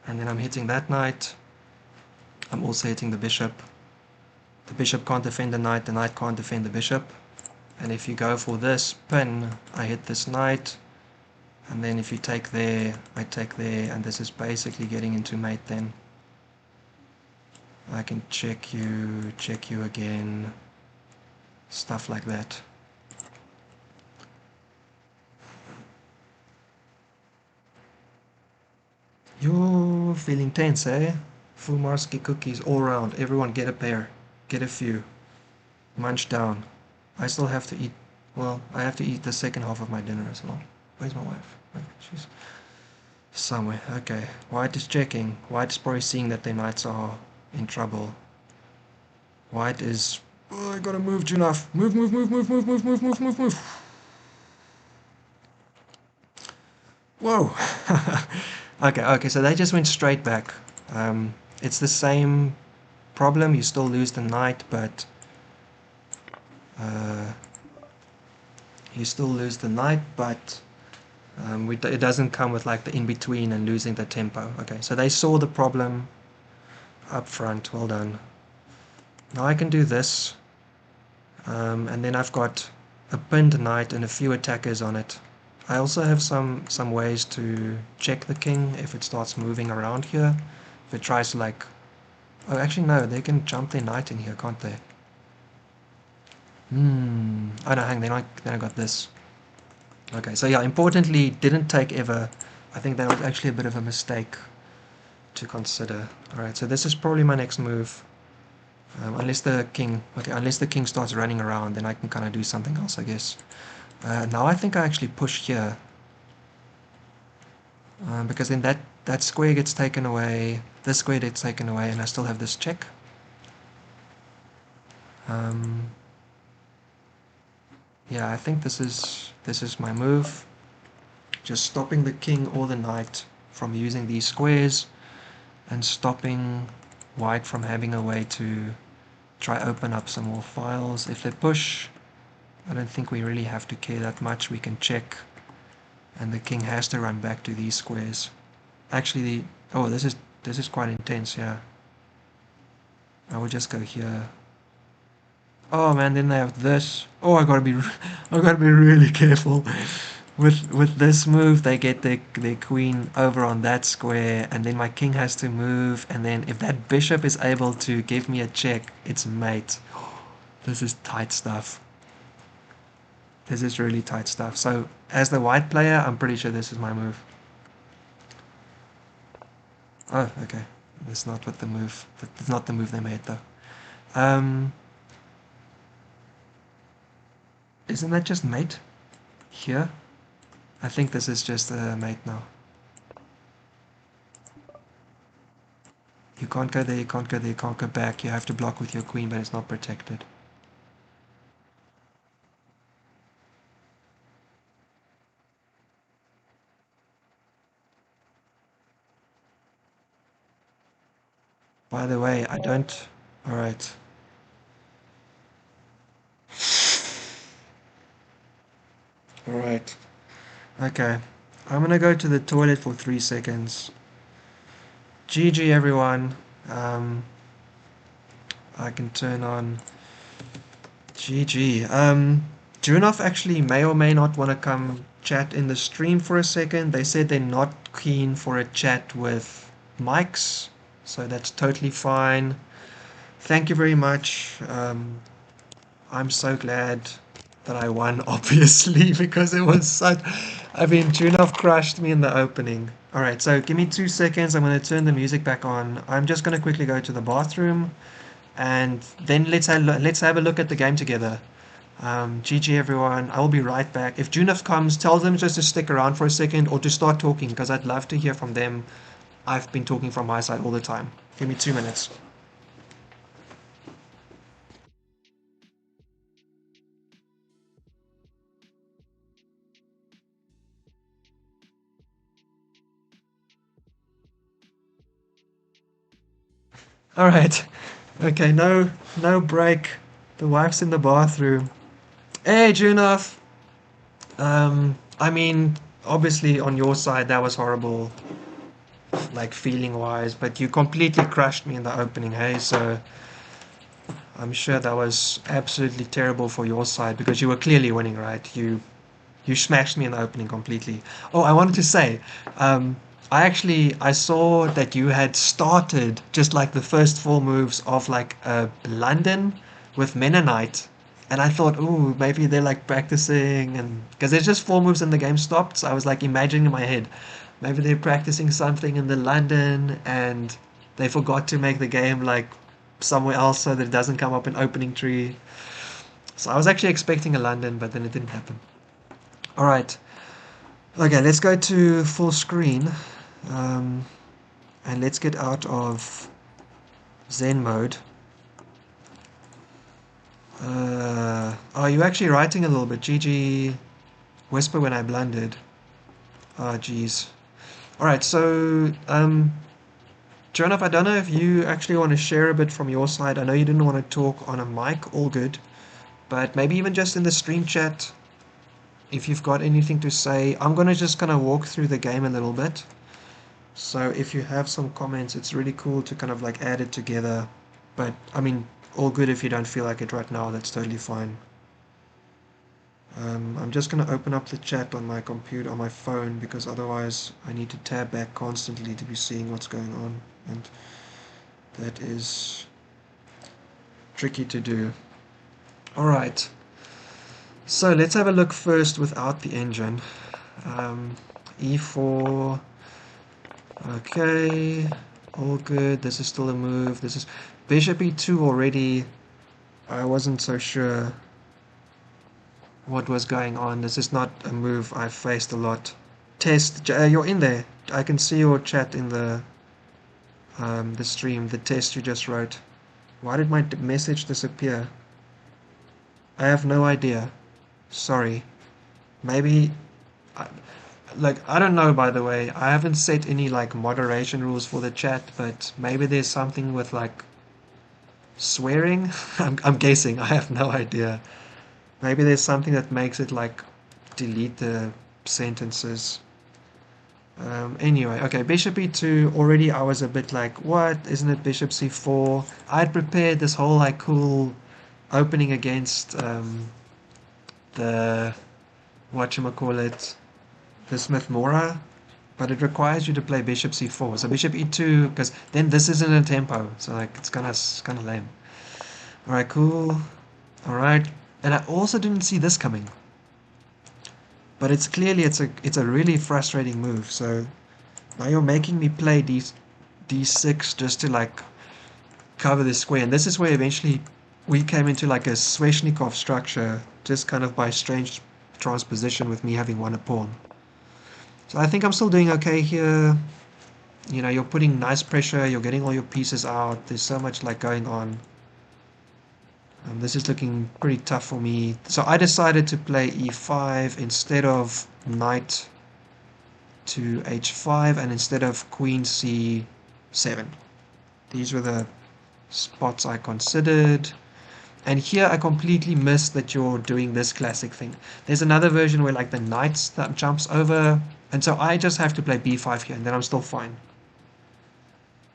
And then I'm hitting that knight. I'm also hitting the bishop. The bishop can't defend the knight can't defend the bishop. And if you go for this pin, I hit this knight. And then if you take there, I take there, and this is basically getting into mate then. I can check you again, stuff like that. You're feeling tense, eh? Fumarsky cookies all around. Everyone get a pair. Get a few. Munch down. I still have to eat, well, I have to eat the second half of my dinner as well. Where's my wife? Okay, she's somewhere. Okay. White is checking. White is probably seeing that their knights are in trouble. White is... Oh, I gotta move, Junaf. Move, move, move, move, move, move, move, move, move, move. Whoa. Okay, so they just went straight back. It's the same problem. You still lose the knight, but... you still lose the knight, but... it doesn't come with like the in-between and losing the tempo. Okay, so they saw the problem up front. Well done. Now I can do this. And then I've got a pinned knight and a few attackers on it. I also have some ways to check the king if it starts moving around here. If it tries to like... Oh, actually no, they can jump their knight in here, can't they? Oh no, hang, then I got this. Okay, so yeah, importantly, didn't take ever. I think that was actually a bit of a mistake to consider. Alright, so this is probably my next move. Unless the king starts running around, then I can kind of do something else, I guess. Now I think I actually push here. Because then that square gets taken away, this square gets taken away, and I still have this check. Yeah, I think this is my move. Just stopping the king or the knight from using these squares, and stopping white from having a way to try open up some more files. If they push, I don't think we really have to care that much. We can check, and the king has to run back to these squares. Actually, oh, this is quite intense. Yeah, I will just go here. Oh man, then they have this. Oh, I gotta be really careful. With this move, they get their queen over on that square, and then my king has to move, and then if that bishop is able to give me a check, it's mate. This is tight stuff. This is really tight stuff. So, as the white player, I'm pretty sure this is my move. Oh, okay. That's not what the move... That's not the move they made, though. Isn't that just mate? Here? I think this is just a mate now. You can't go there, you can't go there, you can't go back. You have to block with your queen, but it's not protected. By the way, I don't... Alright. Alright. Okay. I'm gonna go to the toilet for 3 seconds. GG everyone. Um, I can turn on GG. Junov actually may or may not want to come chat in the stream for a second. They said they're not keen for a chat with mics, so that's totally fine. Thank you very much. I'm so glad that I won, obviously, because it was such. I mean, Junov crushed me in the opening. All right, so give me 2 seconds. I'm going to turn the music back on. I'm just going to quickly go to the bathroom, and then let's have a look at the game together. GG everyone. I will be right back. If Junov comes, tell them just to stick around for a second or to start talking because I'd love to hear from them. I've been talking from my side all the time. Give me 2 minutes. All right. Okay, no break. The wife's in the bathroom. Hey, Junov. I mean, obviously on your side that was horrible, like feeling wise, but you completely crushed me in the opening, hey? So I'm sure that was absolutely terrible for your side because you were clearly winning, right? You smashed me in the opening completely. Oh, I wanted to say, um, I saw that you had started just like the first four moves of like London with Mennonite, and I thought, oh, maybe they're like practicing, and because there's just four moves and the game stopped, so I was like imagining in my head, maybe they're practicing something in the London, and they forgot to make the game like somewhere else so that it doesn't come up in opening tree. So I was actually expecting a London, but then it didn't happen. All right. Okay, let's go to full screen. Um, and let's get out of Zen mode. Oh, you're actually writing a little bit. GG, whisper when I blundered. Oh, geez. All right, so, Jonah, I don't know if you actually want to share a bit from your side. I know you didn't want to talk on a mic, all good. But maybe even just in the stream chat, if you've got anything to say. I'm going to just kind of walk through the game a little bit. So if you have some comments, it's really cool to kind of like add it together. But I mean, all good if you don't feel like it right now, that's totally fine. I'm just going to open up the chat on my computer, on my phone, because otherwise I need to tab back constantly to be seeing what's going on. And that is tricky to do. Alright, so let's have a look first without the engine. E4. Okay, all good. This is still a move. This is Bishop E2 already. I wasn't so sure what was going on. This is not a move I've faced a lot. Test, you're in there. I can see your chat in the stream, the test you just wrote. Why did my message disappear? I have no idea. Sorry. Maybe I, I don't know, by the way. I haven't set any like moderation rules for the chat, but maybe there's something with like swearing. I'm guessing. I have no idea. Maybe there's something that makes it like delete the sentences. Anyway, okay, bishop e2. Already I was a bit like, what? Isn't it bishop c4? I'd prepared this whole like cool opening against the whatchamacallit, the Smith Mora, but it requires you to play bishop c4. So bishop e2, because then this isn't a tempo, so like it's kind of lame. All right, cool. All right, and I also didn't see this coming, but it's clearly it's a really frustrating move. So now you're making me play d6 just to like cover this square, and this is where eventually we came into like a Sveshnikov structure, just kind of by strange transposition with me having won a pawn. So I think I'm still doing okay here. You know, you're putting nice pressure, you're getting all your pieces out, there's so much like going on. This is looking pretty tough for me. So I decided to play e5 instead of knight to h5 and instead of queen c7. These were the spots I considered. And here I completely missed that you're doing this classic thing. There's another version where like the knight that jumps over, and so I just have to play b5 here and then I'm still fine.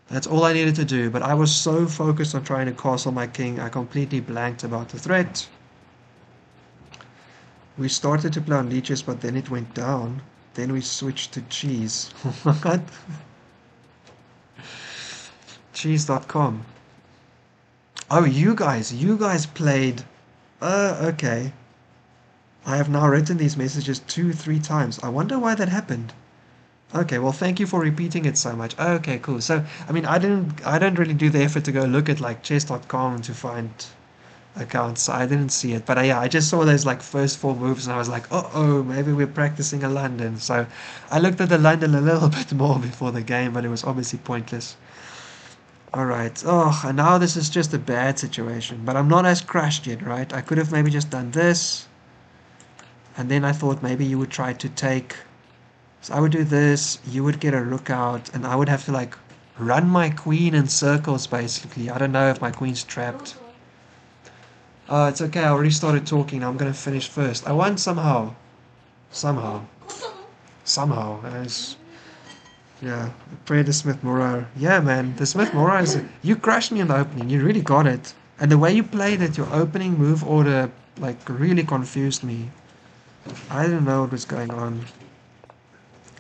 That's all I needed to do, but I was so focused on trying to castle my king, I completely blanked about the threat. We started to play on leeches, but then it went down. Then we switched to cheese. What? Cheese.com. Oh, you guys played. Okay. I have now written these messages 2, 3 times. I wonder why that happened. Okay, well, thank you for repeating it so much. Okay, cool. So, I mean, I don't really do the effort to go look at like chess.com to find accounts. So I didn't see it, but yeah, I just saw those like first four moves, and I was like, oh, maybe we're practicing a London. So, I looked at the London a little bit more before the game, but it was obviously pointless. All right. Oh, and now this is just a bad situation, but I'm not as crushed yet, right? I could have maybe just done this, and then I thought maybe you would try to take. So I would do this, you would get a rook out, and I would have to like run my queen in circles basically. I don't know if my queen's trapped. Oh, it's okay, I already started talking. I'm gonna finish first. I won somehow. Somehow. Somehow. Yeah, pray the Smith Morrow. Yeah, man, the Smith Morrow is. You crushed me in the opening. You really got it. And the way you played it, your opening move order, like, really confused me. I didn't know what was going on.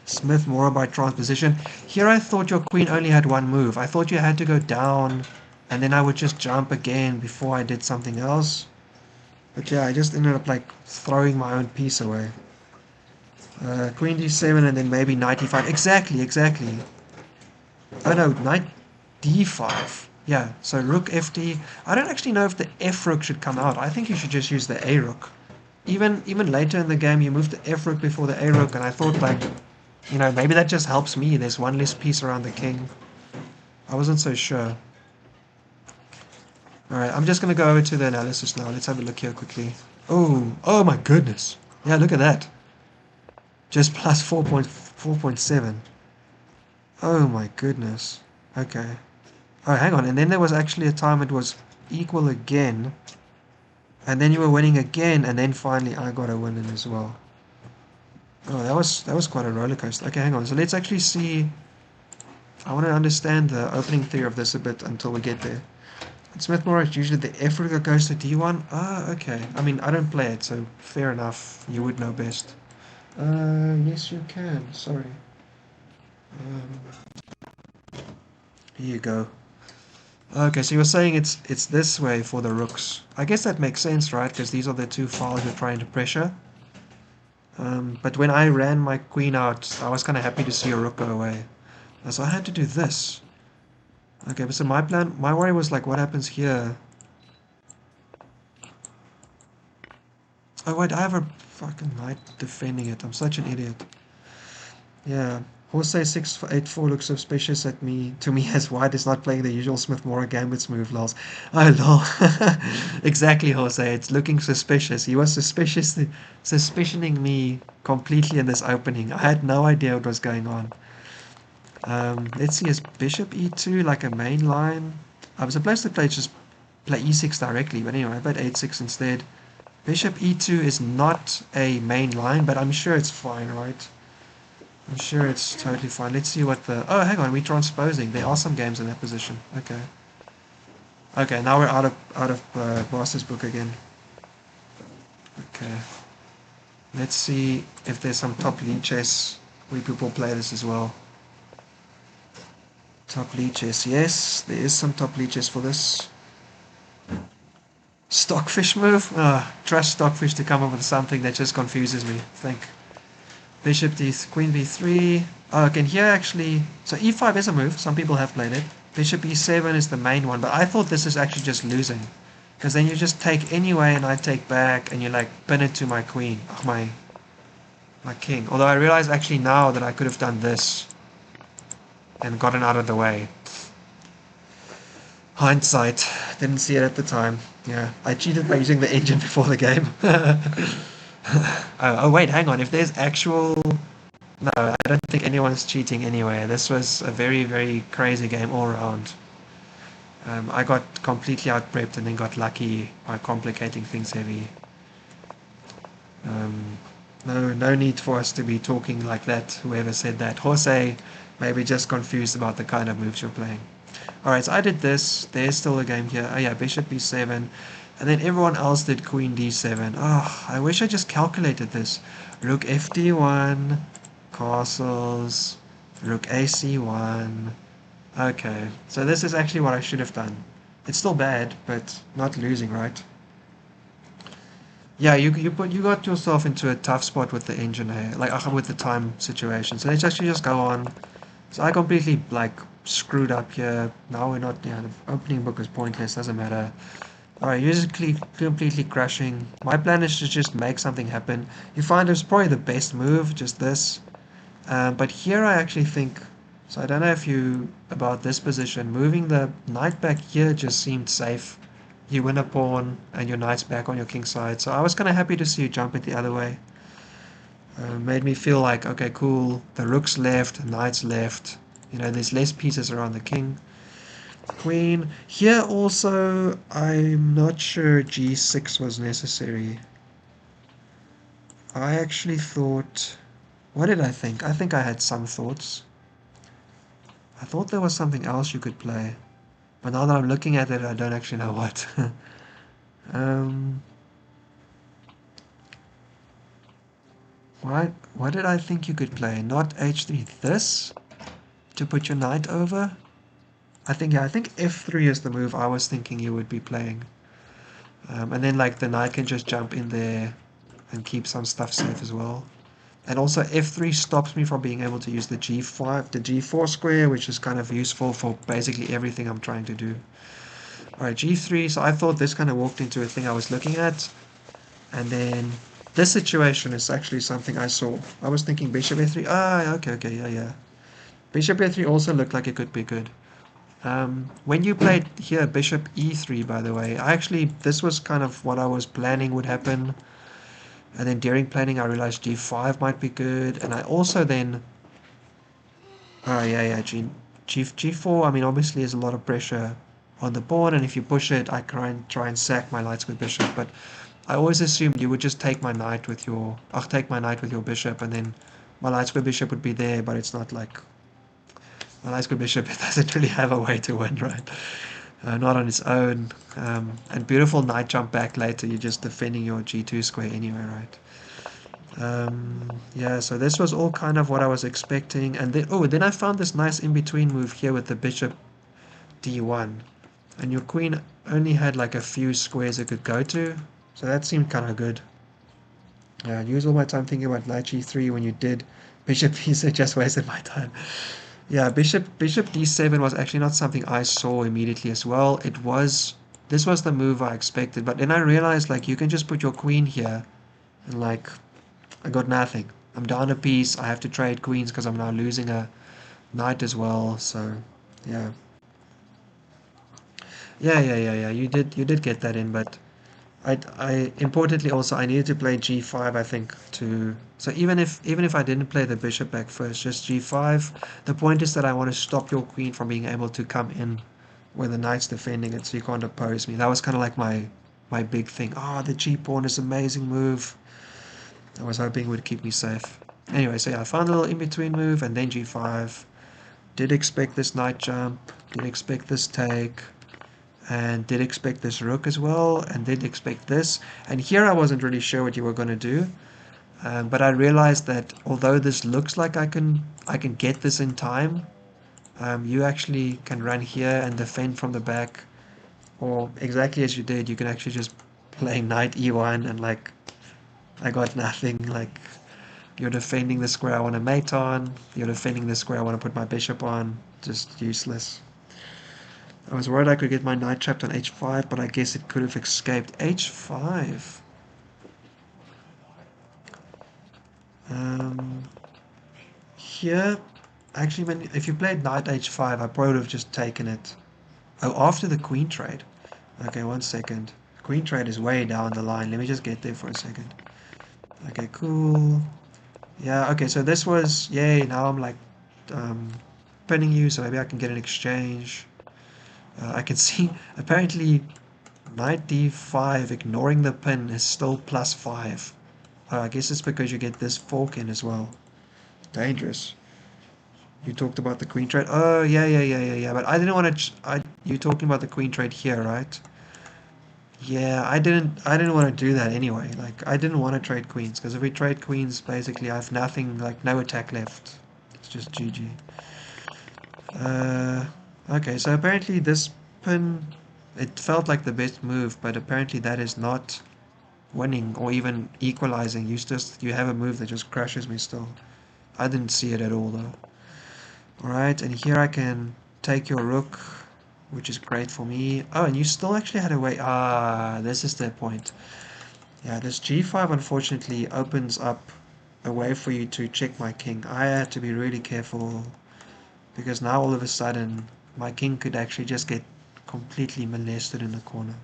Smith Morrow by transposition. Here I thought your queen only had one move. I thought you had to go down, and then I would just jump again before I did something else. But yeah, I just ended up like throwing my own piece away. Queen d7 and then maybe knight e5. Exactly, exactly. Oh no, knight d5. Yeah, so rook fd. I don't actually know if the f rook should come out. I think you should just use the a rook. Even later in the game, you moved the f rook before the a rook, and I thought like, maybe that just helps me. There's one less piece around the king. I wasn't so sure. Alright, I'm just going to go over to the analysis now. Let's have a look here quickly. Oh my goodness. Yeah, look at that. Just plus 4.7. Oh my goodness. Okay. Oh, hang on. And then there was actually a time it was equal again. And then you were winning again. And then finally I got a win in as well. Oh, that was quite a roller coaster. Okay, hang on. So let's actually see. I want to understand the opening theory of this a bit until we get there. In Smith Morrow, it's usually the F rook goes to d1. Ah, okay. I mean, I don't play it, so fair enough. You would know best. Yes, you can. Sorry. Here you go. Okay, so you're saying it's this way for the rooks. I guess that makes sense, right? Because these are the two files you're trying to pressure. But when I ran my queen out, I was kind of happy to see a rook go away. So I had to do this. Okay, but so my worry was like, what happens here? Oh wait, I have a fucking knight defending it. I'm such an idiot. Yeah. Jose 684 looks suspicious at me to me as White is not playing the usual Smith Morrow gambits move, lols. Oh lol. Exactly, Jose. It's looking suspicious. He was suspicioning me completely in this opening. I had no idea what was going on. Let's see, is bishop e2 like a main line? I was supposed to play e6 directly, but anyway, I played h6 instead. Bishop e2 is not a main line, but I'm sure it's fine, right? I'm sure it's totally fine. Let's see what the... Oh, hang on, we're transposing. There are some games in that position. Okay. Okay, now we're out of Master's book again. Okay. Let's see if there's some top league chess where people play this as well. Top league chess. Yes, there is some top league chess for this. Stockfish move? Trust Stockfish to come up with something that just confuses me. Think. Bishop d, queen b3. Oh, okay, here actually... So e5 is a move. Some people have played it. Bishop e7 is the main one, but I thought this is actually just losing. Because then you just take anyway and I take back and you like pin it to my queen. Oh, my king. Although I realize actually now that I could have done this and gotten out of the way. Hindsight. Didn't see it at the time. Yeah, I cheated by using the engine before the game. Oh wait, hang on. If there's actual... No, I don't think anyone's cheating anyway. This was a very, very crazy game all around. I got completely out-prepped and then got lucky by complicating things heavy. No need for us to be talking like that, whoever said that. Jose maybe just confused about the kind of moves you're playing. Alright, so I did this. There's still a game here. Oh yeah, bishop b7. And then everyone else did queen d7. Oh, I wish I just calculated this. Rook fd1, castles, rook ac1. Okay, so this is actually what I should have done. It's still bad, but not losing, right? Yeah, you got yourself into a tough spot with the engine here, like with the time situation. So let's actually just go on. So I completely like screwed up here. Now we're not. Yeah, the opening book is pointless. Doesn't matter. All right, you're just completely crashing. My plan is to just make something happen. You find it's probably the best move, just this. But here I actually think. So I don't know if you about this position. Moving the knight back here just seemed safe. You win a pawn and your knight's back on your king side. So I was kind of happy to see you jump it the other way. Made me feel like, okay, cool. The rook's left, knight's left. You know, there's less pieces around the king. Queen. Here also, I'm not sure g6 was necessary. I actually thought... What did I think? I think I had some thoughts. I thought there was something else you could play. But now that I'm looking at it, I don't actually know what. um, what did I think you could play? Not h3. This? To put your knight over? Yeah, I think f3 is the move I was thinking you would be playing. And then like the knight can just jump in there and keep some stuff safe as well. And also f3 stops me from being able to use the g5, the g4 square, which is kind of useful for basically everything I'm trying to do. Alright, g3, so I thought this kind of walked into a thing I was looking at. And then this situation is actually something I saw. I was thinking bishop f3. Ah, okay, yeah. Bishop f3 also looked like it could be good. When you played here bishop e3, by the way, this was kind of what I was planning would happen. And then during planning, I realized g5 might be good. And I also then... Oh, yeah, g4, I mean, obviously there's a lot of pressure on the pawn. And if you push it, I try and sack my light square bishop. But I always assumed you would just take my knight with your... I'll take my knight with your bishop. And then my light square bishop would be there. But it's not like... My light square bishop doesn't really have a way to win, right? Not on its own. And beautiful knight jump back later, you're just defending your g2 square anyway, right? Yeah, so this was all kind of what I was expecting. And then I found this nice in-between move here with the bishop d1. And your queen only had like a few squares it could go to. So that seemed kind of good. I used all my time thinking about knight g3 when you did bishop b6, just wasted my time. Yeah, bishop d7 was actually not something I saw immediately as well. This was the move I expected, but then I realized like you can just put your queen here and like I got nothing. I'm down a piece. I have to trade queens because I'm now losing a knight as well. So yeah. Yeah. You did get that in, but I importantly also I needed to play g5 I think to so even if I didn't play the bishop back first, just g5. The point is that I want to stop your queen from being able to come in when the knight's defending it, so you can't oppose me. That was kind of like my big thing. Oh, the g pawn is an amazing move. I was hoping it would keep me safe. Anyway, so yeah, I found a little in-between move and then g5. Did expect this knight jump. Did expect this take. And did expect this rook as well, and did expect this. And here I wasn't really sure what you were going to do, but I realized that although this looks like I can get this in time, you actually can run here and defend from the back, or exactly as you did, you can actually just play knight e1 and like I got nothing. Like you're defending the square I want to mate on, you're defending the square I want to put my bishop on, just useless. I was worried I could get my knight trapped on h5, but I guess it could have escaped. h5. Um, here, actually, if you played knight h5, I probably would have just taken it. Oh, after the queen trade. Okay, 1 second. Queen trade is way down the line. Let me just get there for a second. Okay, cool. Yeah, okay, so this was... Yay, now I'm like pinning you, so maybe I can get an exchange. I can see, apparently, knight d5, ignoring the pin, is still +5. I guess it's because you get this fork in as well. Dangerous. You talked about the queen trade. Oh, yeah, yeah, yeah, yeah, yeah. But I didn't want to. You talking about the queen trade here, right? Yeah, I didn't want to do that anyway. Like, I didn't want to trade queens because if we trade queens, basically I have nothing, like no attack left. It's just GG. Uh, okay, so apparently this pin, it felt like the best move, but apparently that is not winning or even equalizing. You have a move that just crushes me still. I didn't see it at all though. Alright, and here I can take your rook, which is great for me. Oh, and you still actually had a way. Ah, this is the point. Yeah, this g5 unfortunately opens up a way for you to check my king. I had to be really careful because now all of a sudden my king could actually just get completely molested in the corner.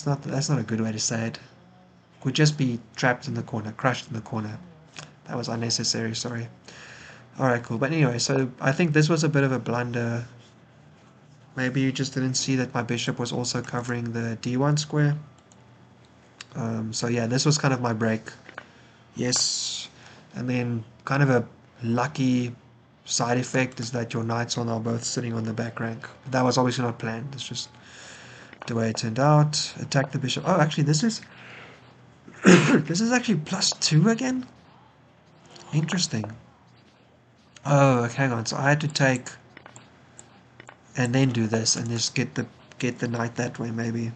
That's not a good way to say it. Could just be trapped in the corner, crushed in the corner. That was unnecessary, sorry. Alright, cool. But anyway, so I think this was a bit of a blunder. Maybe you just didn't see that my bishop was also covering the d1 square. So yeah, this was kind of my break. Yes. And then kind of a lucky side effect is that your knights are now both sitting on the back rank. That was obviously not planned. It's just the way it turned out. Attack the bishop. Oh, actually, this is this is actually +2 again. Interesting. Oh, okay, hang on. So I had to take and then do this and just get the knight that way maybe.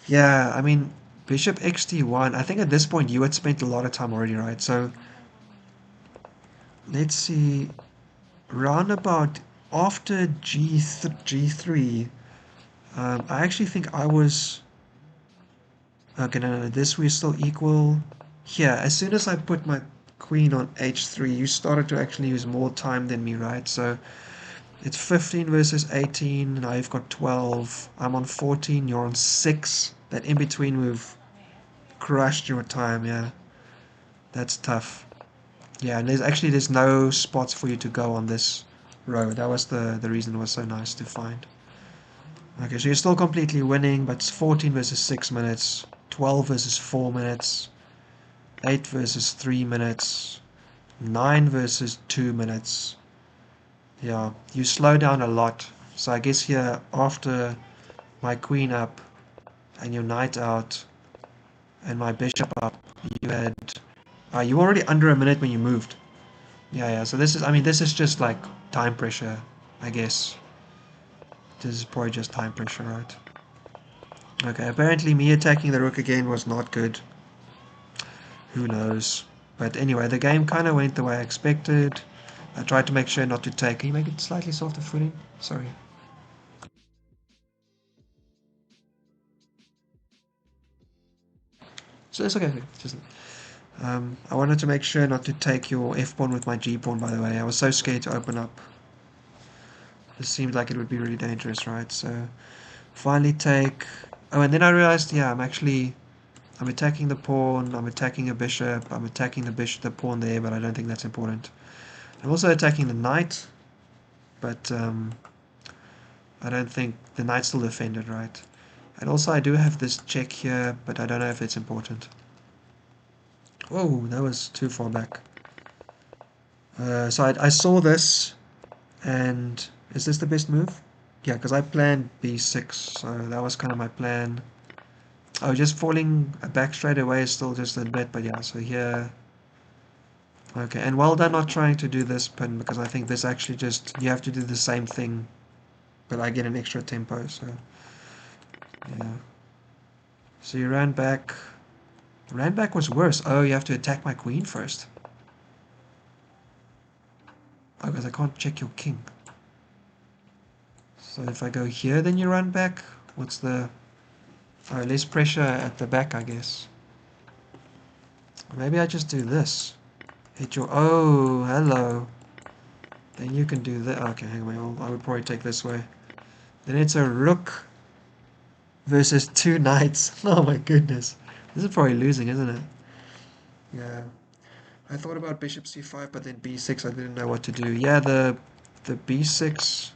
Yeah, I mean bishop xt1. I think at this point you had spent a lot of time already, right? So let's see. Roundabout after g3, I actually think I was okay. No, no, no, this we're still equal. Here, as soon as I put my queen on h3, you started to actually use more time than me, right? So it's 15 versus 18. Now you've got 12. I'm on 14. You're on 6. That in between move crushed your time. Yeah, that's tough. Yeah, and there's no spots for you to go on this row. That was the reason it was so nice to find. Okay, so you're still completely winning, but it's 14 versus 6 minutes, 12 versus 4 minutes, 8 versus 3 minutes, 9 versus 2 minutes. Yeah, you slow down a lot. So I guess here, after my queen up and your knight out and my bishop up, you had... you were already under a minute when you moved. Yeah, yeah, so this is just like time pressure, I guess. This is probably just time pressure, right? Okay, apparently me attacking the rook again was not good. Who knows? But anyway, the game kind of went the way I expected. I tried to make sure not to take... Can you make it slightly softer footing? Sorry. So it's okay. Just, I wanted to make sure not to take your f-pawn with my g-pawn, by the way. I was so scared to open up. This seemed like it would be really dangerous, right? So, finally take... Oh, and then I realized, yeah, I'm attacking the pawn, I'm attacking a bishop, I'm attacking the pawn there, but I don't think that's important. I'm also attacking the knight, but I don't think the knight's still defended, right? And also I do have this check here, but I don't know if it's important. Whoa, that was too far back. So I saw this, and is this the best move? Yeah, because I planned b6, so that was kind of my plan. Oh, just falling back straight away is still just a bit, but yeah, so here... Okay, and well done not trying to do this pin, because I think this actually just... You have to do the same thing, but I get an extra tempo, so... Yeah. So you ran back... Ran back was worse. Oh, you have to attack my queen first. Oh, because I can't check your king. So if I go here, then you run back. What's the... Oh, less pressure at the back, I guess. Maybe I just do this. Hit your... Oh, hello. Then you can do that. Okay, hang on. I would probably take this way. Then it's a rook versus 2 knights. Oh my goodness. This is probably losing, isn't it? Yeah. I thought about bishop c5, but then b6 I didn't know what to do. Yeah, the b6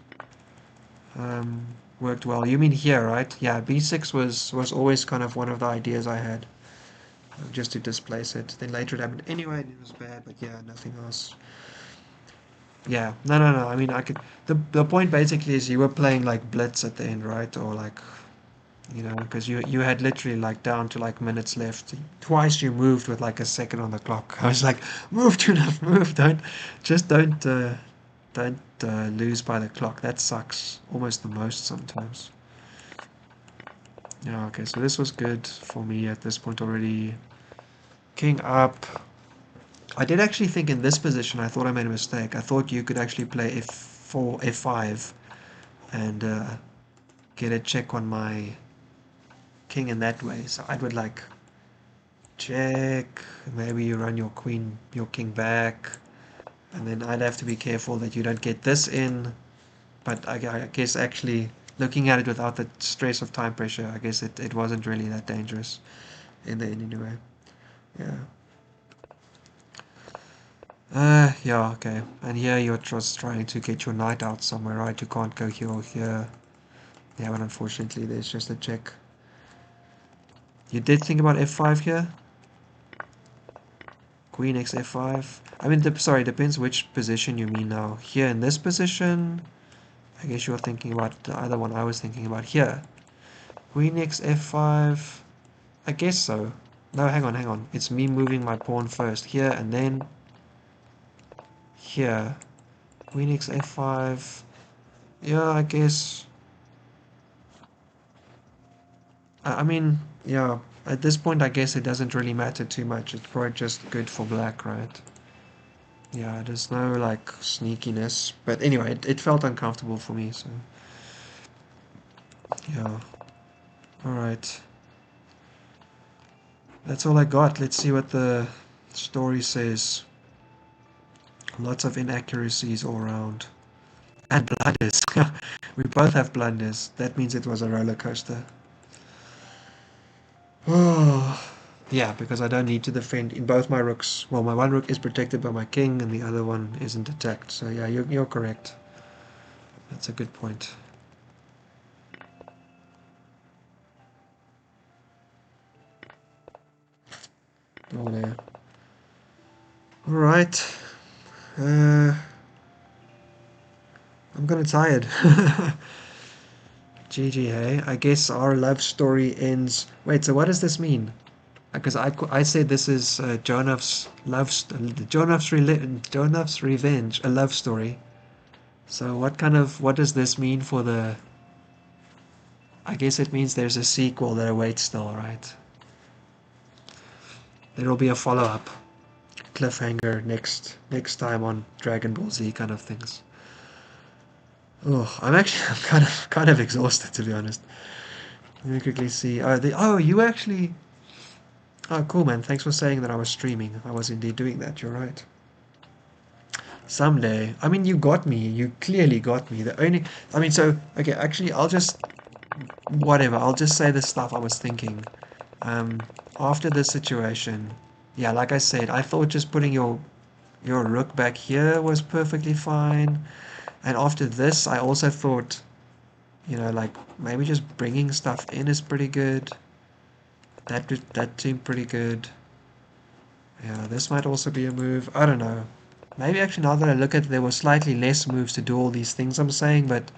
um, worked well. You mean here, right? Yeah, b6 was always kind of one of the ideas I had. just to displace it. Then later it happened anyway, and it was bad, but yeah, nothing else. Yeah, no. I mean, I could. The point basically is you were playing like blitz at the end, right? Or like, because you had literally like down to like minutes left. Twice you moved with like a second on the clock. I was like, move, enough, move. Don't lose by the clock. That sucks almost the most sometimes. Yeah, okay, so this was good for me at this point already. King up. I did actually think in this position, I thought I made a mistake. I thought you could actually play f4, f5, and get a check on my king in that way. So I would like check, maybe you run your king back, and then I'd have to be careful that you don't get this in. But I guess actually looking at it without the stress of time pressure, I guess it wasn't really that dangerous in the end anyway. Yeah. Yeah, okay. And here you're just trying to get your knight out somewhere, right? You can't go here or here. Yeah, but unfortunately there's just a check. You did think about f5 here? Queen x f5. I mean, sorry, depends which position you mean now. Here in this position, I guess you're thinking about the other one I was thinking about here. Queen x f5. I guess so. No, hang on. It's me moving my pawn first here and then here. Queen x f5. Yeah, I guess. I mean, yeah, at this point, I guess it doesn't really matter too much. It's probably just good for black, right? Yeah, there's no, like, sneakiness. But anyway, it felt uncomfortable for me, so... Yeah. Alright. That's all I got. Let's see what the story says. Lots of inaccuracies all around. And blunders. We both have blunders. That means it was a roller coaster. Oh, yeah, because I don't need to defend in both my rooks. Well, my one rook is protected by my king, and the other one isn't attacked. So yeah, you're correct. That's a good point. Oh there. All right. I'm kind of tired. GG, hey. I guess our love story ends. Wait, so what does this mean? Because I said this is Jonav's Revenge, a love story. So what does this mean for the... I guess it means there's a sequel that awaits still, right? There will be a follow-up cliffhanger next time on Dragon Ball Z kind of things. Oh, I'm kind of exhausted, to be honest. Let me quickly see. You actually... Oh, cool, man. Thanks for saying that I was streaming. I was indeed doing that. You're right. Someday. I mean, you got me. You clearly got me. Okay, actually, whatever. I'll just say the stuff I was thinking. Um, After this situation, yeah, like I said, I thought just putting your rook back here was perfectly fine. And after this, I also thought, like maybe just bringing stuff in is pretty good. That seemed pretty good. Yeah, this might also be a move. I don't know. Maybe actually now that I look at it, there were slightly less moves to do all these things I'm saying, but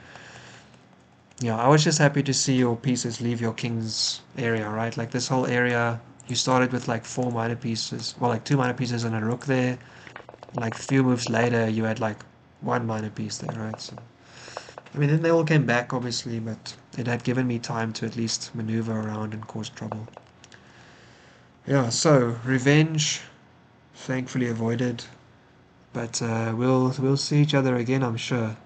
yeah, I was just happy to see your pieces leave your king's area, right? Like this whole area, you started with like 4 minor pieces, well, like 2 minor pieces and a rook there. Like a few moves later, you had like 1 minor piece there, right? So, I mean, then they all came back, obviously, but it had given me time to at least maneuver around and cause trouble. Yeah, so revenge, thankfully avoided, but we'll see each other again, I'm sure.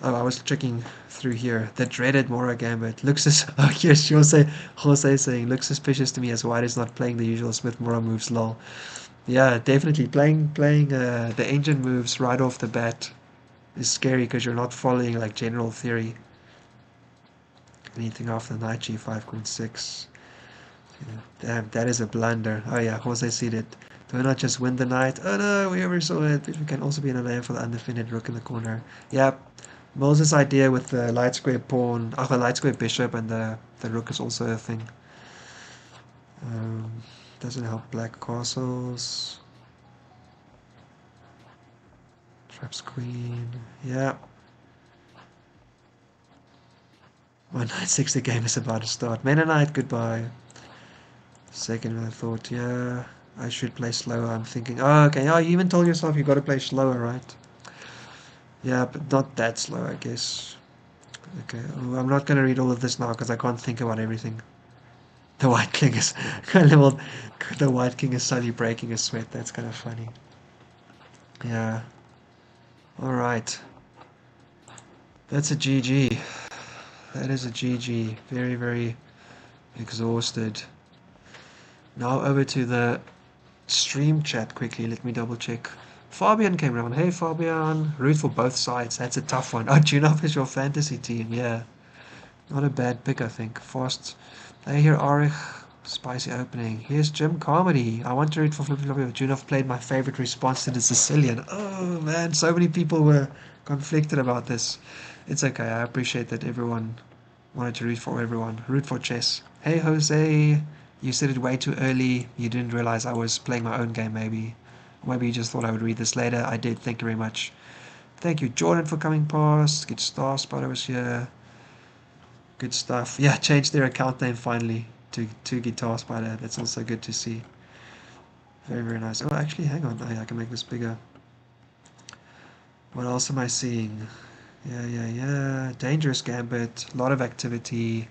Oh, I was checking through here. The dreaded Mora Gambit looks as oh yes, Jose saying looks suspicious to me as White is not playing the usual Smith Mora moves. Lol. Yeah, definitely playing the engine moves right off the bat is scary because you're not following like general theory. Anything after knight g5 queen 6. Yeah, damn, that is a blunder. Oh yeah, Jose said it. Do we not just win the knight? Oh no, we ever saw it. But we can also be in a lane for the undefended rook in the corner. Yep. Moses' idea with the light square pawn, the light square bishop and the rook is also a thing. Doesn't help black castles. Traps queen. Yeah. My 960 game is about to start. Meta Knight, goodbye. Second, I thought, yeah, I should play slower. I'm thinking, oh, okay. Oh, you even told yourself you got to play slower, right? Yeah, but not that slow, I guess. Okay, oh, I'm not going to read all of this now because I can't think about everything. The White King is level. The White King is slowly breaking a sweat. That's kind of funny. Yeah. All right. That's a GG. That is a GG. Very, very exhausted. Now over to the stream chat quickly. Let me double check. Fabian came around. Hey, Fabian. Root for both sides. That's a tough one. Oh, Junov is your fantasy team. Yeah. Not a bad pick, I think. Fast. Hey, here, Arich. Spicy opening. Here's Jim Comedy. I want to read for Flippy Floppy, but Junov played my favorite response to the Sicilian. Oh, man. So many people were conflicted about this. It's okay. I appreciate that everyone wanted to root for everyone. Root for chess. Hey, Jose. You said it way too early. You didn't realize I was playing my own game, maybe. Maybe you just thought I would read this later. I did. Thank you very much. Thank you, Jordan, for coming past. Good Star Spotter was here. Good stuff. Yeah, changed their account name finally to Guitar Spider. That's also good to see. Very, very nice. Oh, actually, hang on. I can make this bigger. What else am I seeing? Yeah. Dangerous Gambit. A lot of activity.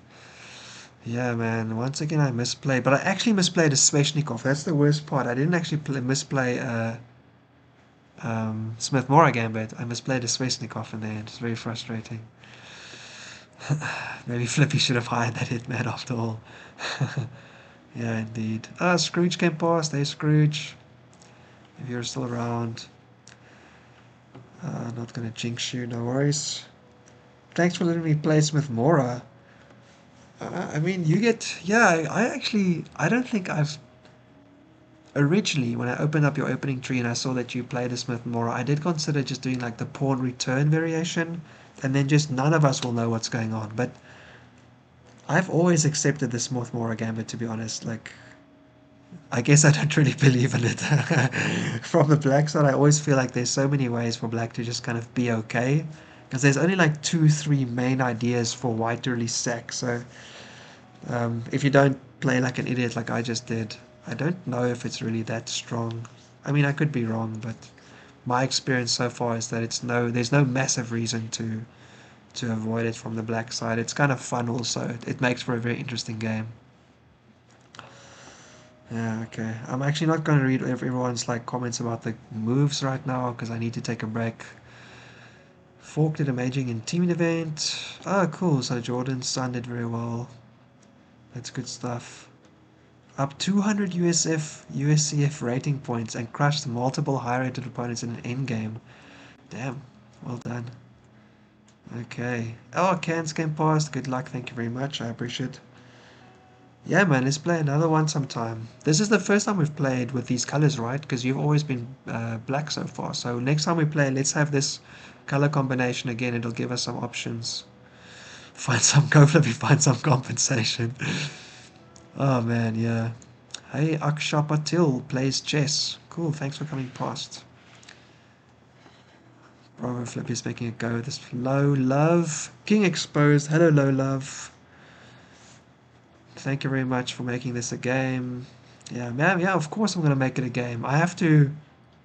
Yeah, man. Once again, I misplayed. But I actually misplayed a Sveshnikov. That's the worst part. I didn't actually misplay Smith-Morra Gambit. I misplayed a Sveshnikov in there. It's very frustrating. Maybe Flippy should have hired that hitman after all. Yeah, indeed. Scrooge came past. Hey, Scrooge. If you're still around. Not gonna jinx you, no worries. Thanks for letting me play Smith-Morra. I mean, you get... Yeah, I don't think I've... Originally, when I opened up your opening tree and I saw that you played a Smith-Morra, I did consider just doing like the pawn return variation, and then just none of us will know what's going on. But I've always accepted the Smith-Morra gambit, to be honest. Like, I guess I don't really believe in it. From the black side, I always feel like there's so many ways for black to just kind of be okay. Because there's only like 2, 3 main ideas for white to really sack. So if you don't play like an idiot like I just did, I don't know if it's really that strong. I mean, I could be wrong, but my experience so far is that there's no massive reason to avoid it from the black side. It's kind of fun also. It makes for a very interesting game. Yeah, okay. I'm actually not going to read everyone's like comments about the moves right now because I need to take a break. Fork did amazing in teaming event. Oh, cool. So Jordan's son did very well. That's good stuff. Up 200 USCF rating points and crushed multiple high-rated opponents in an endgame. Damn. Well done. Okay. Oh, Cans came past. Good luck. Thank you very much. I appreciate it. Yeah, man, let's play another one sometime. This is the first time we've played with these colors, right? Because you've always been black so far. So next time we play, let's have this color combination again. It'll give us some options. Go Flippy, find some compensation. Oh, man, yeah. Hey, Aksha Patil plays chess. Cool, thanks for coming past. Bravo Flippy's making a go of this. Low Love. King exposed. Hello, Low Love. Thank you very much for making this a game. Yeah, man, yeah, of course I'm going to make it a game. I have to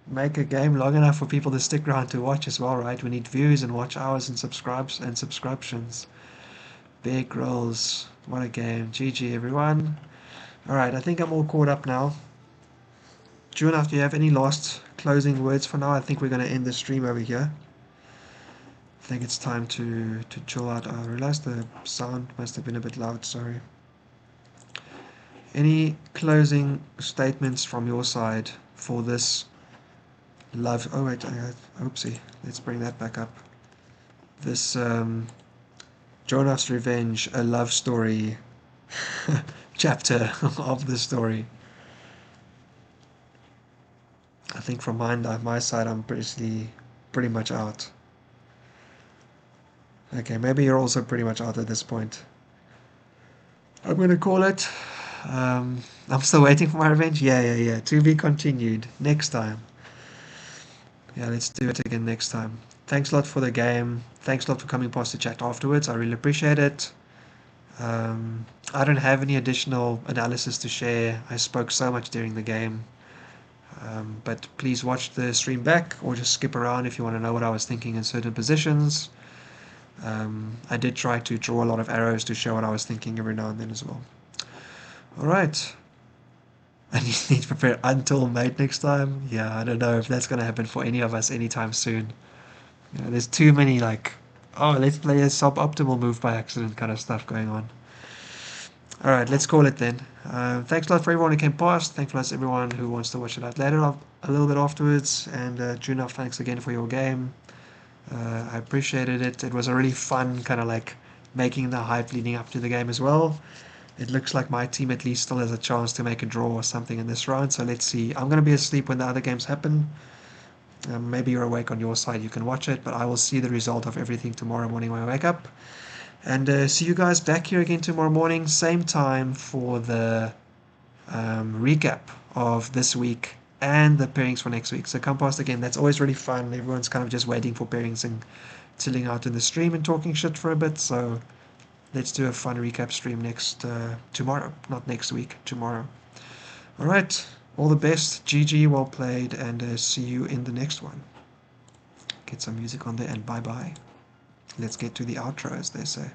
make a game long enough for people to stick around to watch as well, right? We need views and watch hours and subscriptions. Big rolls. What a game. GG, everyone. Alright, I think I'm all caught up now. June, do you have any last closing words for now? I think we're going to end the stream over here. I think it's time to chill out. I realized the sound must have been a bit loud, sorry. Any closing statements from your side for this love? Oh wait, oopsie. Let's bring that back up. This Jonah's Revenge, a love story chapter of the story. I think from my side, I'm pretty much out. Okay, maybe you're also pretty much out at this point. I'm going to call it. I'm still waiting for my revenge. Yeah. To be continued next time. Yeah, let's do it again next time. Thanks a lot for the game. Thanks a lot for coming past the chat afterwards. I really appreciate it. Um, I don't have any additional analysis to share. I spoke so much during the game. But please watch the stream back or just skip around if you want to know what I was thinking in certain positions. I did try to draw a lot of arrows to show what I was thinking every now and then as well. Alright. And you need to prepare until mate next time. Yeah, I don't know if that's going to happen for any of us anytime soon. There's too many like, oh, let's play a suboptimal move by accident kind of stuff going on. Alright, let's call it then. Thanks a lot for everyone who came past. Thanks a lot to everyone who wants to watch it out later, a little bit afterwards. And Junov, thanks again for your game. I appreciated it. It was a really fun kind of like making the hype leading up to the game as well. It looks like my team at least still has a chance to make a draw or something in this round. So let's see. I'm going to be asleep when the other games happen. Maybe you're awake on your side. You can watch it. But I will see the result of everything tomorrow morning when I wake up. And see you guys back here again tomorrow morning. Same time for the recap of this week and the pairings for next week. So come past again. That's always really fun. Everyone's kind of just waiting for pairings and chilling out in the stream and talking shit for a bit. So let's do a fun recap stream tomorrow. Not next week, tomorrow. All right. All the best. GG, well played, and see you in the next one. Get some music on there, and bye-bye. Let's get to the outro, as they say.